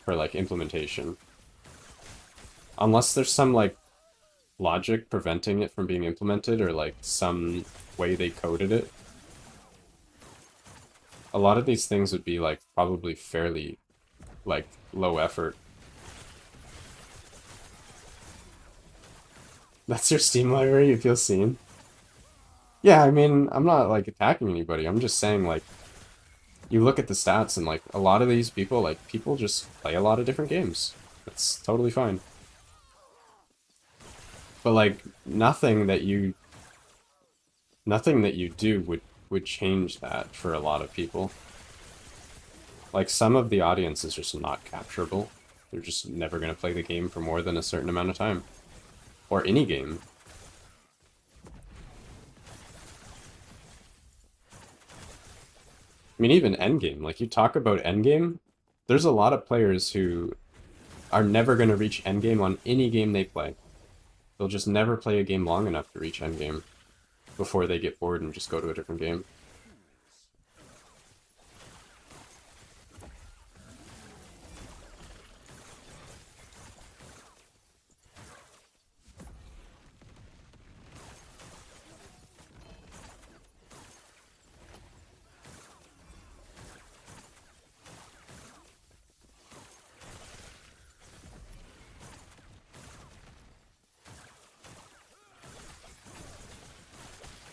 [SPEAKER 1] for like implementation. Unless there's some like logic preventing it from being implemented or like some way they coded it. A lot of these things would be like probably fairly like low effort. That's your Steam library, you feel seen? Yeah, I mean, I'm not like attacking anybody. I'm just saying like you look at the stats and like a lot of these people, like people just play a lot of different games. That's totally fine. But like nothing that you do would change that for a lot of people. Like some of the audience is just not capturable. They're just never going to play the game for more than a certain amount of time. Or any game. I mean, even endgame. Like, you talk about endgame, there's a lot of players who are never going to reach endgame on any game they play. They'll just never play a game long enough to reach endgame before they get bored and just go to a different game.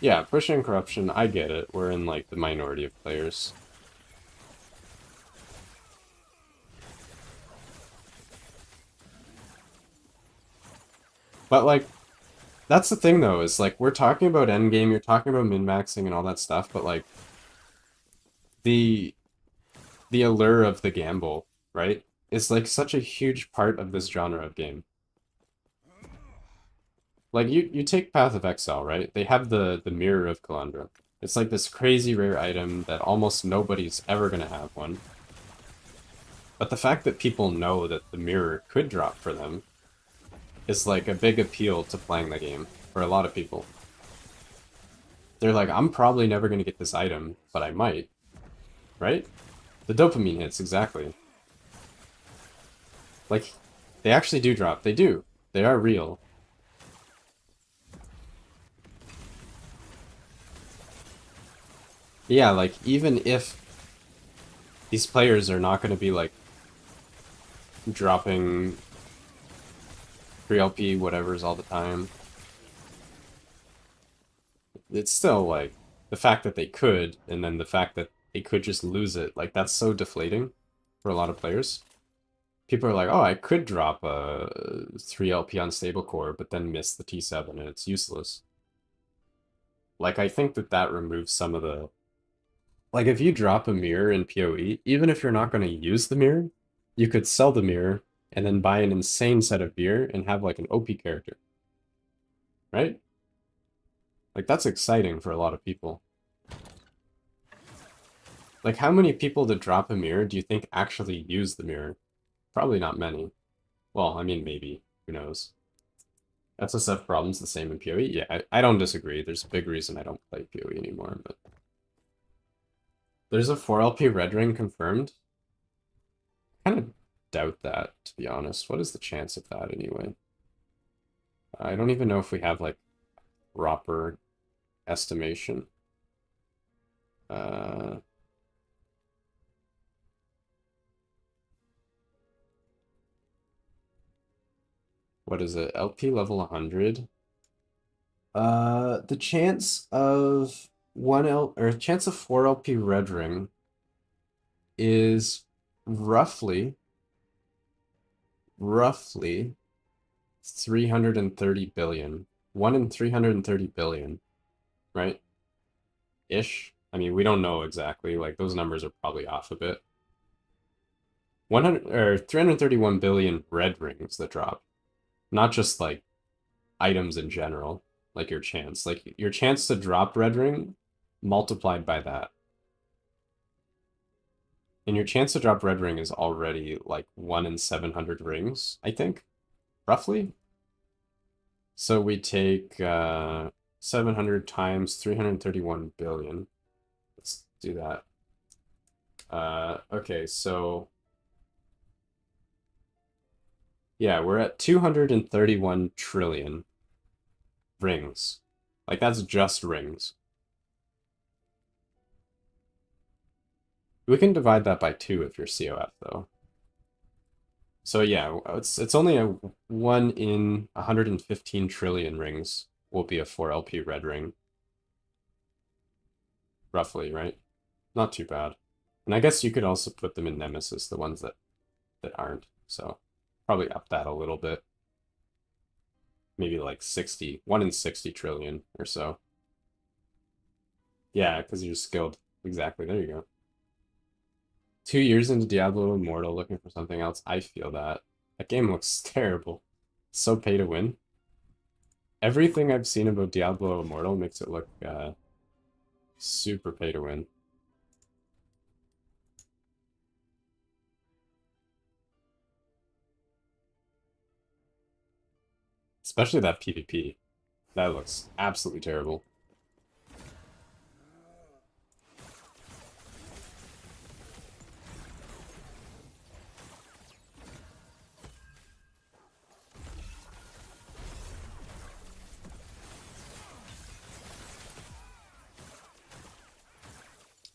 [SPEAKER 1] Yeah, pushing corruption, I get it. We're in, like, the minority of players. But, like, that's the thing, though, is, like, we're talking about endgame, you're talking about min-maxing and all that stuff, but, like, the allure of the gamble, right, is, like, such a huge part of this genre of game. Like, you take Path of Exile, right? They have the Mirror of Kalandra. It's like this crazy rare item that almost nobody's ever gonna have one. But the fact that people know that the mirror could drop for them is like a big appeal to playing the game for a lot of people. They're like, I'm probably never gonna get this item, but I might. Right? The dopamine hits, exactly. Like, they actually do drop. They do. They are real. Yeah, like, even if these players are not going to be, like, dropping 3LP whatevers all the time, it's still, like, the fact that they could, and then the fact that they could just lose it, like, that's so deflating for a lot of players. People are like, oh, I could drop a 3LP on stable core, but then miss the T7, and it's useless. Like, I think that that removes some of the... Like, if you drop a mirror in PoE, even if you're not going to use the mirror, you could sell the mirror and then buy an insane set of gear and have, like, an OP character. Right? Like, that's exciting for a lot of people. Like, how many people that drop a mirror do you think actually use the mirror? Probably not many. Well, I mean, maybe. Who knows? SSF problem's the same in PoE? Yeah, I don't disagree. There's a big reason I don't play PoE anymore, but... There's a 4LP red ring confirmed? I kind of doubt that, to be honest. What is the chance of that, anyway? I don't even know if we have, like, proper estimation. What is it? LP level 100? The chance of 4 LP red ring is roughly 330 billion. 1 in 330 billion, right? Ish. I mean, we don't know exactly. Like, those numbers are probably off a bit. 331 billion red rings that drop. Not just, like, items in general, like your chance. Like, your chance to drop red ring multiplied by that. And your chance to drop red ring is already, like, 1 in 700 rings, I think, roughly. So we take 700 times 331 billion. Let's do that. Okay, so... Yeah, we're at 231 trillion rings. Like, that's just rings. We can divide that by 2 if you're COF, though. So yeah, it's only a 1 in 115 trillion rings will be a 4LP red ring. Roughly, right? Not too bad. And I guess you could also put them in Nemesis, the ones that aren't. So probably up that a little bit. Maybe like 60, 1 in 60 trillion or so. Yeah, because you're skilled. Exactly, there you go. 2 years into Diablo Immortal looking for something else. I feel that. That game looks terrible. It's so pay to win. Everything I've seen about Diablo Immortal makes it look super pay to win. Especially that PvP. That looks absolutely terrible.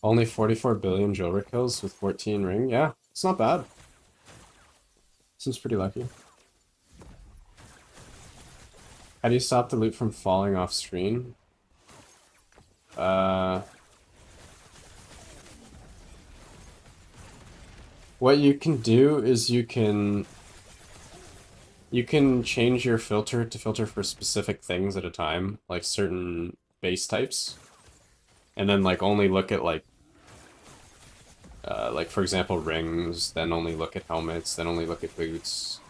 [SPEAKER 1] Only 44 billion jailbreak kills with 14 ring. Yeah, it's not bad. Seems pretty lucky. How do you stop the loot from falling off screen? What you can do is you can change your filter to filter for specific things at a time, like certain base types, and then like only look at like for example rings, then only look at helmets, then only look at boots.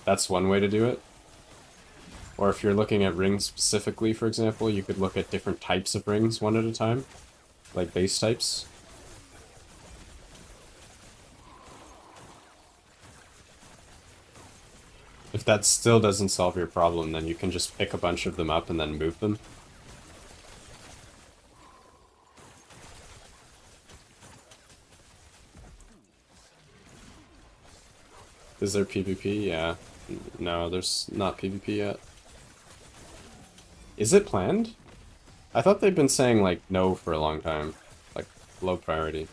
[SPEAKER 1] That's one way to do it. Or if you're looking at rings specifically, for example, you could look at different types of rings one at a time, like base types. If that still doesn't solve your problem, then you can just pick a bunch of them up and then move them. Is there PvP? Yeah. No, there's not PvP yet. Is it planned? I thought they've been saying, like, no for a long time. Like, low priority.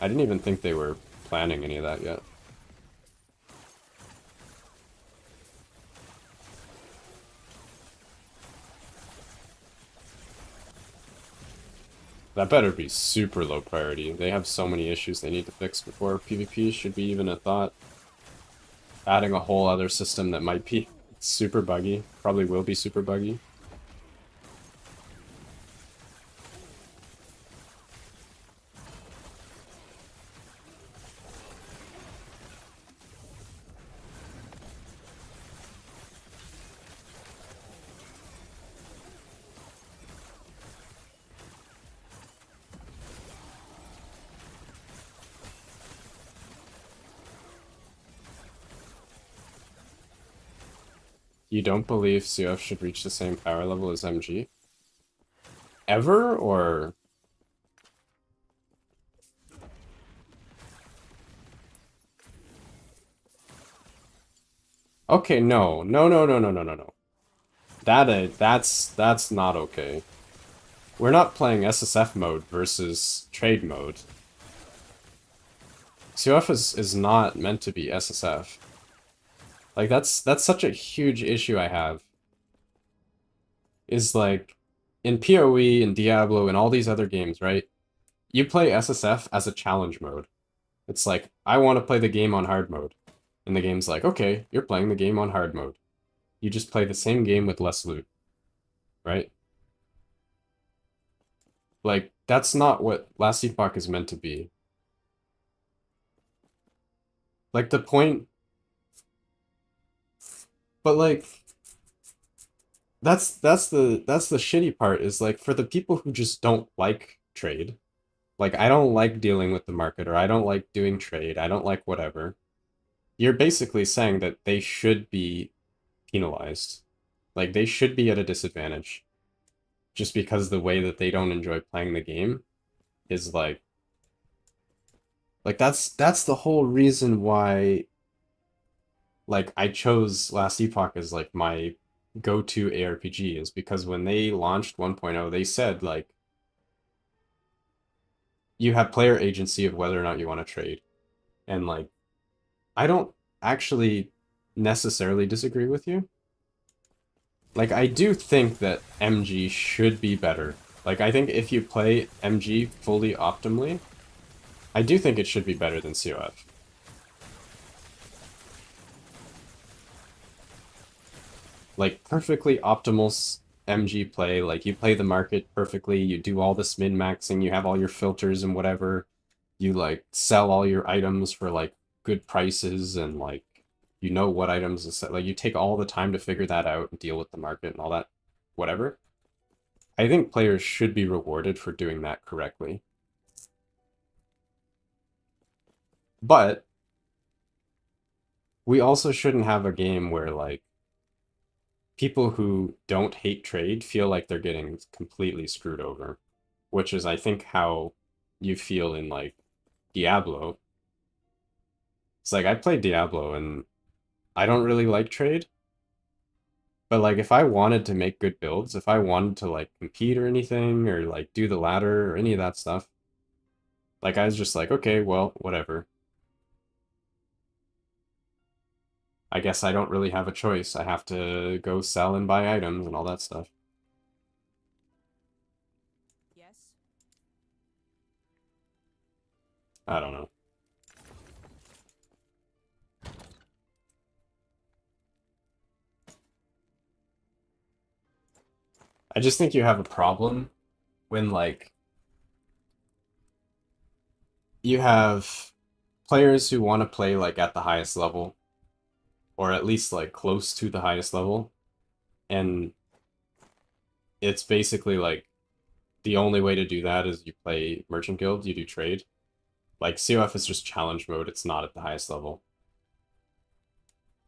[SPEAKER 1] I didn't even think they were planning any of that yet. That better be super low priority. They have so many issues they need to fix before PvP should be even a thought. Adding a whole other system that might be super buggy. Probably will be super buggy. You don't believe COF should reach the same power level as MG? Ever, or...? Okay, no. No, no, no, no, no, no, no. That's not okay. We're not playing SSF mode versus trade mode. COF is not meant to be SSF. Like, that's such a huge issue I have. Is like, in PoE and Diablo and all these other games, right? You play SSF as a challenge mode. It's like, I want to play the game on hard mode. And the game's like, okay, you're playing the game on hard mode. You just play the same game with less loot. Right? Like, that's not what Last Epoch is meant to be. Like, the point... But, like... That's the shitty part, is, like, for the people who just don't like trade... Like, I don't like dealing with the market, or I don't like doing trade, I don't like whatever. You're basically saying that they should be penalized. Like, they should be at a disadvantage. Just because the way that they don't enjoy playing the game is like... Like, that's the whole reason why... Like, I chose Last Epoch as, like, my go-to ARPG, is because when they launched 1.0, they said, like, you have player agency of whether or not you want to trade. And, like, I don't actually necessarily disagree with you. Like, I do think that MG should be better. Like, I think if you play MG fully optimally, I do think it should be better than COF. Like, perfectly optimal MG play, like, you play the market perfectly, you do all this min-maxing, you have all your filters and whatever, you, like, sell all your items for, like, good prices, and, like, you know what items to sell. Like, you take all the time to figure that out and deal with the market and all that, whatever. I think players should be rewarded for doing that correctly. But we also shouldn't have a game where, like, people who don't hate trade feel like they're getting completely screwed over, which is, I think, how you feel in, like, Diablo. It's like, I play Diablo, and I don't really like trade, but, like, if I wanted to make good builds, if I wanted to, like, compete or anything, or, like, do the ladder, or any of that stuff, like, I was just like, okay, well, whatever. I guess I don't really have a choice. I have to go sell and buy items and all that stuff.
[SPEAKER 3] Yes.
[SPEAKER 1] I don't know. I just think you have a problem when, like, you have players who want to play, like, at the highest level, or at least, like, close to the highest level, and it's basically, like, the only way to do that is you play Merchant Guild, you do trade. Like, COF is just challenge mode, it's not at the highest level.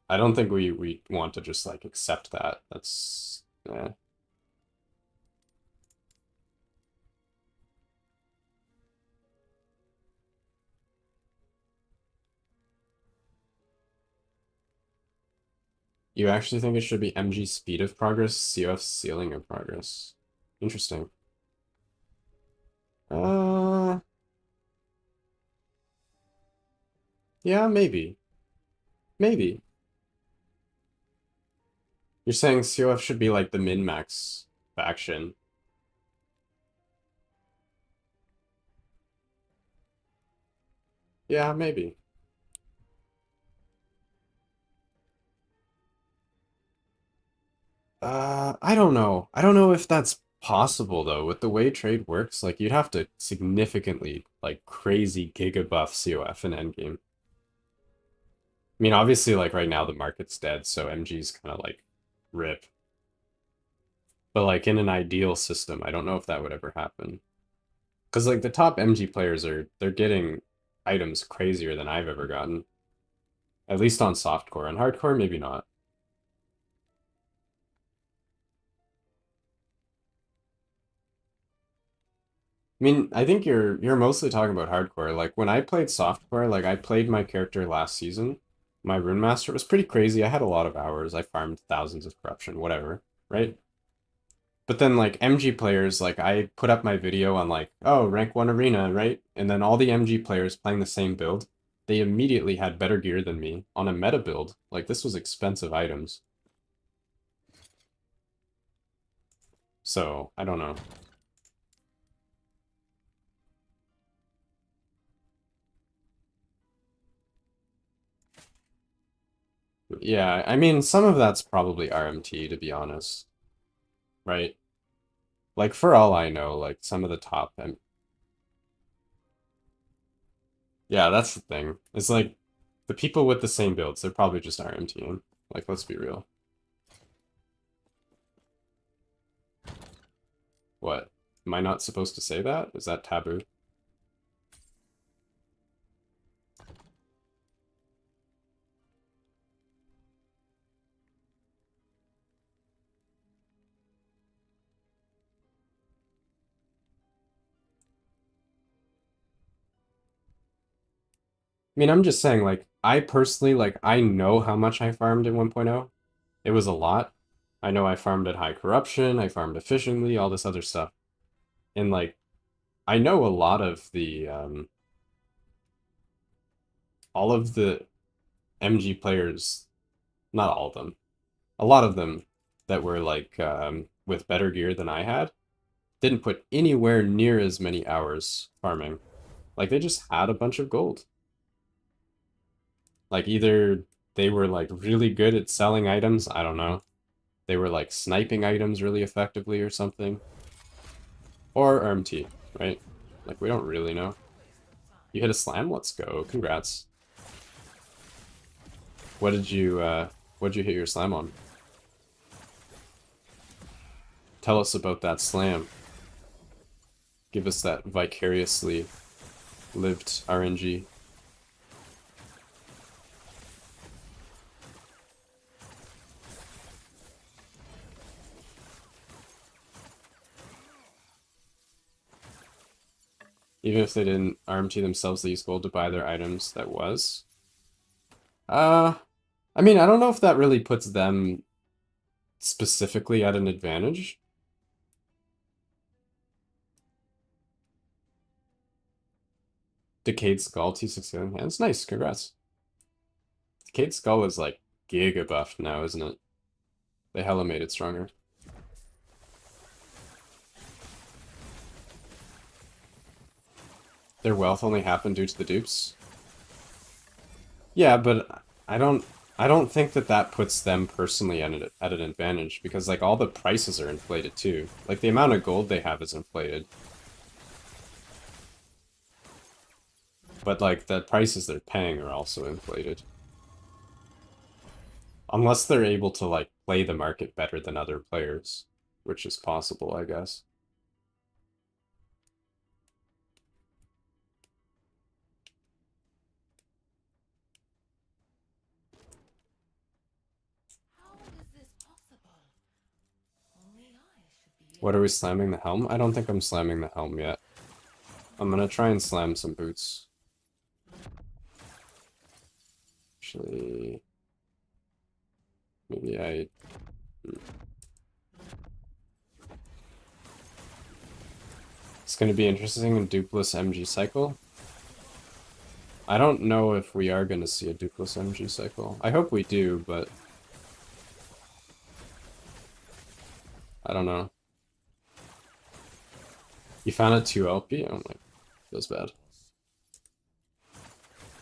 [SPEAKER 1] I don't think we want to just, like, accept that. That's... You actually think it should be MG speed of progress, COF ceiling of progress? Interesting. Yeah, maybe. Maybe. You're saying COF should be like the min-max faction. Yeah, maybe. I don't know. I don't know if that's possible though. With the way trade works, like you'd have to significantly, like crazy giga buff COF in endgame. I mean, obviously, like right now the market's dead, so MG's kind of like rip. But like in an ideal system, I don't know if that would ever happen. Because like the top MG players they're getting items crazier than I've ever gotten. At least on softcore. On hardcore, maybe not. I mean, I think you're mostly talking about hardcore. Like when I played softcore, like I played my character last season. My rune master was pretty crazy. I had a lot of hours. I farmed thousands of corruption, whatever, right? But then like MG players, like I put up my video on like, oh, rank 1 arena, right? And then all the MG players playing the same build, they immediately had better gear than me on a meta build. Like this was expensive items. So, I don't know. Yeah, I mean, some of that's probably RMT, to be honest. Right? Like, for all I know, like, some of the top... Yeah, that's the thing. It's like, the people with the same builds, they're probably just RMTing. Like, let's be real. What? Am I not supposed to say that? Is that taboo? I mean, I'm just saying, like, I personally, like, I know how much I farmed in 1.0. It was a lot. I know I farmed at high corruption, I farmed efficiently, all this other stuff. And, like, I know a lot of the, all of the MG players, not all of them, a lot of them that were, like, with better gear than I had, didn't put anywhere near as many hours farming. Like, they just had a bunch of gold. Like, either they were, like, really good at selling items, I don't know. They were, like, sniping items really effectively or something. Or RMT, right? Like, we don't really know. You hit a slam? Let's go. Congrats. What did you hit your slam on? Tell us about that slam. Give us that vicariously lived RNG. Even if they didn't RMT themselves, they used gold to buy their items. That was. I mean, I don't know if that really puts them specifically at an advantage. Decayed Skull, T6 Healing Hands. Nice, congrats. Decayed Skull is like giga buffed now, isn't it? They hella made it stronger. Their wealth only happened due to the dupes? Yeah, but I don't think that that puts them personally at an advantage, because like all the prices are inflated too. Like the amount of gold they have is inflated. But like the prices they're paying are also inflated. Unless they're able to like play the market better than other players, which is possible, I guess. What are we slamming the helm? I don't think I'm slamming the helm yet. I'm gonna try and slam some boots. Actually, maybe I... It's gonna be interesting in Dupless MG cycle. I don't know if we are gonna see a Dupless MG cycle. I hope we do, but... I don't know. You found a 2 LP? Oh my, feels bad.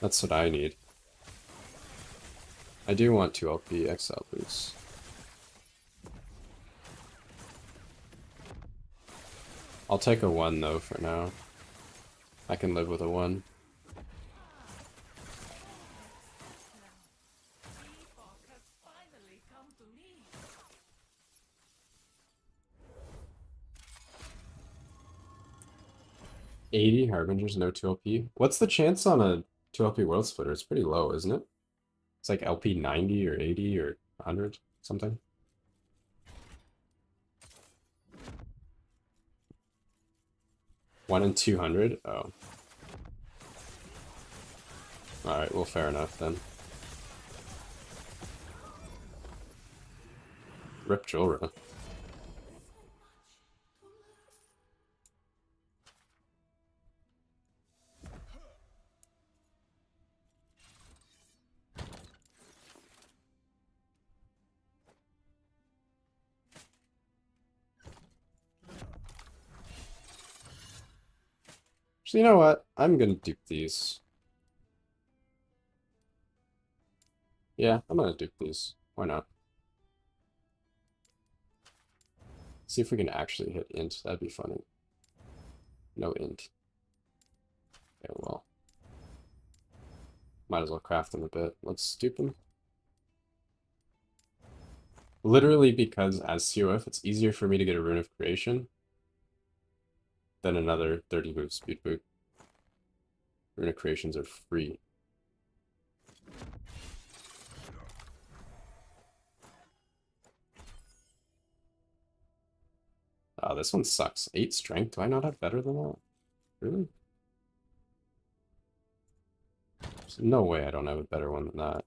[SPEAKER 1] That's what I need. I do want 2 LP XL boots. I'll take a 1 though for now. I can live with a 1. $80 Harbingers, no 2 LP. What's the chance on a 2 LP World Splitter? It's pretty low, isn't it? It's like LP 90 or 80 or 100, something. One in 200? Oh. Alright, well, fair enough then. Rip Julra. So you know what? I'm gonna dupe these. Yeah, I'm gonna dupe these. Why not? See if we can actually hit int. That'd be funny. No int. Okay, well. Might as well craft them a bit. Let's dupe them. Literally because as COF, it's easier for me to get a Rune of Creation than another 30 move speed boot. Rune of Creations are free. Oh, this one sucks. 8 strength? Do I not have better than that? Really? There's no way I don't have a better one than that.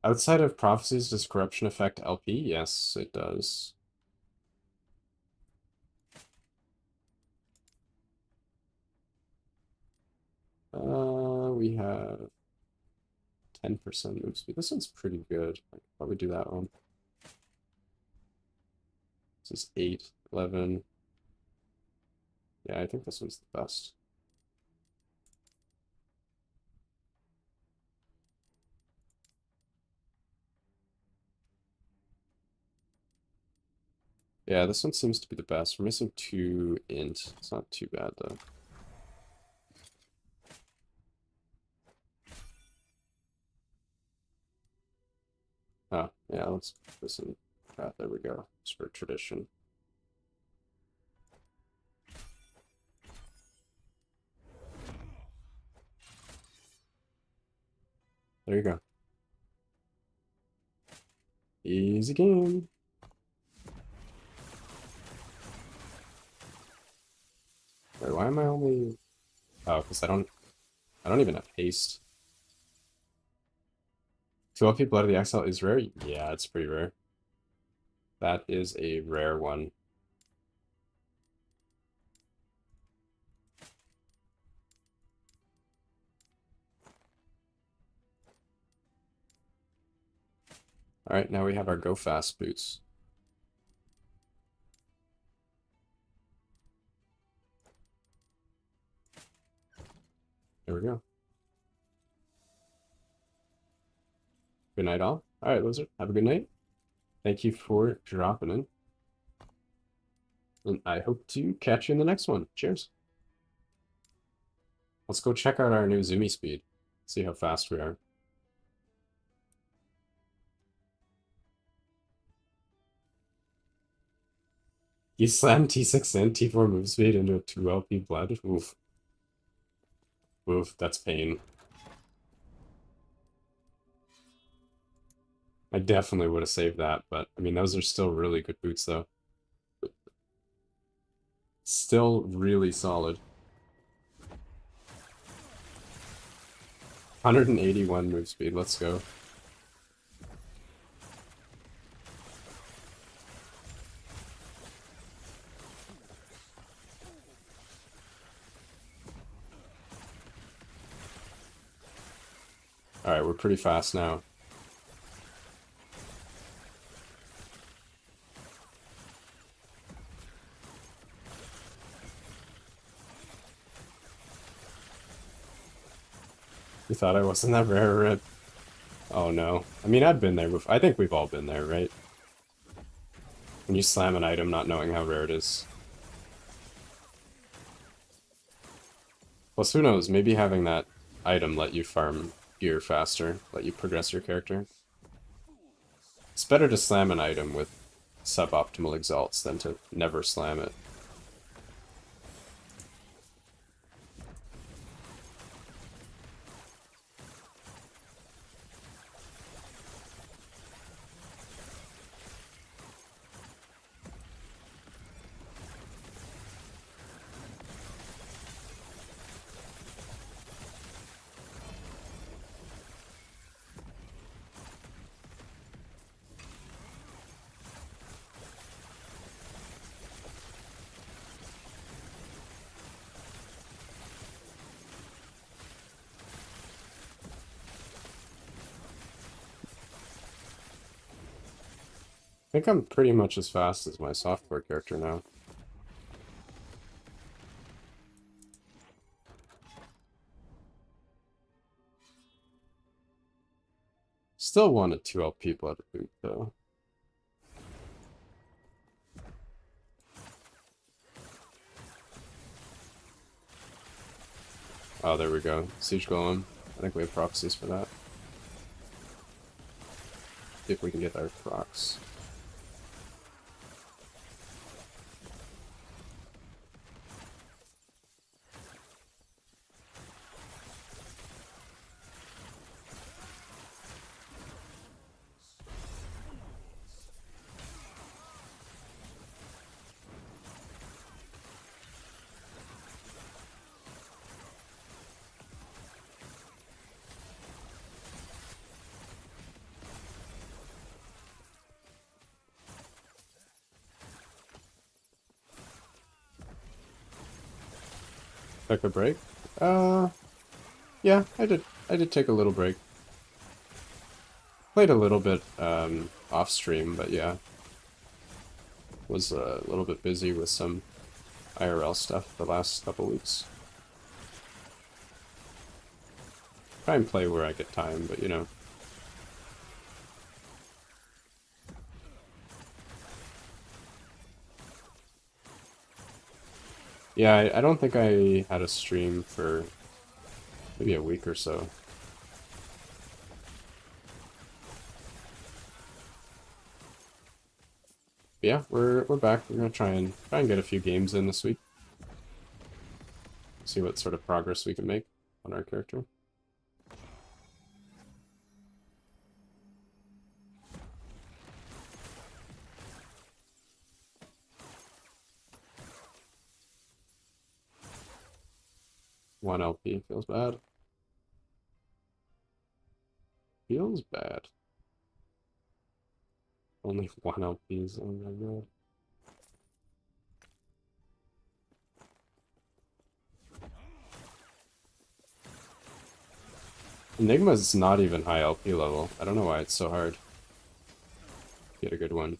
[SPEAKER 1] Outside of prophecies, does corruption affect LP? Yes, it does. We have 10% move speed. This one's pretty good. I could probably do that one. This is 8, 11. Yeah, I think this one's the best. Yeah, this one seems to be the best. We're missing 2 int. It's not too bad though. Oh, yeah, let's put this in chat. There we go. It's for tradition. There you go. Easy game. Wait, why am I only... Oh, because I don't even have haste. 2LP Blood of the Exile is rare? Yeah, it's pretty rare. That is a rare one. Alright, now we have our Go Fast boots. There we go. Good night, all. Alright, Lizard, have a good night. Thank you for dropping in. And I hope to catch you in the next one. Cheers. Let's go check out our new Zoomy speed. See how fast we are. You slam T6 and T4 move speed into a 2LP blood? Oof. Oof, that's pain. I definitely would have saved that, but I mean, those are still really good boots, though. Still really solid. 181 move speed, let's go. Alright, we're pretty fast now. You thought I wasn't that rare, Rip? Oh no. I mean, I've been there before. I think we've all been there, right? When you slam an item not knowing how rare it is. Plus, who knows, maybe having that item let you farm gear faster, let you progress your character. It's better to slam an item with suboptimal exalts than to never slam it. I think I'm pretty much as fast as my software character now. Still want a 2LP blood boot, though. Oh, there we go. Siege Golem. I think we have proxies for that. See if we can get our procs. Take a break? Yeah, I did take a little break. Played a little bit, off stream, but yeah. Was a little bit busy with some IRL stuff the last couple weeks. Try and play where I get time, but you know. Yeah, I don't think I had a stream for maybe a week or so. But yeah, we're back. We're gonna try and get a few games in this week. See what sort of progress we can make on our character. One LP feels bad. feels bad. Only one LPs. Oh my god. Enigma's not even high LP level. I don't know why it's so hard. Get a good one.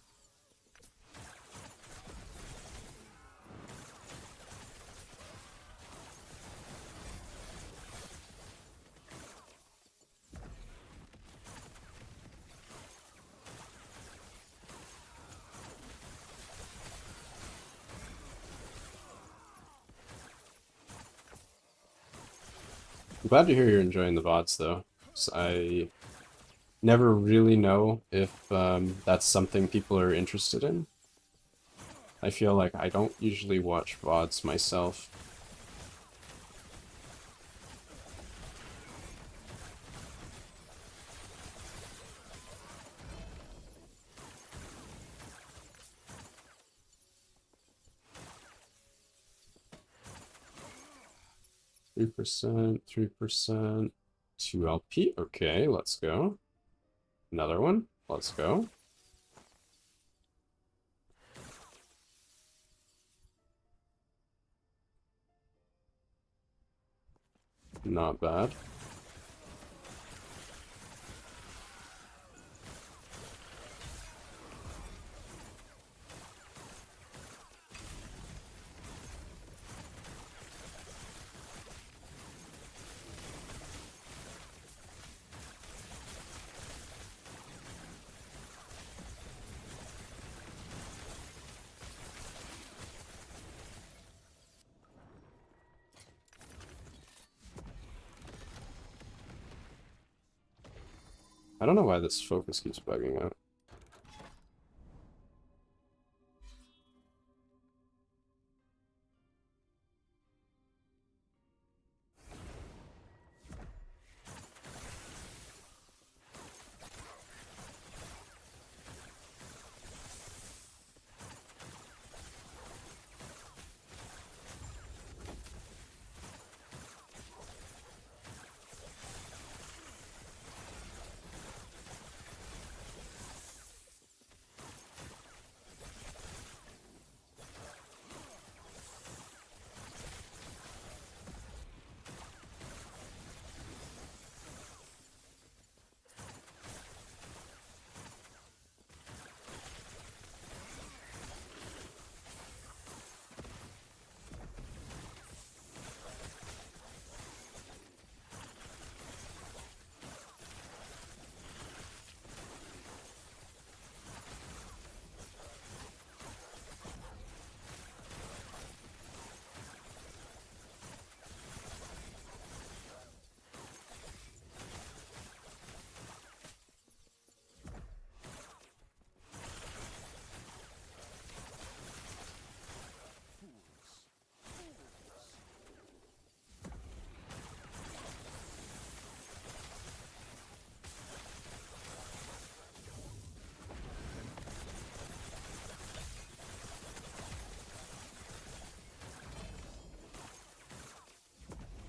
[SPEAKER 1] I'm glad to hear you're enjoying the VODs though. 'Cause I never really know if that's something people are interested in. I feel like I don't usually watch VODs myself. %, 3%, 2 LP. Okay, let's go. Another one. Let's go. Not bad. I don't know why this focus keeps bugging out.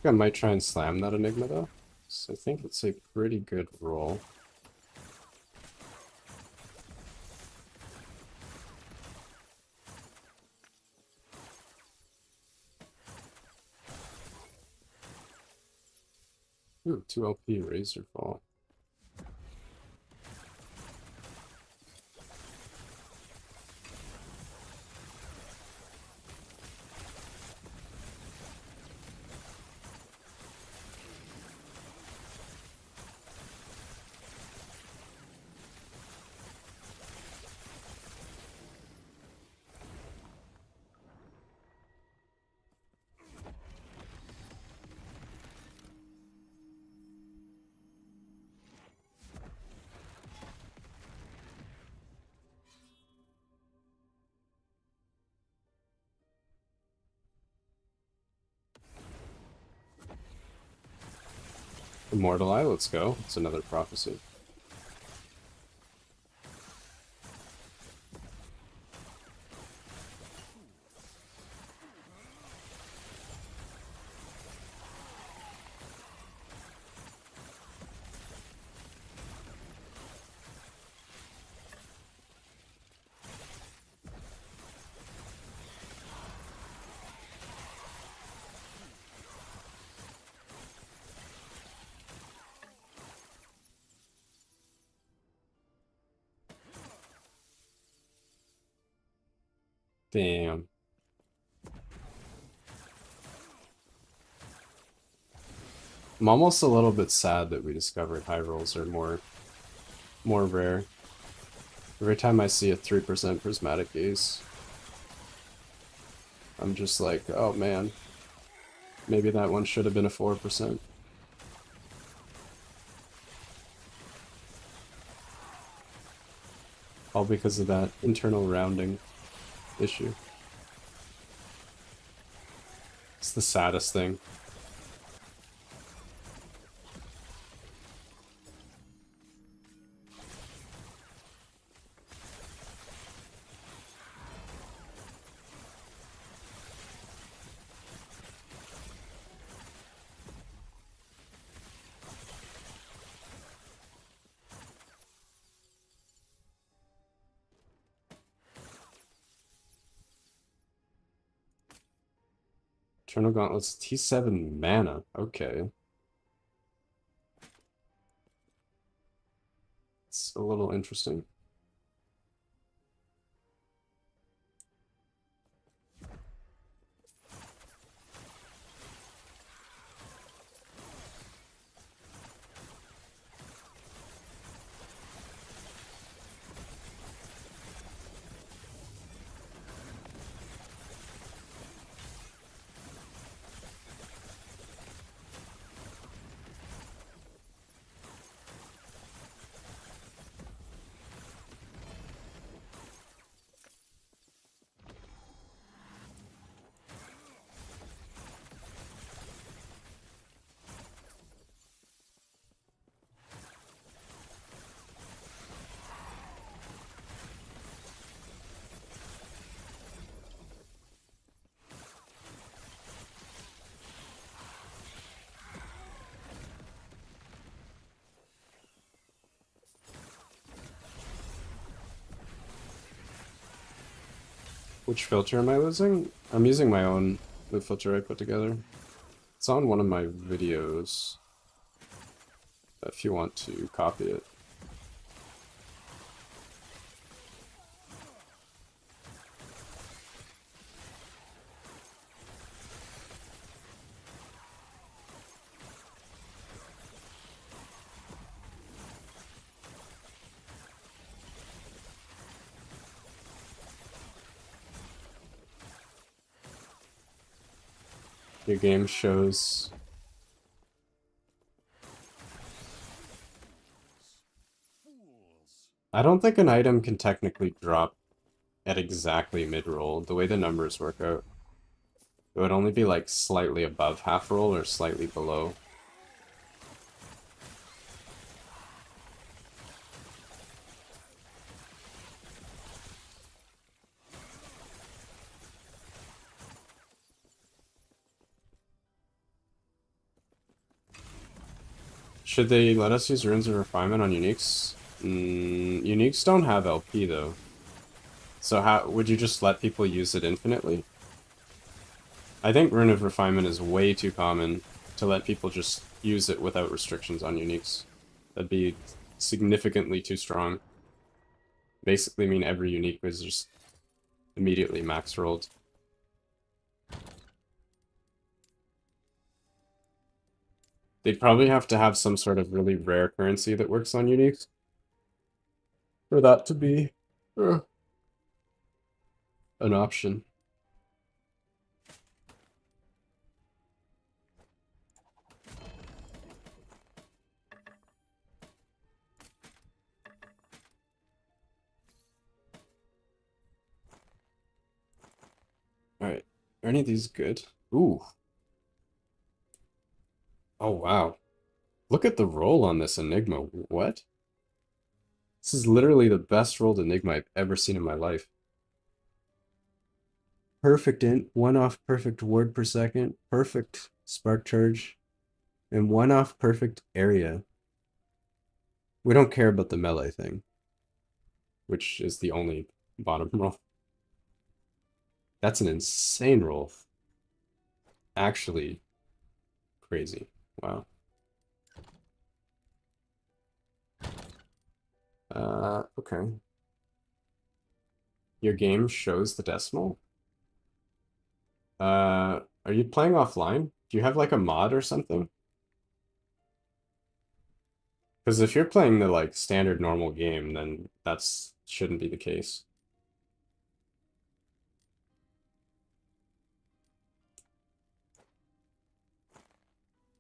[SPEAKER 1] I might try and slam that Enigma though. So I think it's a pretty good roll. Ooh, 2 LP Razor Fall. Immortal Eye, let's go. It's another prophecy. Damn. I'm almost a little bit sad that we discovered high rolls are more rare. Every time I see a 3% prismatic gaze, I'm just like, oh man, maybe that one should have been a 4%. All because of that internal rounding issue. It's the saddest thing. Eternal Gauntlets, T7 mana. Okay. It's a little interesting. Which filter am I using? I'm using my own, the filter I put together. It's on one of my videos, if you want to copy it. Your game shows... I don't think an item can technically drop at exactly mid-roll, the way the numbers work out. It would only be like slightly above half roll or slightly below. Should they let us use Runes of Refinement on Uniques? Uniques don't have LP though. So how would you just let people use it infinitely? I think Rune of Refinement is way too common to let people just use it without restrictions on Uniques. That'd be significantly too strong. Basically mean every Unique was just immediately max rolled. They'd probably have to have some sort of really rare currency that works on Uniques for that to be an option. Alright, are any of these good? Ooh. Oh wow. Look at the roll on this Enigma. What? This is literally the best rolled Enigma I've ever seen in my life. Perfect int, 1 off perfect word per second, perfect spark charge, and 1 off perfect area. We don't care about the melee thing, which is the only bottom roll. That's an insane roll. Actually, crazy. Wow. Okay. Your game shows the decimal? Are you playing offline? Do you have like a mod or something? Because if you're playing the like standard normal game, then that's shouldn't be the case.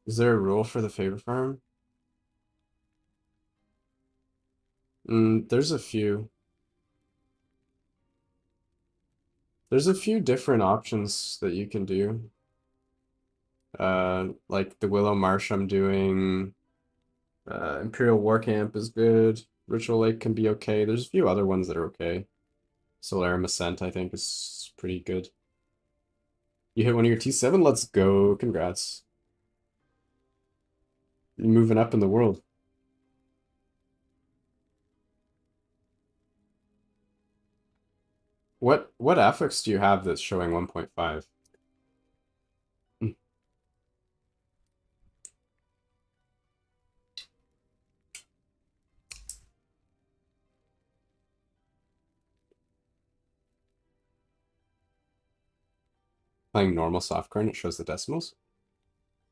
[SPEAKER 1] Is there a rule for the favor farm? There's a few. There's a few different options that you can do. Like the Willow Marsh I'm doing. Imperial War Camp is good. Ritual Lake can be okay. There's a few other ones that are okay. Solarum Ascent, I think, is pretty good. You hit one of your T7? Let's go. Congrats. You're moving up in the world. What affix do you have that's showing 1.5? Playing normal softcore and it shows the decimals?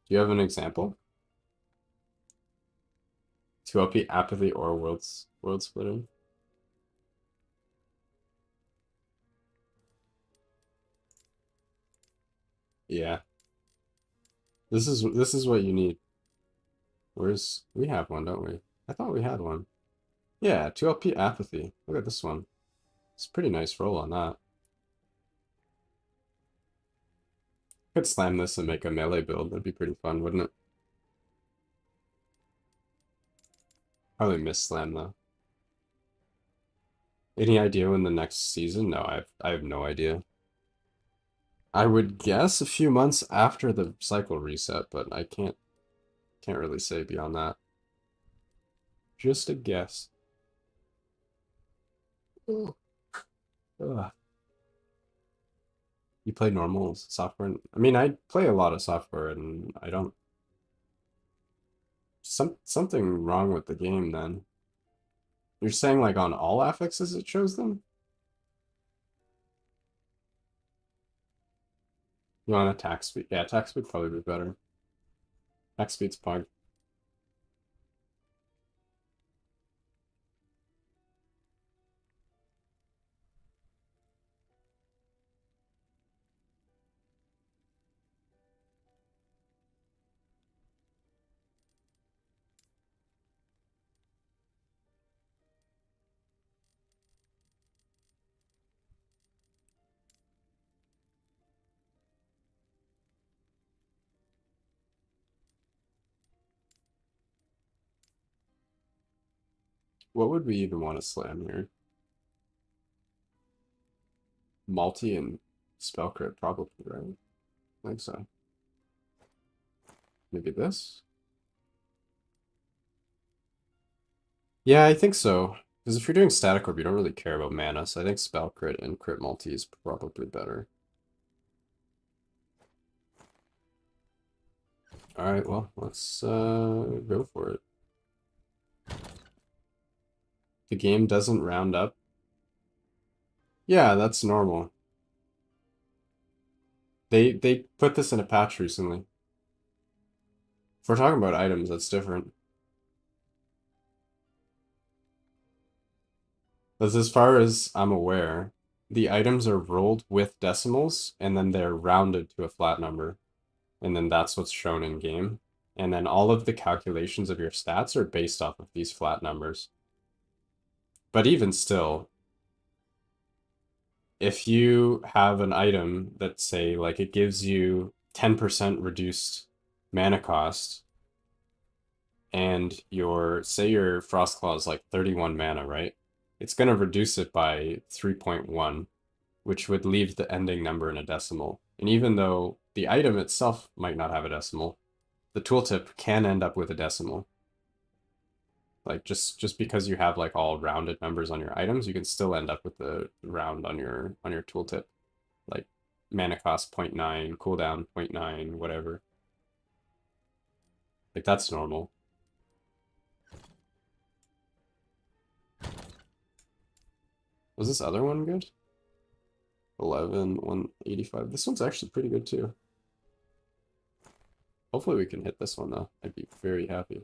[SPEAKER 1] Do you have an example? 2LP apathy or world splitting? Yeah. This is what you need. We have one, don't we? I thought we had one. Yeah, 2LP apathy. Look at this one. It's a pretty nice roll on that. Could slam this and make a melee build. That'd be pretty fun, wouldn't it? Probably miss slam though. Any idea when the next season? No, I have no idea. I would guess a few months after the cycle reset, but I can't really say beyond that. Just a guess. Ugh. Ugh. You play normal software? I mean, I play a lot of software, and I don't. Something wrong with the game then. You're saying like on all affixes it shows them? You want attack speed? Yeah, attack speed probably be better. Attack speed's pog. What would we even want to slam here? Multi and spell crit probably, right? I think so. Maybe this? Yeah, I think so. Because if you're doing static orb, you don't really care about mana, so I think spell crit and crit multi is probably better. Alright, well, let's go for it. The game doesn't round up. Yeah, that's normal. They put this in a patch recently. If we're talking about items, that's different. Because as far as I'm aware, the items are rolled with decimals, and then they're rounded to a flat number. And then that's what's shown in game. And then all of the calculations of your stats are based off of these flat numbers. But even still, if you have an item that say like it gives you 10% reduced mana cost, and your say your Frostclaw is like 31 mana, right? It's gonna reduce it by 3.1, which would leave the ending number in a decimal. And even though the item itself might not have a decimal, the tooltip can end up with a decimal. Like just because you have like all rounded numbers on your items, you can still end up with the round on your tooltip. Like mana cost 0.9, cooldown 0.9, whatever. Like that's normal. Was this other one good? 11, 185. This one's actually pretty good too. Hopefully we can hit this one though. I'd be very happy.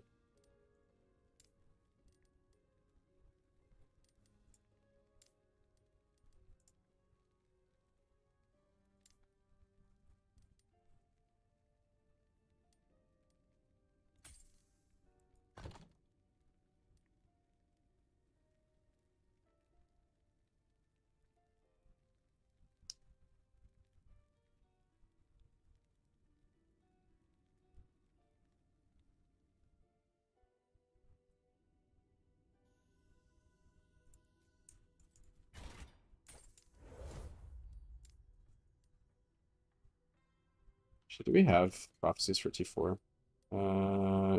[SPEAKER 1] Should we have prophecies for T4?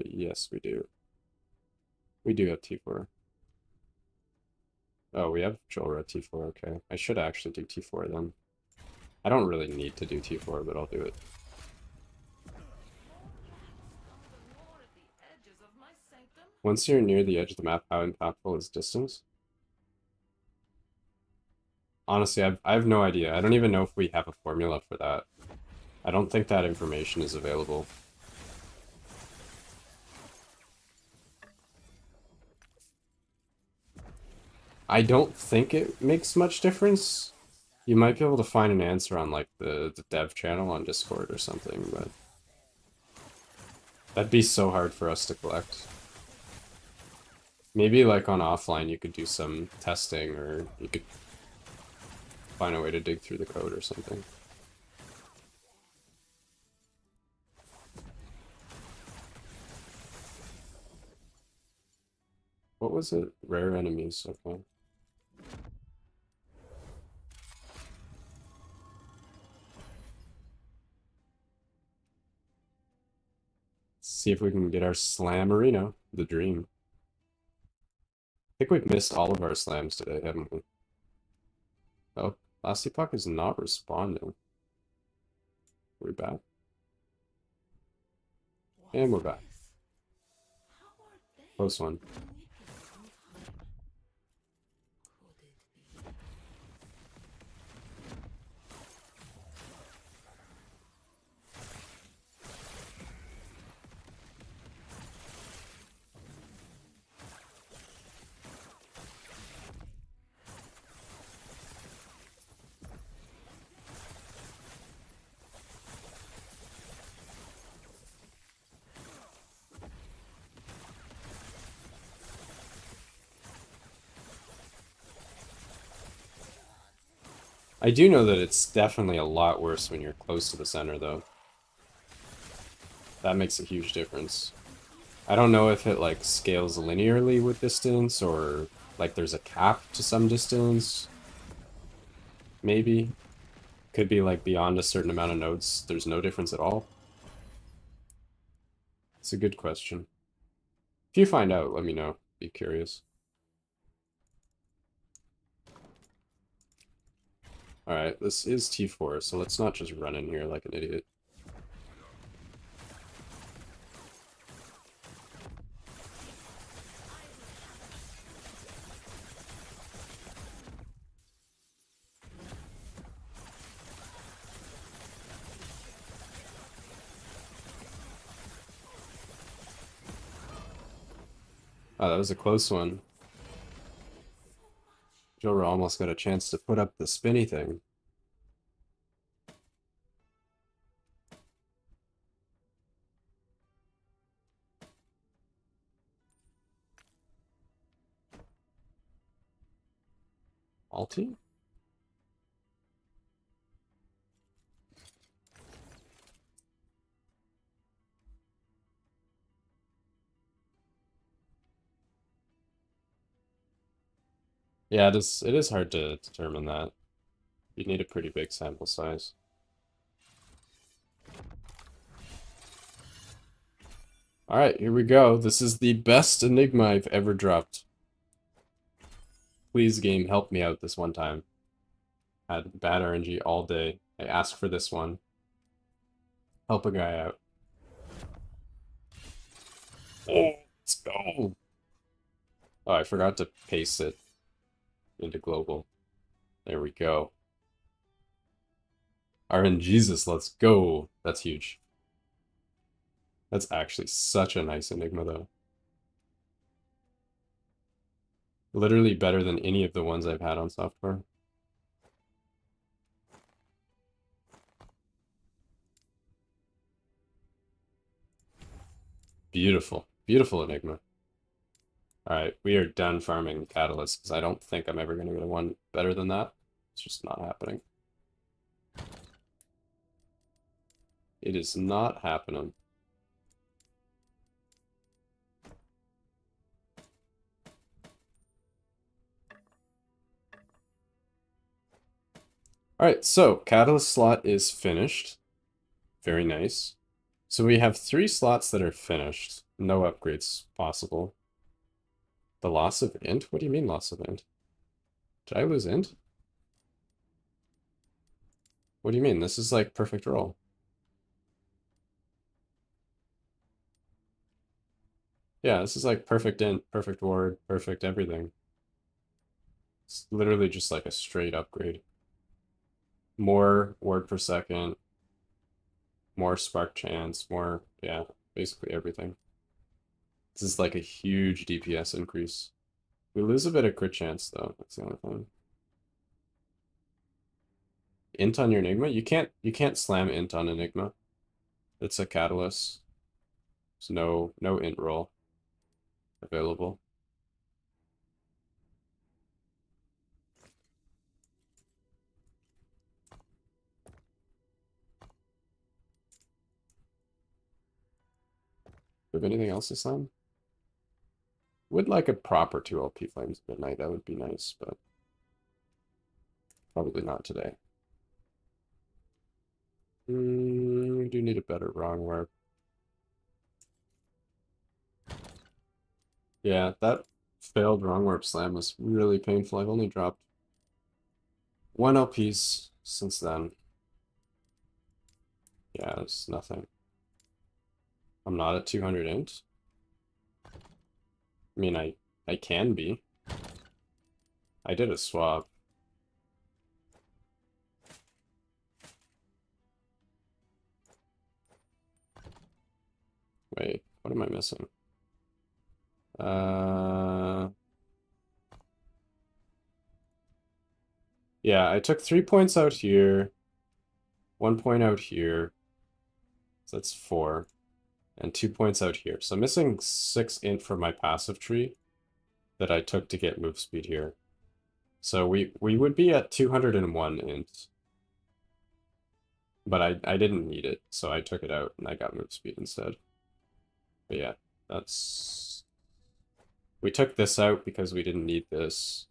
[SPEAKER 1] Yes, we do. We do have T4. Oh, we have Joel at T4, okay. I should actually do T4 then. I don't really need to do T4, but I'll do it. Once you're near the edge of the map, how impactful is distance? Honestly, I have no idea. I don't even know if we have a formula for that. I don't think that information is available. I don't think it makes much difference. You might be able to find an answer on like the dev channel on Discord or something, but that'd be so hard for us to collect. Maybe like on offline you could do some testing, or you could find a way to dig through the code or something. What was it? Rare enemies, okay. See if we can get our Slammerino, the dream. I think we've missed all of our slams today, haven't we? Oh, Lasty Puck is not responding. We're back. And we're back. Close one. I do know that it's definitely a lot worse when you're close to the center, though. That makes a huge difference. I don't know if it, like, scales linearly with distance, or, like, there's a cap to some distance. Maybe. Could be, like, beyond a certain amount of nodes, there's no difference at all. It's a good question. If you find out, let me know. Be curious. Alright, this is T4, so let's not just run in here like an idiot. Oh, that was a close one. Jora almost got a chance to put up the spinny thing. Alti? Yeah, it is hard to determine that. You need a pretty big sample size. Alright, here we go. This is the best Enigma I've ever dropped. Please, game, help me out this one time. Had bad RNG all day. I asked for this one. Help a guy out. Oh, let's go! Oh, I forgot to paste it into global. There we go. RNGesus, let's go. That's huge. That's actually such a nice Enigma, though. Literally better than any of the ones I've had on software. Beautiful. Beautiful Enigma. Alright, we are done farming Catalyst, because I don't think I'm ever going to get one better than that. It's just not happening. It is not happening. Alright, so Catalyst slot is finished. Very nice. So we have 3 slots that are finished. No upgrades possible. The loss of int? What do you mean loss of int? Did I lose int? What do you mean? This is like perfect roll. Yeah, this is like perfect int, perfect ward, perfect everything. It's literally just like a straight upgrade. More word per second, more spark chance, more, yeah, basically everything. This is like a huge DPS increase. We lose a bit of crit chance though, that's the only thing. Int on your Enigma? You can't slam int on Enigma. It's a catalyst. There's no int roll available. Do we have anything else to slam? Would like a proper 2 LP Flames at midnight, that would be nice, but probably not today. We do need a better wrong warp. Yeah, that failed wrong warp slam was really painful. I've only dropped 1 LPs since then. Yeah, it's nothing. I'm not at 200 int. I mean, I can be. I did a swap. Wait, what am I missing? Yeah, I took 3 points out here, 1 point out here, so that's 4, and 2 points out here. So I'm missing 6 int from my passive tree that I took to get move speed here. So we would be at 201 int. But I didn't need it, so I took it out and I got move speed instead. But yeah, that's... We took this out because we didn't need this.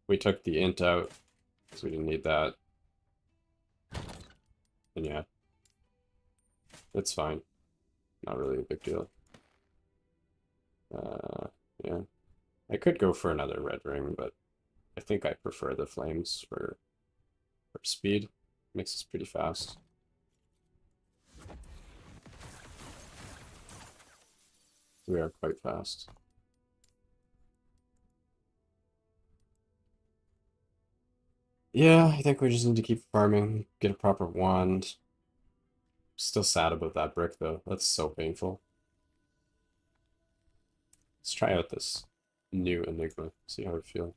[SPEAKER 1] We took the int out because we didn't need that. And yeah, it's fine. Not really a big deal. Yeah. I could go for another red ring, but I think I prefer the flames for speed. Makes us pretty fast. We are quite fast. Yeah, I think we just need to keep farming, get a proper wand. Still sad about that brick though. That's so painful. Let's try out this new Enigma, see how it feels.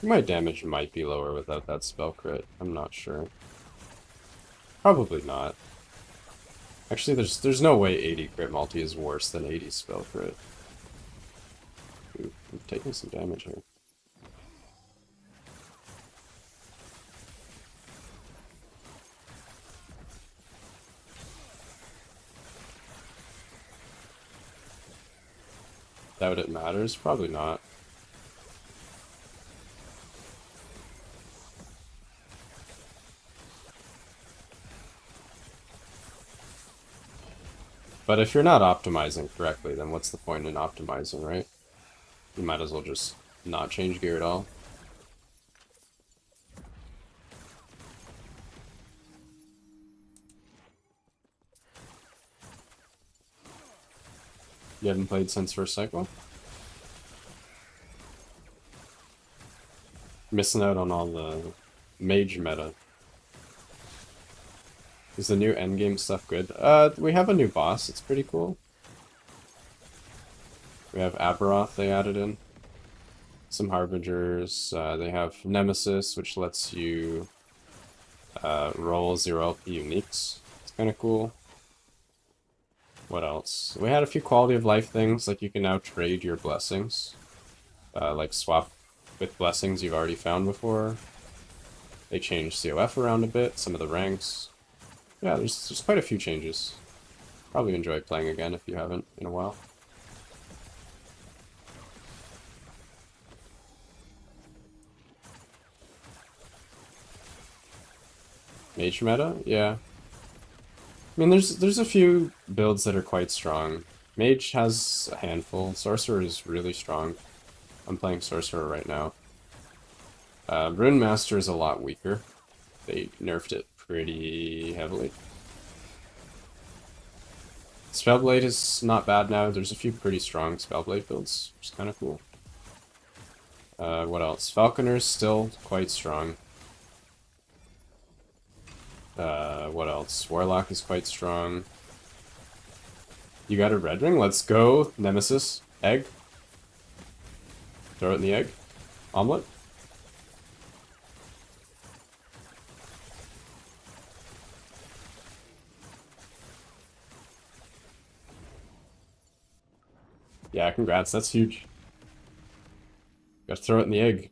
[SPEAKER 1] My damage might be lower without that spell crit. I'm not sure. Probably not. Actually, there's no way 80 crit multi is worse than 80 spell crit. Ooh, I'm taking some damage here. Doubt it matters? Probably not. But if you're not optimizing correctly, then what's the point in optimizing, right? You might as well just not change gear at all. You haven't played since first cycle? Missing out on all the mage meta. Is the new endgame stuff good? We have a new boss, it's pretty cool. We have Aberoth they added in. Some Harbingers, they have Nemesis, which lets you roll 0 LP uniques. It's kind of cool. What else? We had a few quality of life things, like you can now trade your blessings. Like swap with blessings you've already found before. They changed COF around a bit, some of the ranks. Yeah, there's quite a few changes. Probably enjoy playing again if you haven't in a while. Mage meta? Yeah. I mean, there's a few builds that are quite strong. Mage has a handful. Sorcerer is really strong. I'm playing Sorcerer right now. Rune Master is a lot weaker. They nerfed it pretty heavily. Spellblade is not bad now. There's a few pretty strong Spellblade builds, which is kind of cool. What else? Falconer's still quite strong. What else? Warlock is quite strong. You got a red ring? Let's go. Nemesis. Egg. Throw it in the egg. Omelet. Yeah, congrats. That's huge. Gotta throw it in the egg.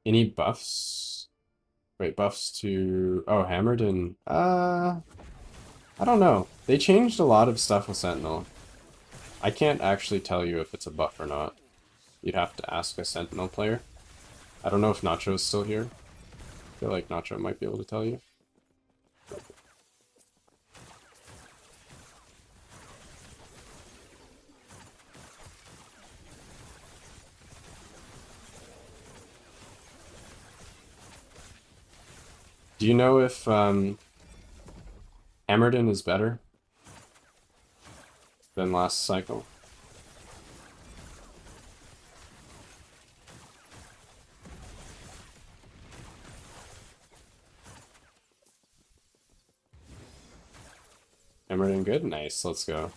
[SPEAKER 1] Any buffs? Wait, buffs to... Oh, Hammered and... I don't know. They changed a lot of stuff with Sentinel. I can't actually tell you if it's a buff or not. You'd have to ask a Sentinel player. I don't know if Nacho's still here. I feel like Nacho might be able to tell you. Do you know if Hammerden is better than last cycle? Hammerden good? Nice, let's go.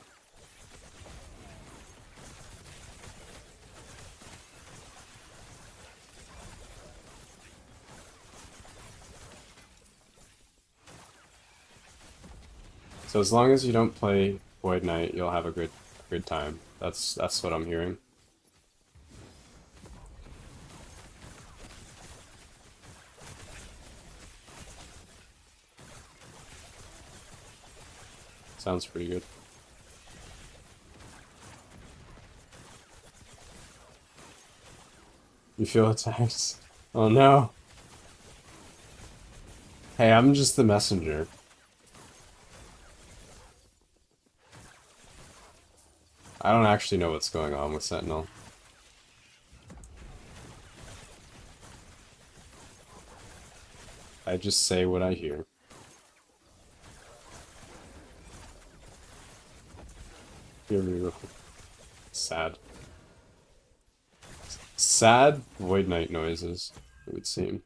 [SPEAKER 1] So as long as you don't play Void Knight, you'll have a good time. That's what I'm hearing. Sounds pretty good. You feel attacked? Oh no. Hey, I'm just the messenger. I don't actually know what's going on with Sentinel. I just say what I hear. Sad. Sad Void Knight noises, it would seem.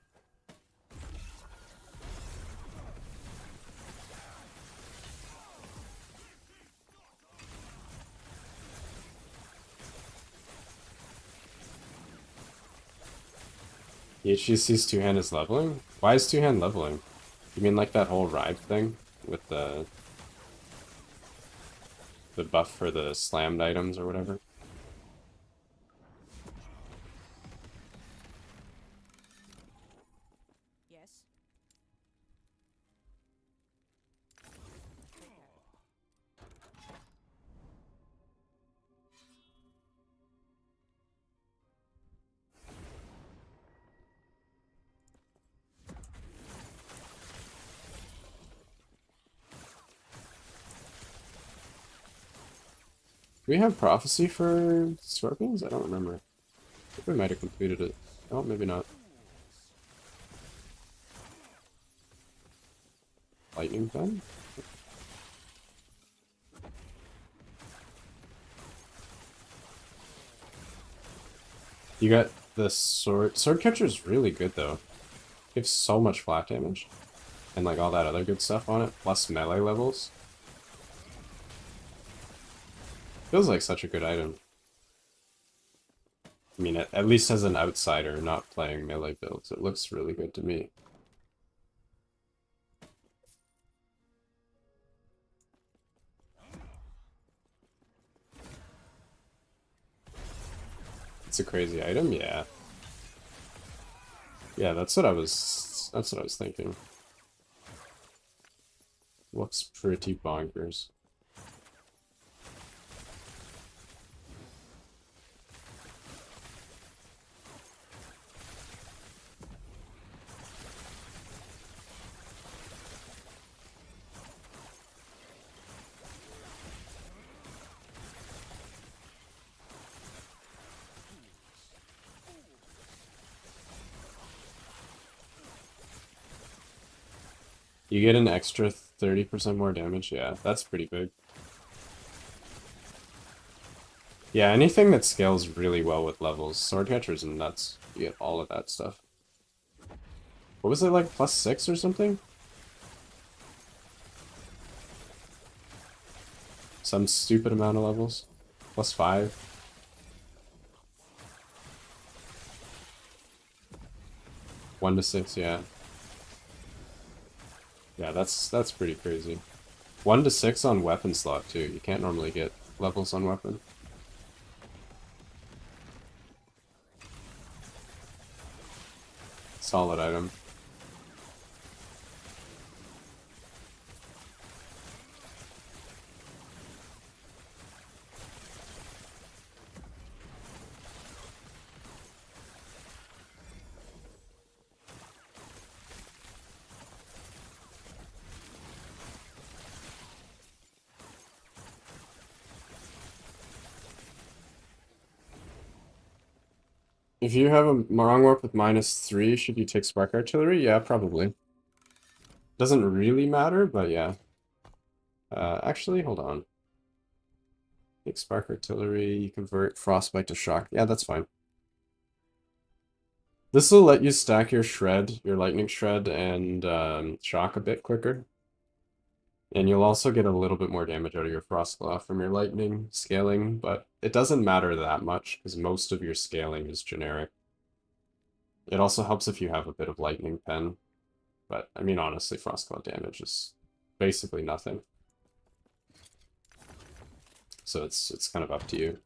[SPEAKER 1] The HGC's two-hand is leveling? Why is two-hand leveling? You mean like that whole ride thing? With the buff for the slammed items or whatever?
[SPEAKER 3] Yes.
[SPEAKER 1] we have prophecy for scorpions? I don't remember. I think we might have completed it. Oh, maybe not. Lightning pen? You got the sword. Sword catcher is really good though. Gives so much flat damage. And like all that other good stuff on it, plus melee levels. Feels like such a good item. I mean, at least as an outsider not playing melee builds, it looks really good to me. It's a crazy item, yeah. Yeah, that's what I was thinking. Looks pretty bonkers. You get an extra 30% more damage? Yeah, that's pretty big. Yeah, anything that scales really well with levels. Swordcatcher's nuts. You get all of that stuff. What was it, like +6 or something? Some stupid amount of levels. +5. One to 6, yeah. Yeah, that's pretty crazy. 1 to 6 on weapon slot too. You can't normally get levels on weapon. Solid item. If you have a wrong warp with -3, should you take spark artillery? Yeah, probably. Doesn't really matter, but yeah. Actually, hold on. Take spark artillery, you convert frostbite to shock. Yeah, that's fine. This will let you stack your shred, your lightning shred, and shock a bit quicker. And you'll also get a little bit more damage out of your Frostclaw from your lightning scaling, but it doesn't matter that much because most of your scaling is generic. It also helps if you have a bit of lightning pen, but I mean honestly, Frostclaw damage is basically nothing. So it's kind of up to you.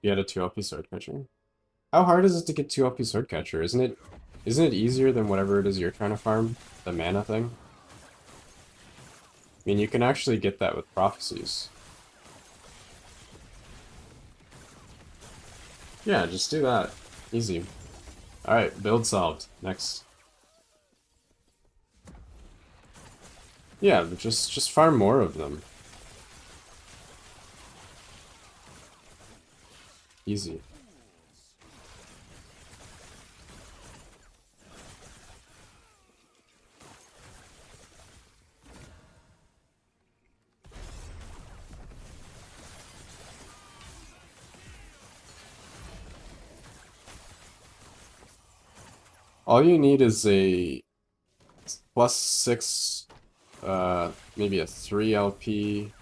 [SPEAKER 1] You had a 2 LP Swordcatcher. How hard is it to get 2 LP Swordcatcher? Isn't it easier than whatever it is you're trying to farm? The mana thing? I mean, you can actually get that with prophecies. Yeah, just do that. Easy. Alright, build solved. Next. Yeah, but just farm more of them. Easy. All you need is a +6, maybe a 3 LP,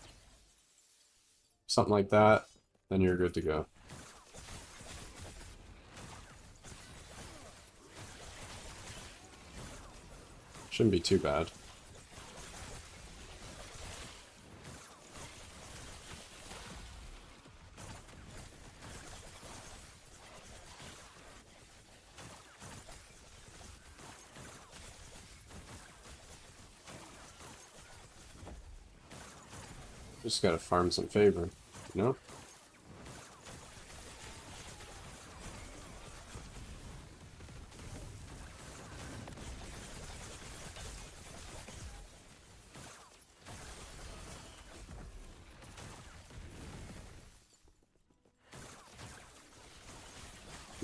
[SPEAKER 1] something like that, then you're good to go. Shouldn't be too bad. Just gotta farm some favor, you know?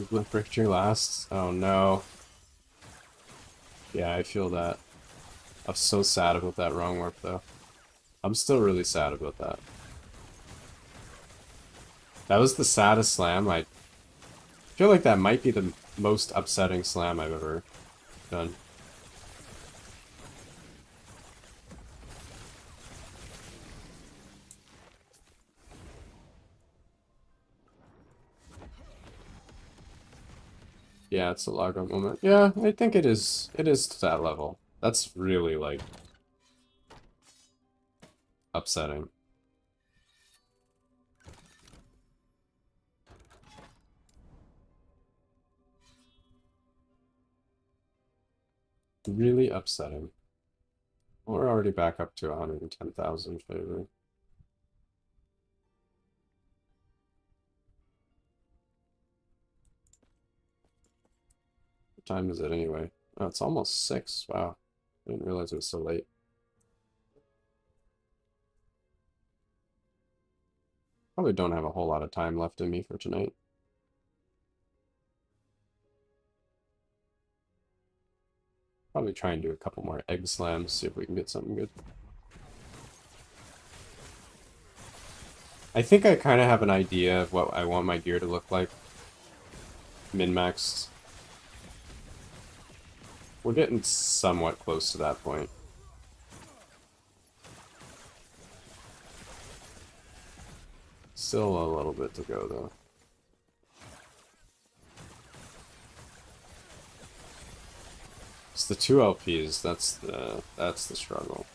[SPEAKER 1] Blip victory lasts. Oh no. Yeah, I feel that. I'm so sad about that wrong warp though. I'm still really sad about that. That was the saddest slam. I feel like that might be the most upsetting slam I've ever done. Yeah, it's a logo moment. Yeah, I think it is. It is to that level. That's really, like, upsetting. Really upsetting. We're already back up to 110,000 favor. What time is it anyway? Oh, it's almost 6. Wow. I didn't realize it was so late. Probably don't have a whole lot of time left in me for tonight. Probably try and do a couple more egg slams, see if we can get something good. I think I kind of have an idea of what I want my gear to look like. Min-maxed. We're getting somewhat close to that point. Still a little bit to go, though. It's the 2 LPs, that's the struggle.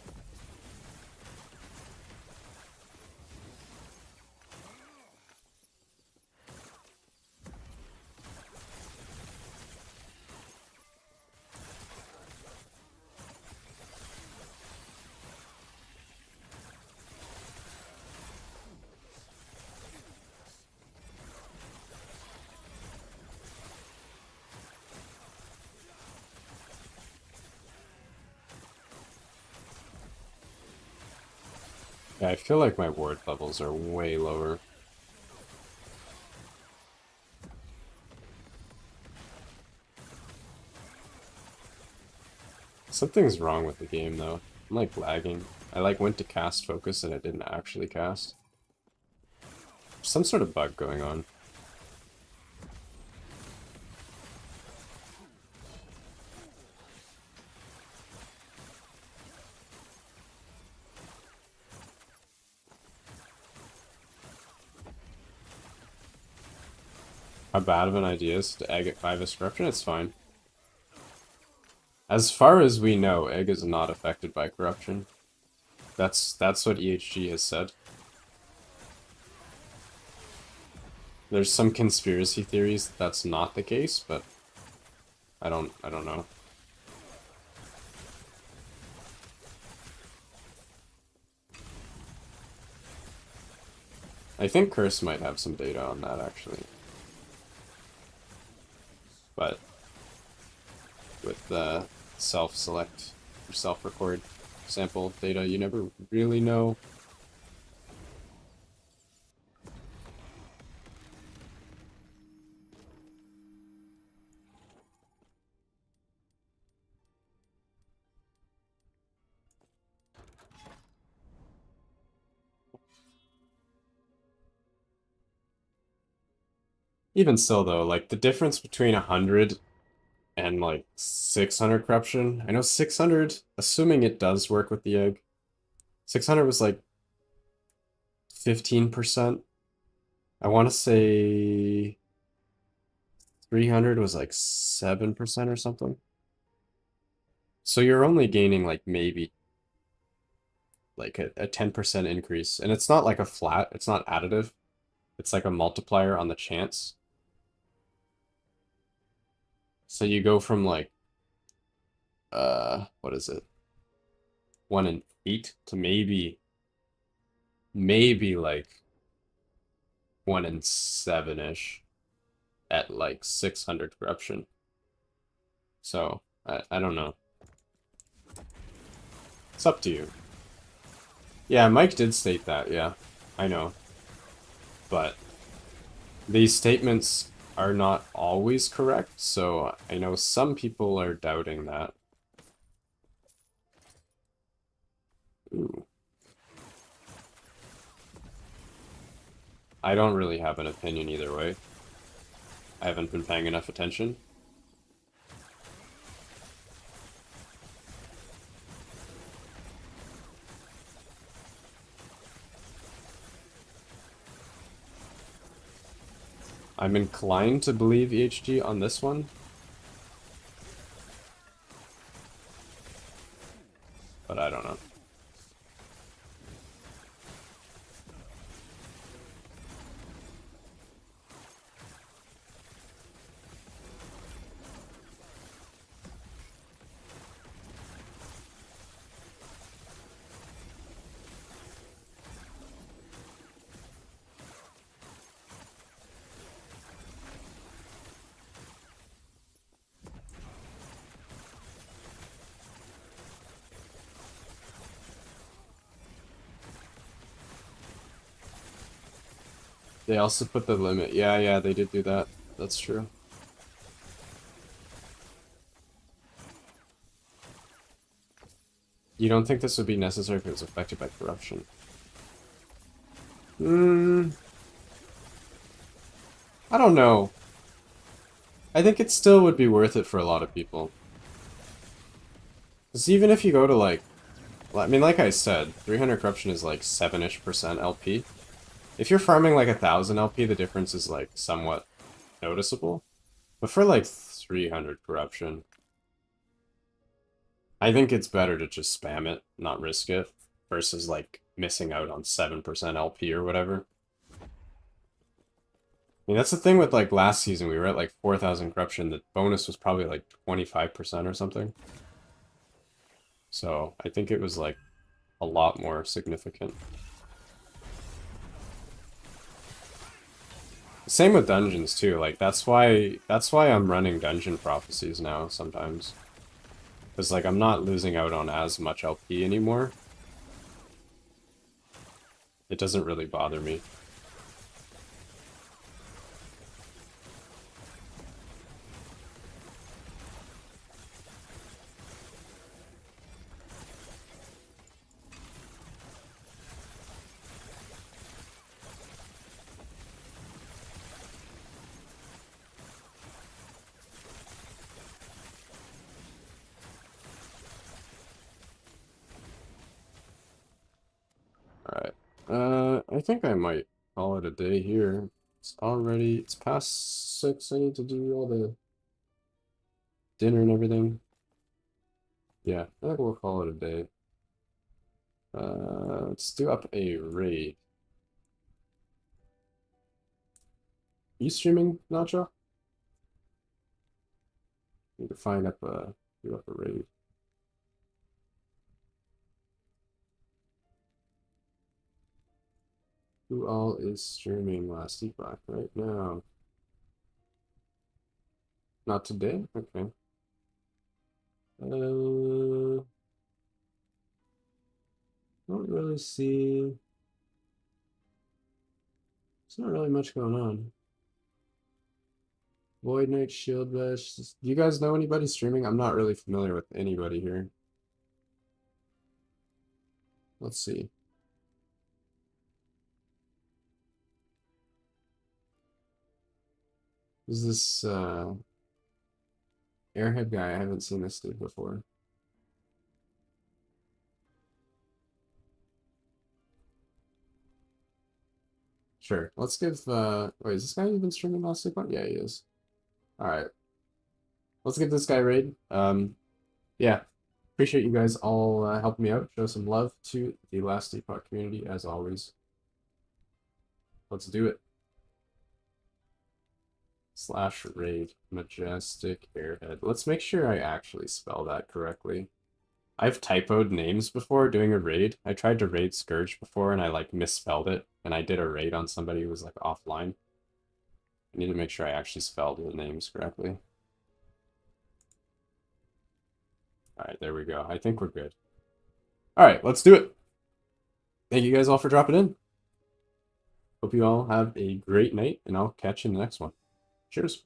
[SPEAKER 1] Yeah, I feel like my ward levels are way lower. Something's wrong with the game, though. I'm, like, lagging. I, like, went to cast focus and it didn't actually cast. Some sort of bug going on. How bad of an idea is to egg at 5 corruption? It's fine. As far as we know, egg is not affected by corruption. That's what EHG has said. There's some conspiracy theories that that's not the case, but I don't know. I think Curse might have some data on that actually. But with the self-select or self-record sample data, you never really know. Even still though, like the difference between 100 and like 600 corruption, I know 600, assuming it does work with the egg, 600 was like 15%. I want to say 300 was like 7% or something. So you're only gaining like maybe like a 10% increase. And it's not like a flat, it's not additive. It's like a multiplier on the chance. So you go from like, what is it? 1 in 8 to maybe maybe like 1 in 7-ish at like 600 corruption. So I don't know. It's up to you. Yeah, Mike did state that, yeah. I know. But these statements are not always correct, so I know some people are doubting that. Ooh. I don't really have an opinion either way. I haven't been paying enough attention. I'm inclined to believe EHG on this one. But I don't know. They also put the limit. Yeah, they did do that. That's true. You don't think this would be necessary if it was affected by corruption? I don't know. I think it still would be worth it for a lot of people. Because even if you go to like, I mean, like I said, 300 corruption is like 7-ish% LP. If you're farming like 1,000 LP, the difference is like somewhat noticeable. But for like 300 corruption, I think it's better to just spam it, not risk it, versus like missing out on 7% LP or whatever. I mean, that's the thing with like last season, we were at like 4,000 corruption, the bonus was probably like 25% or something. So I think it was like a lot more significant. Same with dungeons too, like that's why I'm running dungeon prophecies now sometimes. Because like I'm not losing out on as much LP anymore. It doesn't really bother me. Alright. I think I might call it a day here. It's past 6. I need to do all the dinner and everything. Yeah, I think we'll call it a day. Let's do up a raid. You streaming, Nacho? Need to find up do up a raid. Who all is streaming last epoch right now? Not today? Okay. Don't really see. There's not really much going on. Void Knight, Shield Bash. Do you guys know anybody streaming? I'm not really familiar with anybody here. Let's see. Is this Airhead guy? I haven't seen this dude before. Sure. Let's give wait, is this guy even streaming last week? Yeah, he is. Alright. Let's give this guy a raid. Yeah. Appreciate you guys all helping me out. Show some love to the Last Epoch community as always. Let's do it. /raid majestic airhead. Let's make sure I actually spell that correctly. I've typoed names before doing a raid. I tried to raid Scourge before and I like misspelled it. And I did a raid on somebody who was like offline. I need to make sure I actually spelled the names correctly. Alright, there we go. I think we're good. Alright, let's do it. Thank you guys all for dropping in. Hope you all have a great night, and I'll catch you in the next one. Cheers.